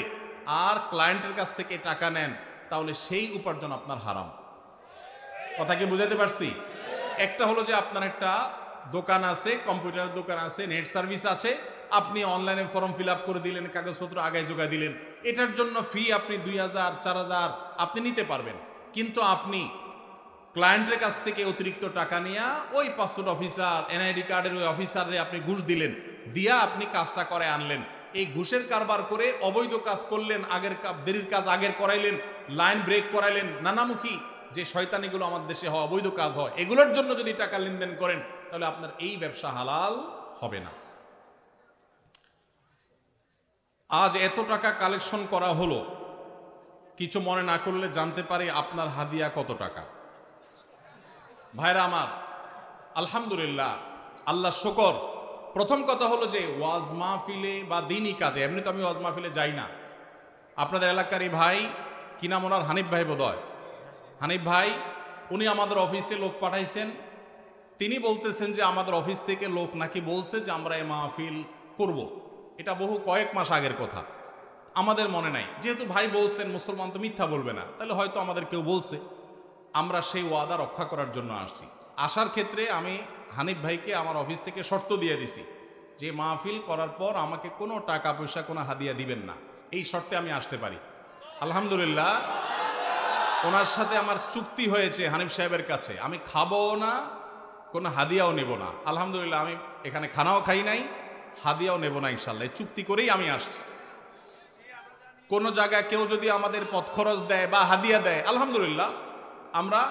আর ক্লায়েন্টের কাছ থেকে টাকা নেন, তাহলে সেই উপার্জন আপনার হারাম। কথা কি বুঝাতে পারছি? একটা হলো যে আপনার একটা দোকান আছে, কম্পিউটারের দোকান আছে, নেট সার্ভিস আছে, আপনি অনলাইনে ফর্ম ফিল আপ করে দিলেন, কাগজপত্র আগায় জোগায় দিলেন, এটার জন্য ফি আপনি 2000 4000 আপনি নিতে পারবেন। কিন্তু আপনি ক্লায়েন্টের কাছ থেকে অতিরিক্ত টাকা নিয়ে ওই পাসপোর্ট অফিসার, এনআইডি কার্ডের ওই অফিসারে আপনি ঘুষ দিলেন, দিয়া আপনি কাজটা করে আনলেন। এই ঘুষের কারবার করে অবৈধ কাজ করলেন, আগের দেরির কাজ আগের করাইলেন, লাইন ব্রেক করাইলেন, নানামুখী যে শয়তানিগুলো আমাদের দেশে হয়, অবৈধ কাজ হয়, এগুলোর জন্য যদি টাকা লেনদেন করেন, তাহলে আপনার এই ব্যবসা হালাল হবে না। আজ এত টাকা কালেকশন করা হলো, কিছু মনে না করলে জানতে পারি আপনার হাদিয়া কত টাকা? ভাইরা আমার, আলহামদুলিল্লাহ, আল্লাহ শুকর। প্রথম কথা হলো যে ওয়াজ মাহফিলে বা দিনই কাজে, এমনি তো আমি ওয়াজ মাহফিলে যাই না। আপনাদের এলাকার এই ভাই, কি নাম ওনার? হানিফ ভাই বোধহয়। হানিফ ভাই, উনি আমাদের অফিসে লোক পাঠাইছেন। তিনি বলতেছেন যে আমাদের অফিস থেকে লোক নাকি বলছে যে আমরা এই মাহফিল করব। এটা বহু কয়েক মাস আগের কথা, আমাদের মনে নাই। যেহেতু ভাই বলছেন, মুসলমান তো মিথ্যা বলবে না, তাহলে হয়তো আমাদের কেউ বলছে। আমরা সেই ওয়াদা রক্ষা করার জন্য আসছি। আসার ক্ষেত্রে আমি হানিফ ভাইকে আমার অফিস থেকে শর্ত দিয়ে দিছি যে মাহফিল করার পর আমাকে কোনো টাকা পয়সা কোনো হাদিয়া দিবেন না, এই শর্তে আমি আসতে পারি। আলহামদুলিল্লাহ, ওনার সাথে আমার চুক্তি হয়েছে হানিফ সাহেবের কাছে, আমি খাবো না, কোনো হাদিয়াও নেব না। আলহামদুলিল্লাহ, আমি এখানে খানাও খাই নাই, হাদিয়াও নেব না ইনশাল্লাহ। এই চুক্তি করেই আমি আসছি। কোনো জায়গায় কেউ যদি আমাদের পথ খরচ দেয় বা হাদিয়া দেয়, আলহামদুলিল্লাহ, আমরা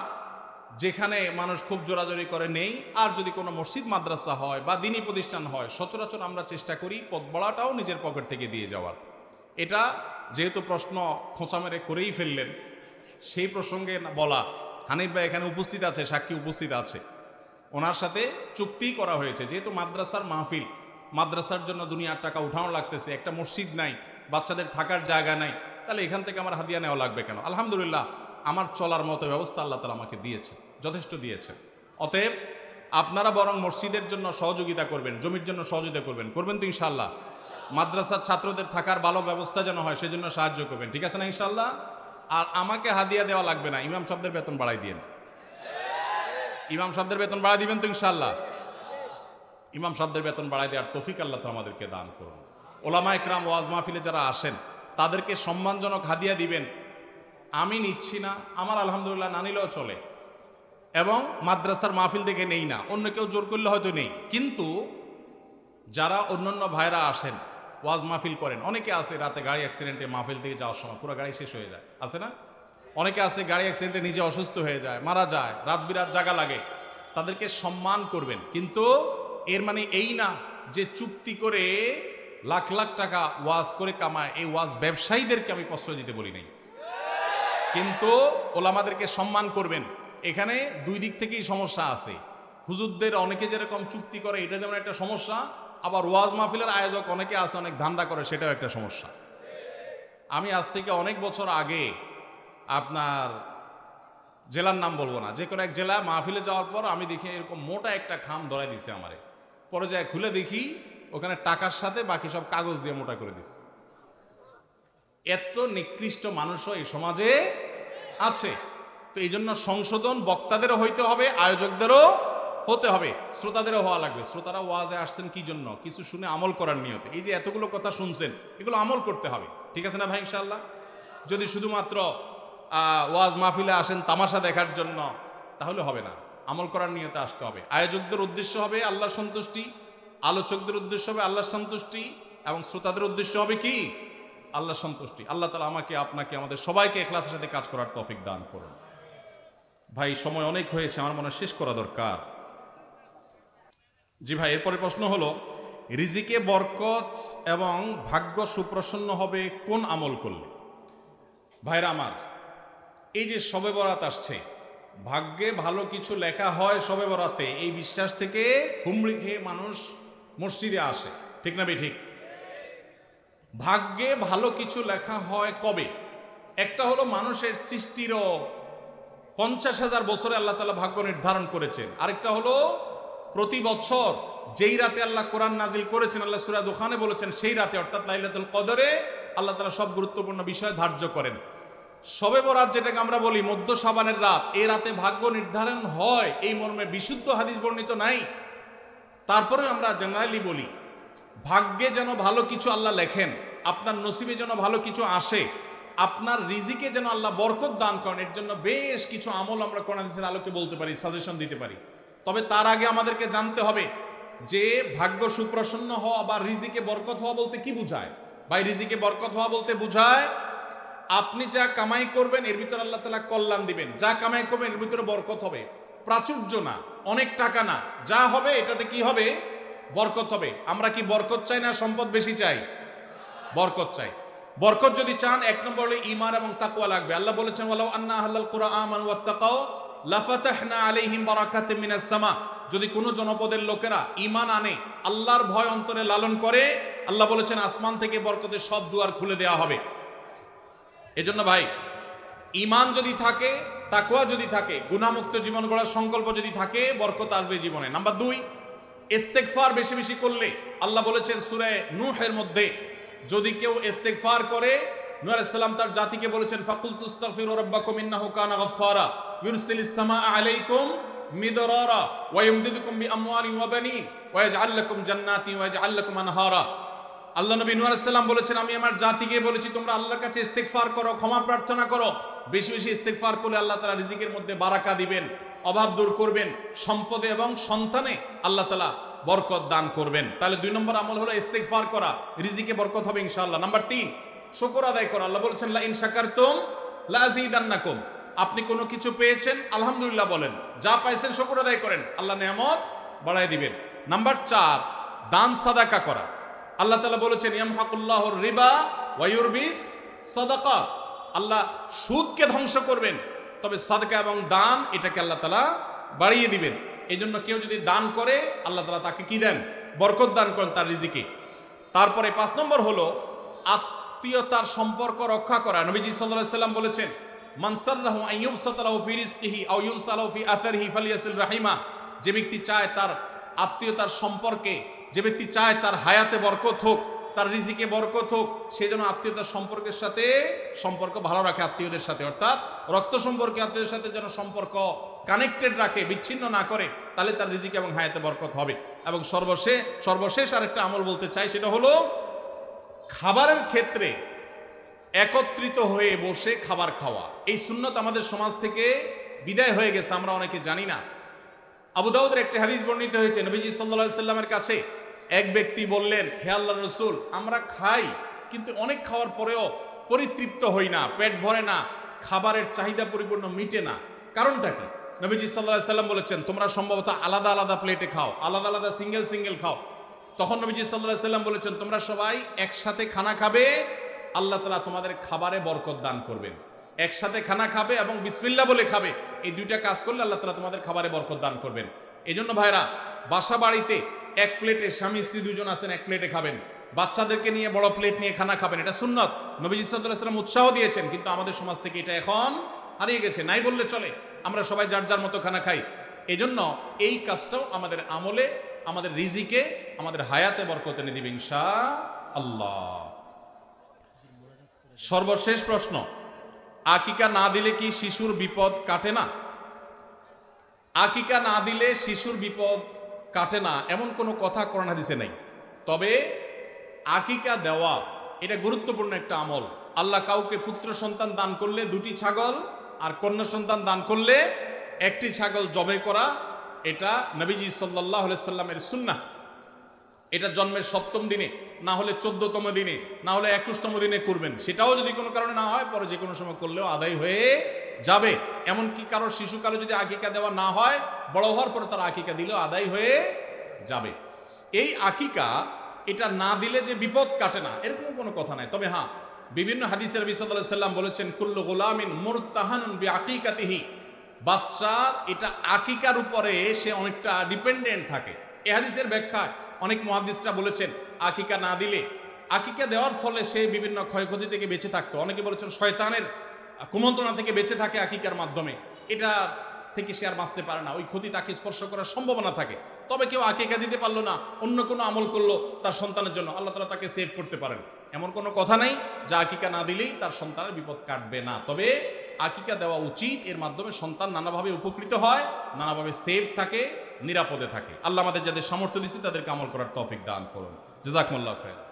যেখানে মানুষ খুব জোরাজোরি করে নেই। আর যদি কোনো মসজিদ মাদ্রাসা হয় বা দিনী প্রতিষ্ঠান হয়, সচরাচর আমরা চেষ্টা করি পথ বড়াটাও নিজের পকেট থেকে দিয়ে যাওয়ার। এটা যেহেতু প্রশ্ন খোঁচা মেরে করেই ফেললেন, সেই প্রসঙ্গে বলা, হানিফ ভাই এখানে উপস্থিত আছে, সাক্ষী উপস্থিত আছে, ওনার সাথে চুক্তি করা হয়েছে। যেহেতু মাদ্রাসার মাহফিল, মাদ্রাসার জন্য দুনিয়ার টাকা উঠানো লাগতেছে, একটা মসজিদ নাই, বাচ্চাদের থাকার জায়গা নাই, তাহলে এখান থেকে আমার হাদিয়া নেওয়া লাগবে কেন? আলহামদুলিল্লাহ, আমার চলার মতো ব্যবস্থা আল্লাহ তাআলা আমাকে দিয়েছে, যথেষ্ট দিয়েছে। অতএব আপনারা বরং মসজিদের জন্য সহযোগিতা করবেন, জমির জন্য সহযোগিতা করবেন, করবেন তো ইনশাআল্লাহ? মাদ্রাসার ছাত্রদের থাকার ভালো ব্যবস্থা যেন হয়, সেজন্য সাহায্য করবেন, ঠিক আছে না ইনশাআল্লাহ? আর আমাকে হাদিয়া দেওয়া লাগবে না, ইমাম সাহেবদের বেতন বাড়াই দিয়েন। ইমাম সাহেবদের বেতন বাড়াই দিবেন তো ইনশাআল্লাহ? ইমাম সাহেবদের বেতন বাড়াই দেওয়ার তৌফিক আল্লাহ তাআলা আমাদেরকে দান করুন। ওলামা ইকরাম ওয়াজ মাহফিলে যারা আসেন, তাদেরকে সম্মানজনক হাদিয়া দিবেন। আমি নিচ্ছি না, আমার আলহামদুলিল্লাহ না নিলেও চলে, এবং মাদ্রাসার মাহফিল দেখে নেই না, অন্য কেউ জোর করলে হয়তো নেই। কিন্তু যারা অন্যান্য ভাইরা আসেন, ওয়াজ মাহফিল করেন, অনেকে আছে রাতে গাড়ি অ্যাক্সিডেন্টে মাহফিল থেকে যাওয়ার সময় পুরো গাড়ি শেষ হয়ে যায়, আছে না? অনেকে আছে গাড়ি অ্যাক্সিডেন্টে নিজে অসুস্থ হয়ে যায়, মারা যায়, রাত বিরাত জাগা লাগে, তাদেরকে সম্মান করবেন। কিন্তু এর মানে এই না যে চুক্তি করে লাখ লাখ টাকা ওয়াজ করে কামায়, এই ওয়াজ ব্যবসায়ীদেরকে আমি প্রশ্রয় দিতে বলি নাই। কিন্তু ওলামাদেরকে সম্মান করবেন। এখানে দুই দিক থেকেই সমস্যা আছে। হুজুরদের অনেকে যেরকম চুক্তি করে, এটা যেমন একটা সমস্যা, আবার ওয়াজ মাহফিলের আয়োজক অনেকে আছে অনেক ধান্দা করে, সেটাও একটা সমস্যা। আমি আজ থেকে অনেক বছর আগে, আপনার জেলার নাম বলবো না, যে কোনো এক জেলা মাহফিলে যাওয়ার পর আমি দেখি এরকম মোটা একটা খাম ধরাই দিছে আমারে। পরে যায় খুলে দেখি ওখানে টাকার সাথে বাকি সব কাগজ দিয়ে মোটা করে দিছে। এত নিকৃষ্ট মানুষও এই সমাজে আছে। তো এই জন্য সংশোধন বক্তাদেরও হইতে হবে, আয়োজকদেরও হতে হবে, শ্রোতাদেরও হওয়া লাগবে। শ্রোতারা ওয়াজে আসছেন কি জন্য? কিছু শুনে আমল করার নিয়তে। এই যে এতগুলো কথা শুনছেন, এগুলো আমল করতে হবে, ঠিক আছে না ভাই ইনশাআল্লাহ? যদি শুধুমাত্র ওয়াজ মাহফিলে আসেন তামাশা দেখার জন্য, তাহলে হবে না, আমল করার নিয়তে আসতে হবে। আয়োজকদের উদ্দেশ্য হবে আল্লাহর সন্তুষ্টি, আলোচকদের উদ্দেশ্য হবে আল্লাহর সন্তুষ্টি, এবং শ্রোতাদের উদ্দেশ্য হবে কি? আল্লাহর সন্তুষ্টি। আল্লাহ তাআলা আমাকে, আপনাকে, আমাদের সবাইকে ইখলাসের সাথে কাজ করার তৌফিক দান করুন। ভাই সময় অনেক হয়েছে, আমার মনে হয় শেষ করা দরকার। জি ভাই, এরপরে প্রশ্ন হলো, রিজিকে বরকত এবং ভাগ্য সুপ্রসন্ন হবে কোন আমল করলে? ভাইরা আমার, এই যে শবে বরাত আসছে, ভাগ্যে ভালো কিছু লেখা হয় শবে বরাতে, এই বিশ্বাস থেকে হুমড়ি খেয়ে মানুষ মসজিদে আসে, ঠিক না ঠিক? ভাগ্যে ভালো কিছু লেখা হয় কবে? একটা হলো মানুষের সৃষ্টিরও 50,000 বছরে আল্লাহ তাআলা ভাগ্য নির্ধারণ করেছেন। আরেকটা হলো প্রতি বছর যেই রাতে আল্লাহ কোরআন নাজিল করেছেন, আল্লাহ সূরা দুখানে বলেছেন, সেই রাতে অর্থাৎ লাইলাতুল কদরে আল্লাহ তাআলা সব গুরুত্বপূর্ণ বিষয় ধার্য করেন। শবে বরাত যেটাকে আমরা বলি মধ্য শাবানের রাত, এই রাতে ভাগ্য নির্ধারণ হয়, এই মর্মে বিশুদ্ধ হাদিস বর্ণিত নাই। তারপরে আমরা জেনারেলি বলি, ভাগ্যে যেন ভালো কিছু আল্লাহ লেখেন, আপনার নসিবে যেন ভালো কিছু আসে, আপনার রিজিকে যেন আল্লাহ বরকত দান করেন, এর জন্য বেশ কিছু আমল আমরা কোরআন হাদিসের আলোকে বলতে পারি, সাজেশন দিতে পারি। তবে তার আগে আমাদেরকে জানতে হবে যে ভাগ্য সুপ্রসন্ন হওয়া বা রিজিকে বরকত হওয়া বলতে কি বুঝায়। ভাই, রিজিকে বরকত হওয়া বলতে বুঝায় আপনি যা কামাই করবেন এর ভিতরে আল্লাহ তাআলা কল্যাণ দিবেন, যা কামাই করবেন এর ভিতরে বরকত হবে। প্রাচুর্য না, অনেক টাকা না, যা হবে এটাতে কি হবে? বরকত হবে। আমরা কি বরকত চাই না সম্পদ বেশি চাই? বরকত চাই। বরকত যদি চান, এক নম্বর হলো ঈমান এবং তাকওয়া লাগবে। আল্লাহ বলেছেন, ওয়ালাউ আন্না আহলাল কুরআ আমানু ওয়াত্তাকাউ লাফাতাহনা আলাইহিম বারাকাতিম মিনাস সামা। যদি কোনো জনপদের লোকেরা ঈমান আনে, আল্লাহর ভয় অন্তরে লালন করে, আল্লাহ বলেছেন আসমান থেকে বরকতের সব দুয়ার খুলে দেওয়া হবে। এজন্য ভাই, ঈমান যদি থাকে, তাকওয়া যদি থাকে, গুনাহমুক্ত জীবন গড়ার সংকল্প যদি থাকে, বরকত আসবে জীবনে। নাম্বার 2, ইস্তেগফার বেশি বেশি করলে, আল্লাহ বলেছেন সূরা নূহের মধ্যে, যদি কেউ ইস্তেগফার করে, নূহ আলাইহিস সালাম তার জাতিকে বলেছেন, ফাকুলতুস্তাগফিরু রাব্বাকুম ইন্নাহু কানা গাফফারা ইউরসিলিস সামাআ আলাইকুম মিদরারা ওয়া ইউমদিদুকুম বিআমওয়ালিন ওয়া বানিন ওয়া ইয়াজআল লাকুম জান্নাতিন ওয়া ইয়াজআল লাকুম আনহারা। আল্লাহ নবী নূহ আলাইহিস সালাম বলেছেন, আমি আমার জাতিকে বলেছি তোমরা আল্লাহর কাছে ইস্তিগফার করো, ক্ষমা প্রার্থনা করো। বেশি বেশি ইস্তিগফার করলে আল্লাহ তাআলা রিজিকের মধ্যে বারাকা দিবেন, অভাব দূর করবেন, সম্পদে এবং সন্তানে আল্লাহ তাআলা বরকত দান করবেন। তাহলে 2 নম্বর আমল হলো ইস্তিগফার করা, রিজিকে বরকত হবে ইনশাআল্লাহ। নাম্বার 3, শুকর আদায় করা। আল্লাহ বলেছেন লা ইন শাকারতুম লা আযীদান্নাকুম। আপনি কোনো কিছু পেয়েছেন, আলহামদুলিল্লাহ বলেন, যা পাইছেন শুকর আদায় করেন, আল্লাহ নেয়ামত বাড়ায় দিবেন। নাম্বার 4, দান সাদাকা করা। আল্লাহ তাআলা বলেছেন ইয়ামহাকুল্লাহুর রিবা ওয়া ইউরবিস সাদাকা। আল্লাহ সুদকে ধ্বংস করবেন, তবে সাদকা এবং দান এটাকে আল্লাহ তাআলা বাড়িয়ে দিবেন। এই জন্য কেউ যদি দান করে আল্লাহ তাআলা তাকে কি দেন? বরকত দান করেন তার রিজিকে। তারপরে 5 নম্বর হলো আত্মীয়তার সম্পর্ক রক্ষা করা। নবীজি সাল্লাল্লাহু আলাইহি সাল্লাম বলেছেন মান সাররাহু আন ইউবসাতা লাহু ফি রিজকিহি আও ইউনসালাহু ফি আথারিহি ফালিয়াসিল রাহিমা। যে ব্যক্তি চায় তার আত্মীয়তার সম্পর্কে, যে ব্যক্তি চায় তার হায়াতে বরকত হোক, তার রিজিকে বরকত হোক, সে যেন আত্মীয়তার সম্পর্কের সাথে সম্পর্ক ভালো রাখে, আত্মীয়দের সাথে, অর্থাৎ রক্ত সম্পর্কে আত্মীয়দের সাথে যেন সম্পর্ক কানেক্টেড রাখে, বিচ্ছিন্ন না করে, তাহলে তার রিজিকে এবং হায়াতে বরকত হবে। এবং সর্বশেষ আরেকটা আমল বলতে চাই, সেটা হলো খাবারের ক্ষেত্রে একত্রিত হয়ে বসে খাবার খাওয়া। এই সুন্নত আমাদের সমাজ থেকে বিদায় হয়ে গেছে, আমরা অনেকে জানি না। আবু দাউদের একটি হাদিস বর্ণিত হয়েছে, নবীজি সাল্লাল্লাহু আলাইহি সাল্লামের কাছে এক ব্যক্তি বললেন, হে আল্লাহর রাসূল, আমরা খাই কিন্তু অনেক খাওয়ার পরেও পরিতৃপ্ত হই না, পেট ভরে না, খাবারের চাহিদা পরিপূর্ণ মিটে না, কারণটা কি? নবীজি সাল্লাল্লাহু আলাইহি সাল্লাম বলেছেন, তোমরা সম্ভবত আলাদা আলাদা প্লেটে খাও, আলাদা আলাদা সিঙ্গেল খাও। তখন নবীজি সাল্লাল্লাহু আলাইহি সাল্লাম বলেছেন, তোমরা সবাই একসাথে খানা খাবে, আল্লাহ তাআলা তোমাদের খাবারে বরকত দান করবেন। একসাথে খানা খাবে এবং বিসমিল্লাহ বলে খাবে, এই 2টা কাজ করলে আল্লাহ তাআলা তোমাদের খাবারে বরকত দান করবেন। এই জন্য ভাইরা, বাসা বাড়িতে এক প্লেটে স্বামী স্ত্রী 2জন আছেন, এক প্লেটে খাবেন। বাচ্চাদেরকে নিয়ে বড় প্লেট নিয়ে খানা খাবেন, এটা সুন্নত। নবীজি সাল্লাল্লাহু আলাইহি সাল্লাম উৎসাহ দিয়েছেন, কিন্তু আমাদের সমাজ থেকে এটা এখন হারিয়ে গেছে, নাই বললে চলে। আমরা সবাই যার যার মতো খানা খাই। এই জন্য এই কাজটাও আমাদের আমলে, আমাদের রিজিকে, আমাদের হায়াতে বরকত এনে দিবে ইনশাআল্লাহ। সর্বশেষ প্রশ্ন, আকিকা না দিলে কি শিশুর বিপদ কাটে না? আকিকা না দিলে শিশুর বিপদ কাটে না এমন কোনো কথা কোরআন হাদিসে নাই। তবে আকিকা দেওয়া এটা গুরুত্বপূর্ণ একটা আমল। আল্লাহ কাউকে পুত্র সন্তান দান করলে 2টি ছাগল, আর কন্যা সন্তান দান করলে 1টি ছাগল জবাই করা, এটা নবীজি সাল্লাল্লাহু আলাইহি সাল্লামের সুন্নাহ। এটা জন্মের 7ম দিনে, না হলে 14তম দিনে, না হলে 21তম দিনে করবেন। সেটাও যদি কোনো কারণে না হয়, পরে যে কোনো সময় করলেও আদায় হয়ে যাবে। এমনকি কারো শিশুকালে যদি আকিকা দেওয়া না হয়, বড় হওয়ার পর তার আকিকা দিলেও আদায় হয়ে যাবে। এই আকিকা এটা না দিলে যে বিপদ কাটে না এরকম কোনো কথা নাই। তবে হ্যাঁ, বিভিন্ন হাদিসে নবী সাল্লাল্লাহু আলাইহি সাল্লাম বলেছেন, কুল্লু গুলামিন মুরতাহানুন বিআকিকাতিহি। বাচ্চা এটা আকিকার উপরে সে অনেকটা ডিপেন্ডেন্ট থাকে। এই হাদিসের ব্যাখ্যায় অনেক মুহাদ্দিসরা বলেছেন, আকিকা না দিলে, আকিকা দেওয়ার ফলে সে বিভিন্ন ক্ষয়ক্ষতি থেকে বেঁচে থাকতো। অনেকে বলেছেন শয়তানের কুমন্ত্রণা থেকে বেঁচে থাকে আকিকার মাধ্যমে, এটা থেকে সে আর বাঁচতে পারে না, ওই ক্ষতি তাকে স্পর্শ করার সম্ভাবনা থাকে। তবে কেউ আকিকা দিতে পারলো না, অন্য কোনো আমল করলো তার সন্তানের জন্য, আল্লাহ তাআলা তাকে সেভ করতে পারেন। এমন কোনো কথা নাই যে আকিকা না দিলেই তার সন্তানের বিপদ কাটবে না। তবে আকিকা দেওয়া উচিত, এর মাধ্যমে সন্তান নানাভাবে উপকৃত হয়, নানাভাবে সেভ থাকে, নিরাপদে থাকে। আল্লাহ আমাদের যাদের সামর্থ্য দিচ্ছে তাদেরকে আমল করার তৌফিক দান করুন। জাযাকুমুল্লাহু খায়রান।